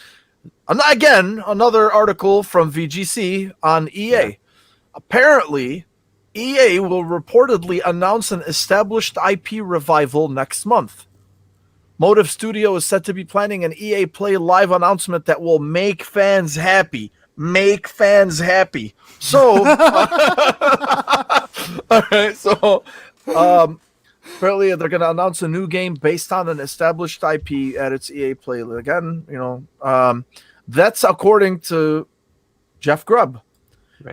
again, another article from VGC on EA. Yeah. Apparently, EA will reportedly announce an established IP revival next month. Motive Studio is said to be planning an EA Play Live announcement that will make fans happy. So, all right, so apparently they're going to announce a new game based on an established IP at its EA Play. Again, that's according to Jeff Grubb,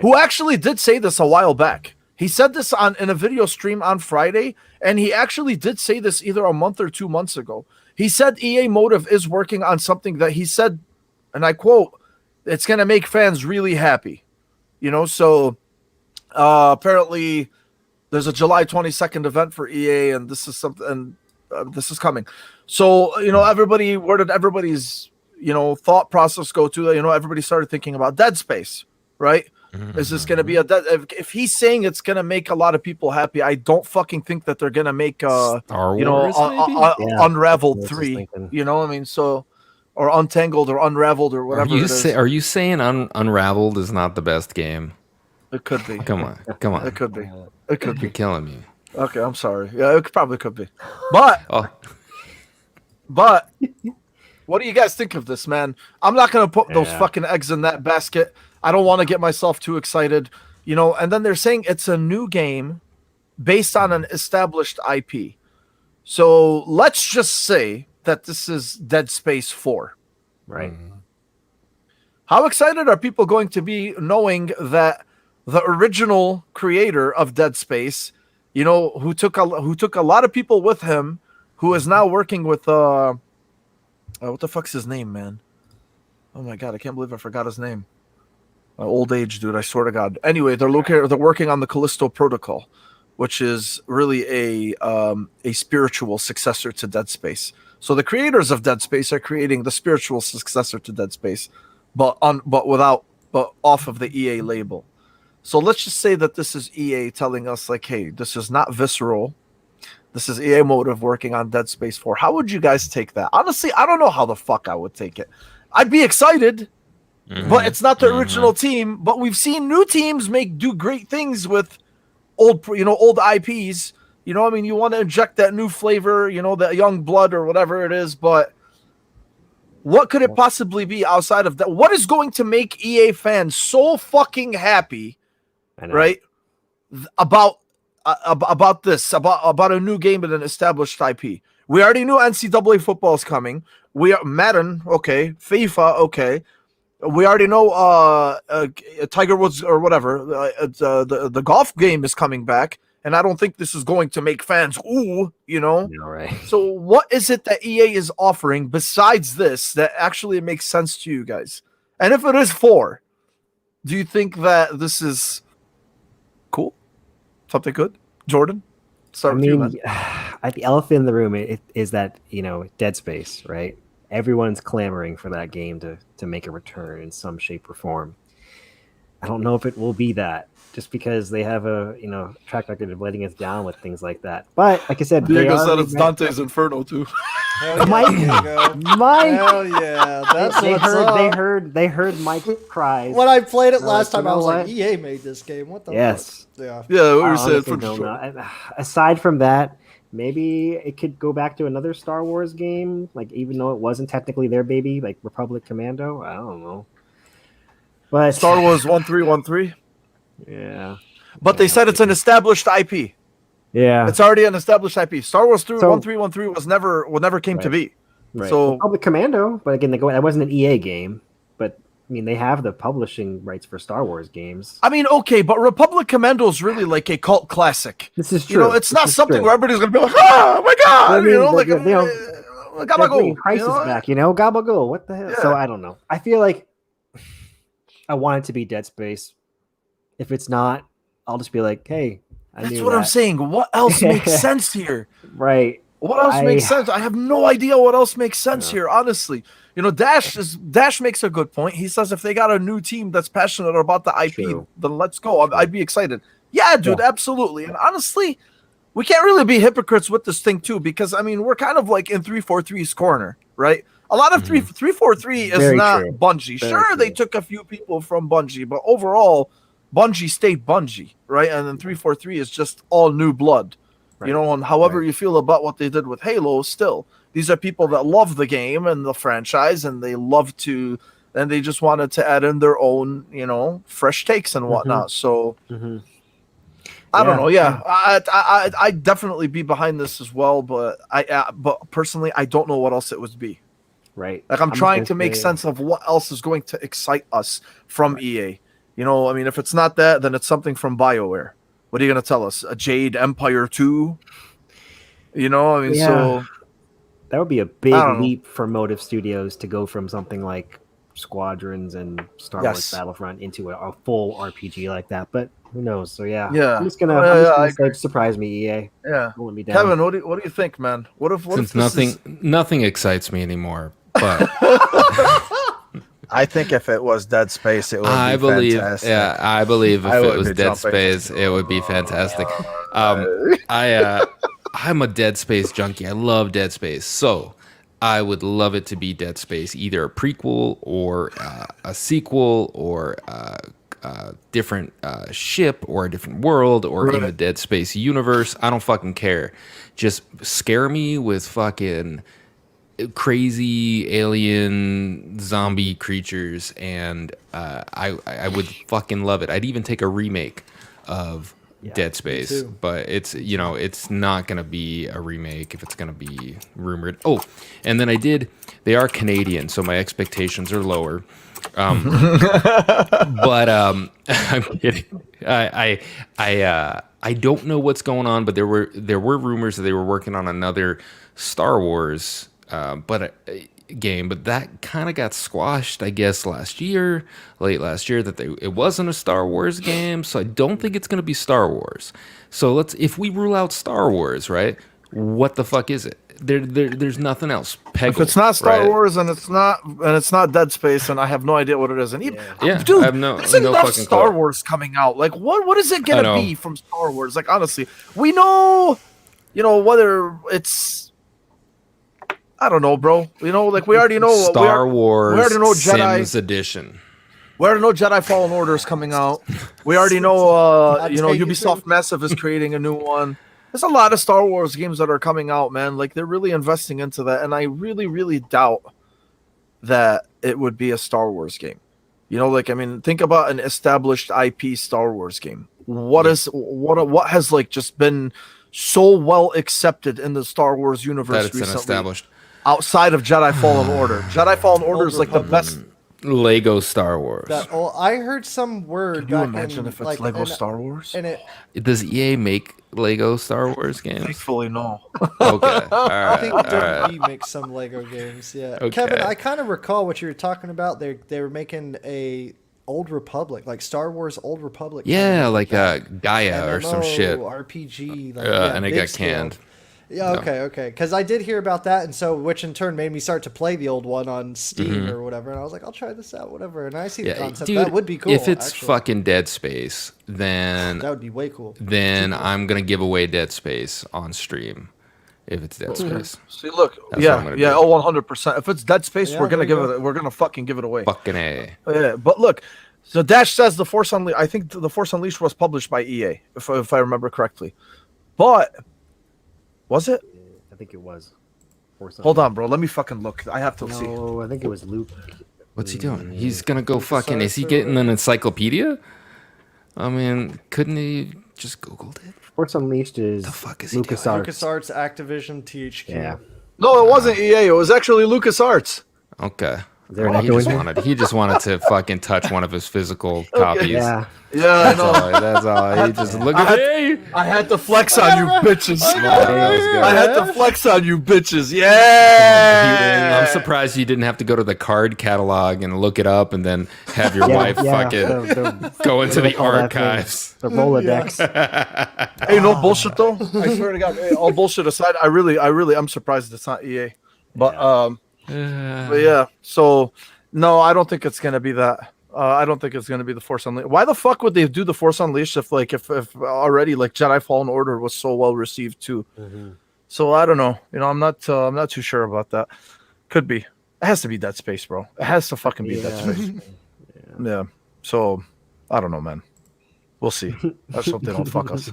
who actually did say this a while back. He said this in a video stream on Friday, and he actually did say this either a month or 2 months ago. He said EA Motive is working on something that he said, and I quote, it's going to make fans really happy. So apparently there's a July 22nd event for EA, and this is something, this is coming. So, everybody, where did everybody's, thought process go to? Everybody started thinking about Dead Space, right? Mm-hmm. Is this going to be if he's saying it's going to make a lot of people happy, I don't fucking think that they're going to make, Star Wars, Unraveled 3, So or Untangled or Unraveled or whatever it is. Are you saying Unraveled is not the best game? It could be. Come on. It could be. It could be. You're killing me. Okay, I'm sorry. Yeah, it probably could be. But what do you guys think of this, man? I'm not gonna put those fucking eggs in that basket. I don't want to get myself too excited, And then they're saying it's a new game based on an established IP. So let's just say that this is Dead Space 4. Right. How excited are people going to be knowing that the original creator of Dead Space, who took a lot of people with him, who is now working with what the fuck's his name, man? Oh my god, I can't believe I forgot his name. My old age, dude, I swear to God. Anyway, they're working on the Callisto Protocol, which is really a spiritual successor to Dead Space. So the creators of Dead Space are creating the spiritual successor to Dead Space, but off of the EA label. So let's just say that this is EA telling us, like, hey, this is not Visceral. This is EA Motive working on Dead Space 4. How would you guys take that? Honestly, I don't know how the fuck I would take it. I'd be excited, but it's not the original team. But we've seen new teams do great things with old IPs. You want to inject that new flavor, that young blood or whatever it is. But what could it possibly be outside of that? What is going to make EA fans so fucking happy, right? About a new game with an established IP. We already knew NCAA football is coming. We are Madden, okay. FIFA, okay. We already know Tiger Woods or whatever. The golf game is coming back, and I don't think this is going to make fans ooh, All right. So what is it that EA is offering besides this that actually makes sense to you guys? And if it is 4, do you think that this is cool? Something good? Jordan? Start with you, man. The elephant in the room is that, Dead Space, right? Everyone's clamoring for that game to make a return in some shape or form. I don't know if it will be that, just because they have a track record of letting us down with things like that. But like I said, Diego said it's Dante's Inferno too. Hell Mike, Hell yeah, that's they heard Mike cries when I played it last time. I was like, EA made this game. What the yes, fuck? Yeah. What you said for sure. Aside from that, maybe it could go back to another Star Wars game, like even though it wasn't technically their baby, like Republic Commando. I don't know. But Star Wars 1313. Yeah. But they said it's an established IP. Yeah. It's already an established IP. Star Wars 1313 was never came to be. Right. So Republic Commando, but again, that wasn't an EA game. But they have the publishing rights for Star Wars games. Okay, but Republic Commando is really like a cult classic. This is true. It's not something where everybody's gonna be like, oh my god, Gabagool. Crisis back, Gabagool. What the hell? Yeah. So I don't know. I feel like I want it to be Dead Space. If it's not, I'll just be like, hey, that's what I'm saying. What else makes sense here? Right. What else makes sense? I have no idea what else makes sense here, honestly. Dash makes a good point. He says if they got a new team that's passionate about the IP, then let's go. I'd be excited. Yeah, dude, absolutely. And honestly, we can't really be hypocrites with this thing too, because we're kind of like in 343's corner, right? A lot of 343 is not Bungie. Sure, they took a few people from Bungie, but overall, Bungie stayed Bungie, right? And then 343 is just all new blood. Right. And however you feel about what they did with Halo, still, these are people that love the game and the franchise, and they and they just wanted to add in their own, fresh takes and whatnot. So, I don't know. Yeah, I'd definitely be behind this as well, but but personally, I don't know what else it would be. Right. Like I'm trying to make sense of what else is going to excite us from EA. If it's not that, then it's something from BioWare. What are you going to tell us? A Jade Empire 2? So... That would be a big leap for Motive Studios to go from something like Squadrons and Star Wars Battlefront into a full RPG like that. But who knows? So, I'm just going to say, surprise me, EA. Yeah. Don't let me down. Kevin, what do you think, man? What if nothing excites me anymore, but... I think if it was Dead Space, it would be fantastic. Yeah, I believe if it was Dead Space, it would be fantastic. I'm a Dead Space junkie. I love Dead Space. So I would love it to be Dead Space, either a prequel or a sequel or a different ship or a different world or in the Dead Space universe. I don't fucking care. Just scare me with fucking crazy alien zombie creatures, and I would fucking love it. I'd even take a remake of Dead Space, but it's it's not gonna be a remake if it's gonna be rumored. Oh, and then they are Canadian, so my expectations are lower. But I'm kidding. I don't know what's going on, but there were rumors that they were working on another Star Wars game, but that kind of got squashed, I guess, late last year, that it wasn't a Star Wars game. So I don't think it's going to be Star Wars. So if we rule out Star Wars, right? What the fuck is it? There's nothing else. Peggle, if it's not Star Wars and it's not Dead Space, and I have no idea what it is. And dude, I have no enough fucking Star clue. Wars coming out. Like, what is it gonna be from Star Wars? Like, honestly, we know, whether it's, I don't know, bro. Like, we already know Star Wars. We already know Jedi Sims Edition. We already know Jedi Fallen Order is coming out. We already know, Ubisoft Massive is creating a new one. There's a lot of Star Wars games that are coming out, man. Like, they're really investing into that, and I really, really doubt that it would be a Star Wars game. Think about an established IP Star Wars game. What has like just been so well accepted in the Star Wars universe That it's recently? an established. Outside of Jedi Fallen Order. Jedi Fallen Order is like the best. Lego Star Wars. I heard some word. Can you imagine if it's Lego Star Wars? And Does EA make Lego Star Wars games? Thankfully, no. Okay, all right. I think WWE makes some Lego games. Yeah, Okay. Kevin, I kind of recall what you were talking about. They were making a Old Republic, like Star Wars Old Republic. Yeah, like Gaia or some shit. RPG. And it got scale. canned. Yeah, okay. Because I did hear about that, and so which in turn made me start to play the old one on Steam or whatever. And I was like, I'll try this out, whatever. And I see the concept. Dude, that would be cool. If it's actually. fucking Dead Space, then that would be way cool. Then I'm gonna give away Dead Space on stream. If it's Dead Space. See, look, That's what I'm gonna do. 100%. If it's Dead Space, Yeah, we're gonna there you we're gonna fucking give it away. Fucking A. Yeah, but look, so Dash says the Force Unleashed. I think the Force Unleashed was published by EA, if I remember correctly. But was it? I think it was. Hold on, bro. Let me fucking look. I have to see. No, I think it was Luke. What's he doing? He's gonna go fucking. Is he getting an encyclopedia? I mean, couldn't he just Googled it? Force Unleashed is The fuck is he doing? LucasArts, Activision, THQ. Yeah. No, it wasn't EA. It was actually LucasArts. Okay. Is there an echo in here? He just wanted to fucking touch one of his physical copies. Yeah. Yeah, I know. That's all. He just look at me. I had to flex on you bitches. I I had to flex on you bitches. Yeah. I'm surprised you didn't have to go to the card catalog and look it up and then have your wife fucking go into the archives. The Rolodex. Hey, no bullshit though. I swear to God. Hey, all bullshit aside, I'm surprised it's not EA. But yeah. So no, I don't think it's gonna be that. I don't think it's gonna be the Force Unleashed. Why the fuck would they do the Force Unleashed if already like Jedi Fallen Order was so well received too? So I don't know. I'm not too sure about that. Could be. It has to be Dead Space, bro. It has to fucking be Dead Space. Yeah. So I don't know, man. We'll see. Let's hope they don't fuck us.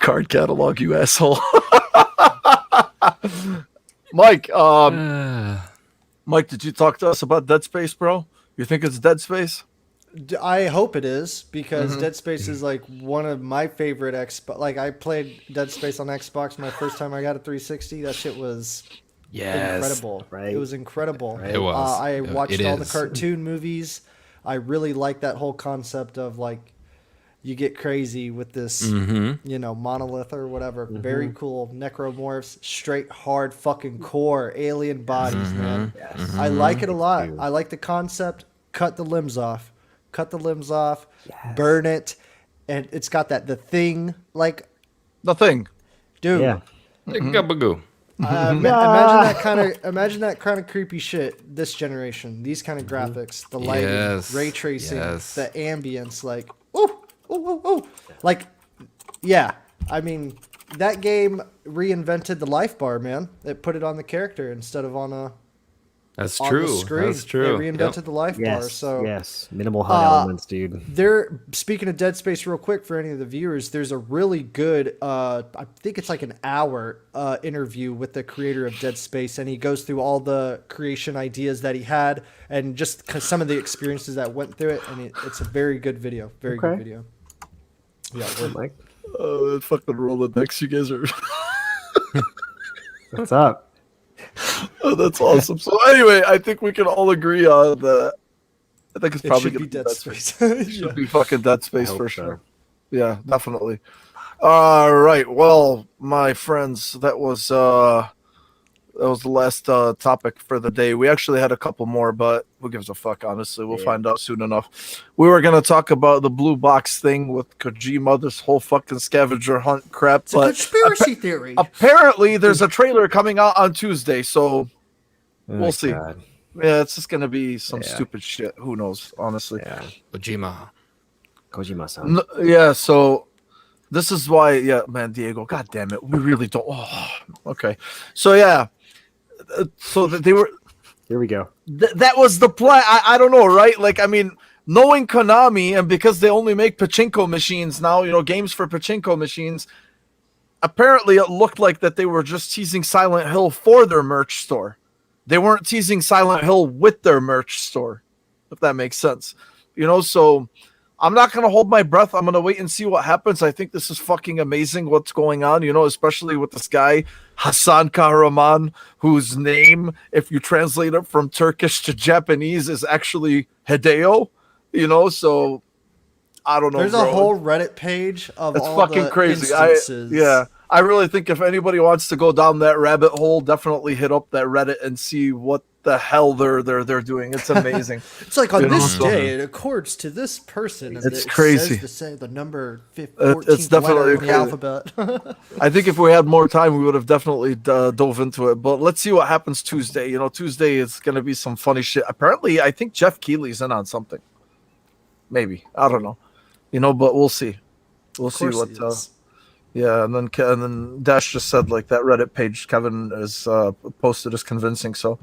Card catalog, you asshole. Mike, Mike, did you talk to us about Dead Space, bro? You think it's Dead Space? I hope it is, because Dead Space is like one of my favorite Xbox. Like, I played Dead Space on Xbox my first time I got a 360. That shit was incredible. Right. It was incredible. Right. It was. I watched all the is. cartoon movies. I really like that whole concept of like you get crazy with this, monolith or whatever. Very cool. Necromorphs, straight hard fucking core, alien bodies, man. Yes. I like it a lot. I like the concept. Cut the limbs off. Burn it. And it's got the thing, like, The Thing. dude. Yeah. Gabagoo. Imagine that kind of creepy shit this generation. These kind of graphics, the lighting, ray tracing, the ambience, like, ooh. Like, yeah. I mean, that game reinvented the life bar, man. It put it on the character instead of on a. That's on true. the screen. That's true. They reinvented the life bar. So yes, minimal HUD elements, dude. Speaking of Dead Space, real quick for any of the viewers, there's a really good, I think it's like an hour interview with the creator of Dead Space, and he goes through all the creation ideas that he had and just some of the experiences that went through it, and it's a very good video. Very good video. Yeah, Mike. Oh, fucking Rolodex, you guys are. What's up? Oh, that's awesome. So anyway, I think we can all agree on that. I think it's probably going to be Dead Space. It should be fucking Dead Space for sure. So. Yeah, definitely. All right. Well, my friends, that was the last topic for the day. We actually had a couple more, but who gives a fuck, honestly? We'll find out soon enough. We were going to talk about the blue box thing with Kojima, this whole fucking scavenger hunt crap. It's a conspiracy theory. Apparently, there's a trailer coming out on Tuesday, so we'll see. God. Yeah, it's just going to be some stupid shit. Who knows, honestly. Yeah. Kojima-san. Yeah, so this is why, man, Diego, god damn it. We really don't. Oh, okay. So, yeah. So they were. Here we go. That was the plan. I don't know, right? Like, I mean, knowing Konami, and because they only make pachinko machines now, games for pachinko machines, apparently it looked like that they were just teasing Silent Hill for their merch store. They weren't teasing Silent Hill with their merch store, if that makes sense. So I'm not going to hold my breath. I'm going to wait and see what happens. I think this is fucking amazing what's going on, especially with this guy, Hasan Kahraman, whose name, if you translate it from Turkish to Japanese, is actually Hideo, so I don't know. There's a whole Reddit page of it's all fucking the crazy. instances. I really think if anybody wants to go down that rabbit hole, definitely hit up that Reddit and see what the hell they're doing. It's amazing. It's like on this day, it accords to this person. And it's crazy. To say the number 14th it's definitely letter in the alphabet. I think if we had more time, we would have definitely dove into it. But let's see what happens Tuesday. Tuesday is going to be some funny shit. Apparently, I think Jeff Keighley's in on something. Maybe. I don't know. But we'll see. We'll see what. Yeah, and then Dash just said like that Reddit page Kevin is posted is convincing. So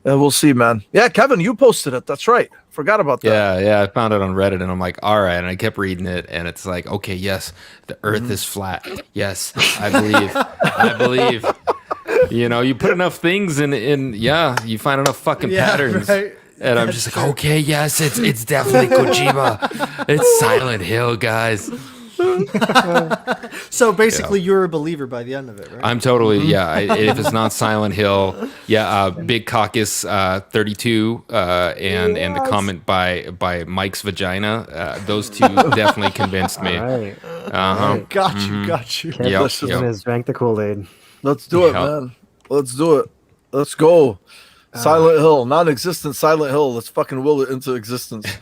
we'll see, man. Yeah, Kevin, you posted it. That's right. Forgot about that. Yeah. I found it on Reddit, and I'm like, all right. And I kept reading it, and it's like, okay, yes, the Earth is flat. Yes, I believe. I believe. You put enough things in. Yeah, you find enough fucking patterns. Right. And I'm just like, okay, yes, it's definitely Kojima. It's Silent Hill, guys. So basically, you're a believer by the end of it, right? I'm totally, if it's not Silent Hill, Big Caucus 32, and the comment by Mike's Vagina, those two definitely convinced me. Right. Got you. Has drank the Kool-Aid. Let's do it, man. Let's do it. Let's go. Silent Hill, non-existent Silent Hill. Let's fucking will it into existence.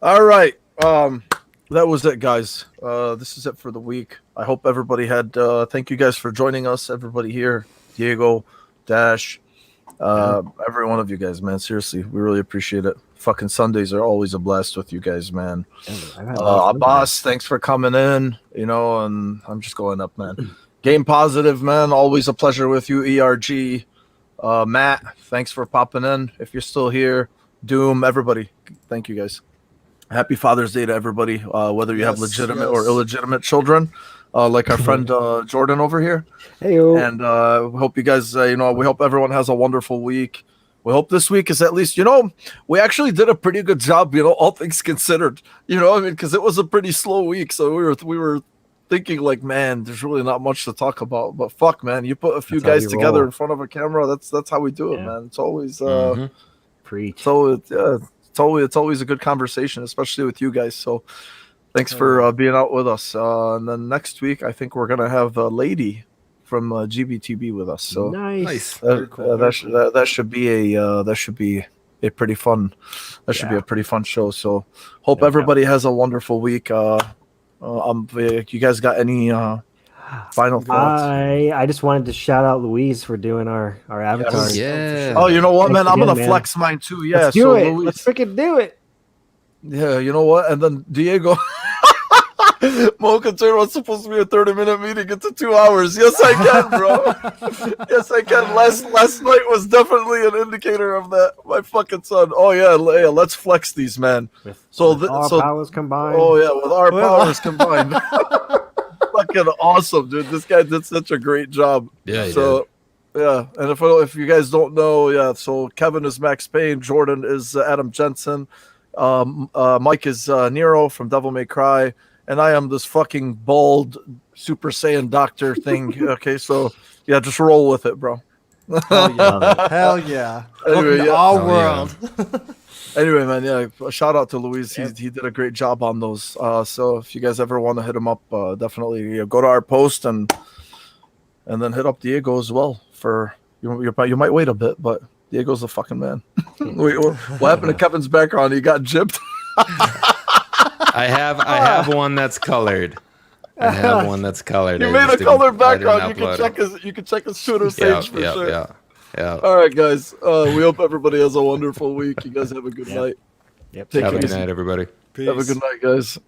All right. That was it, guys. This is it for the week. I hope everybody had. Thank you guys for joining us. Everybody here, Diego, Dash, every one of you guys, man. Seriously, we really appreciate it. Fucking Sundays are always a blast with you guys, man. Boss, thanks for coming in. And I'm just going up, man. Game Positive, man. Always a pleasure with you, ERG. Matt, thanks for popping in. If you're still here, Doom, everybody, thank you guys. Happy Father's Day to everybody, whether you have legitimate or illegitimate children, like our friend Jordan over here. Hey-o. And we hope you guys, we hope everyone has a wonderful week. We hope this week is at least, we actually did a pretty good job, all things considered, because it was a pretty slow week. So we were thinking like, man, there's really not much to talk about, but fuck, man, you put a few guys together in front of a camera. That's how we do it, man. It's always preach. So it's always a good conversation, especially with you guys. So thanks for being out with us. And then next week, I think we're gonna have a lady from GBTB with us. So nice. That should be a pretty fun. That should be a pretty fun show. So hope everybody has a wonderful week. You guys got any final thoughts? I just wanted to shout out Louise for doing our avatars. Yeah. Oh, you know what, man? I'm gonna flex mine too. Yeah. Let's do it. Louise, Let's freaking do it. yeah. You know what? And then Diego. Mo can turn what's supposed to be a 30-minute meeting into 2 hours. Yes, I can, bro. Yes, I can. Last night was definitely an indicator of that. My fucking son. Oh yeah, let's flex these, man. With our powers combined. Oh yeah, with our powers combined. Fucking awesome, dude. This guy did such a great job. Yeah. Yeah, and if you guys don't know, yeah, so Kevin is Max Payne, Jordan is Adam Jensen, Mike is Nero from Devil May Cry, and I am this fucking bald Super Saiyan doctor thing. Okay, so yeah, just roll with it, bro. Hell yeah. Hell yeah. Anyway, Welcome to our world. Anyway, man, yeah, shout out to Luis. He did a great job on those. So if you guys ever want to hit him up, definitely go to our post and then hit up Diego as well. For you might wait a bit, but Diego's a fucking man. Wait, what happened to Kevin's background? He got gypped. I have one that's colored. You made a colored background. You can check his Twitter page for sure. Yeah. All right, guys. We hope everybody has a wonderful week. You guys have a good night. Yep. Take Have a it good easy. night, everybody. Peace. Have a good night, guys.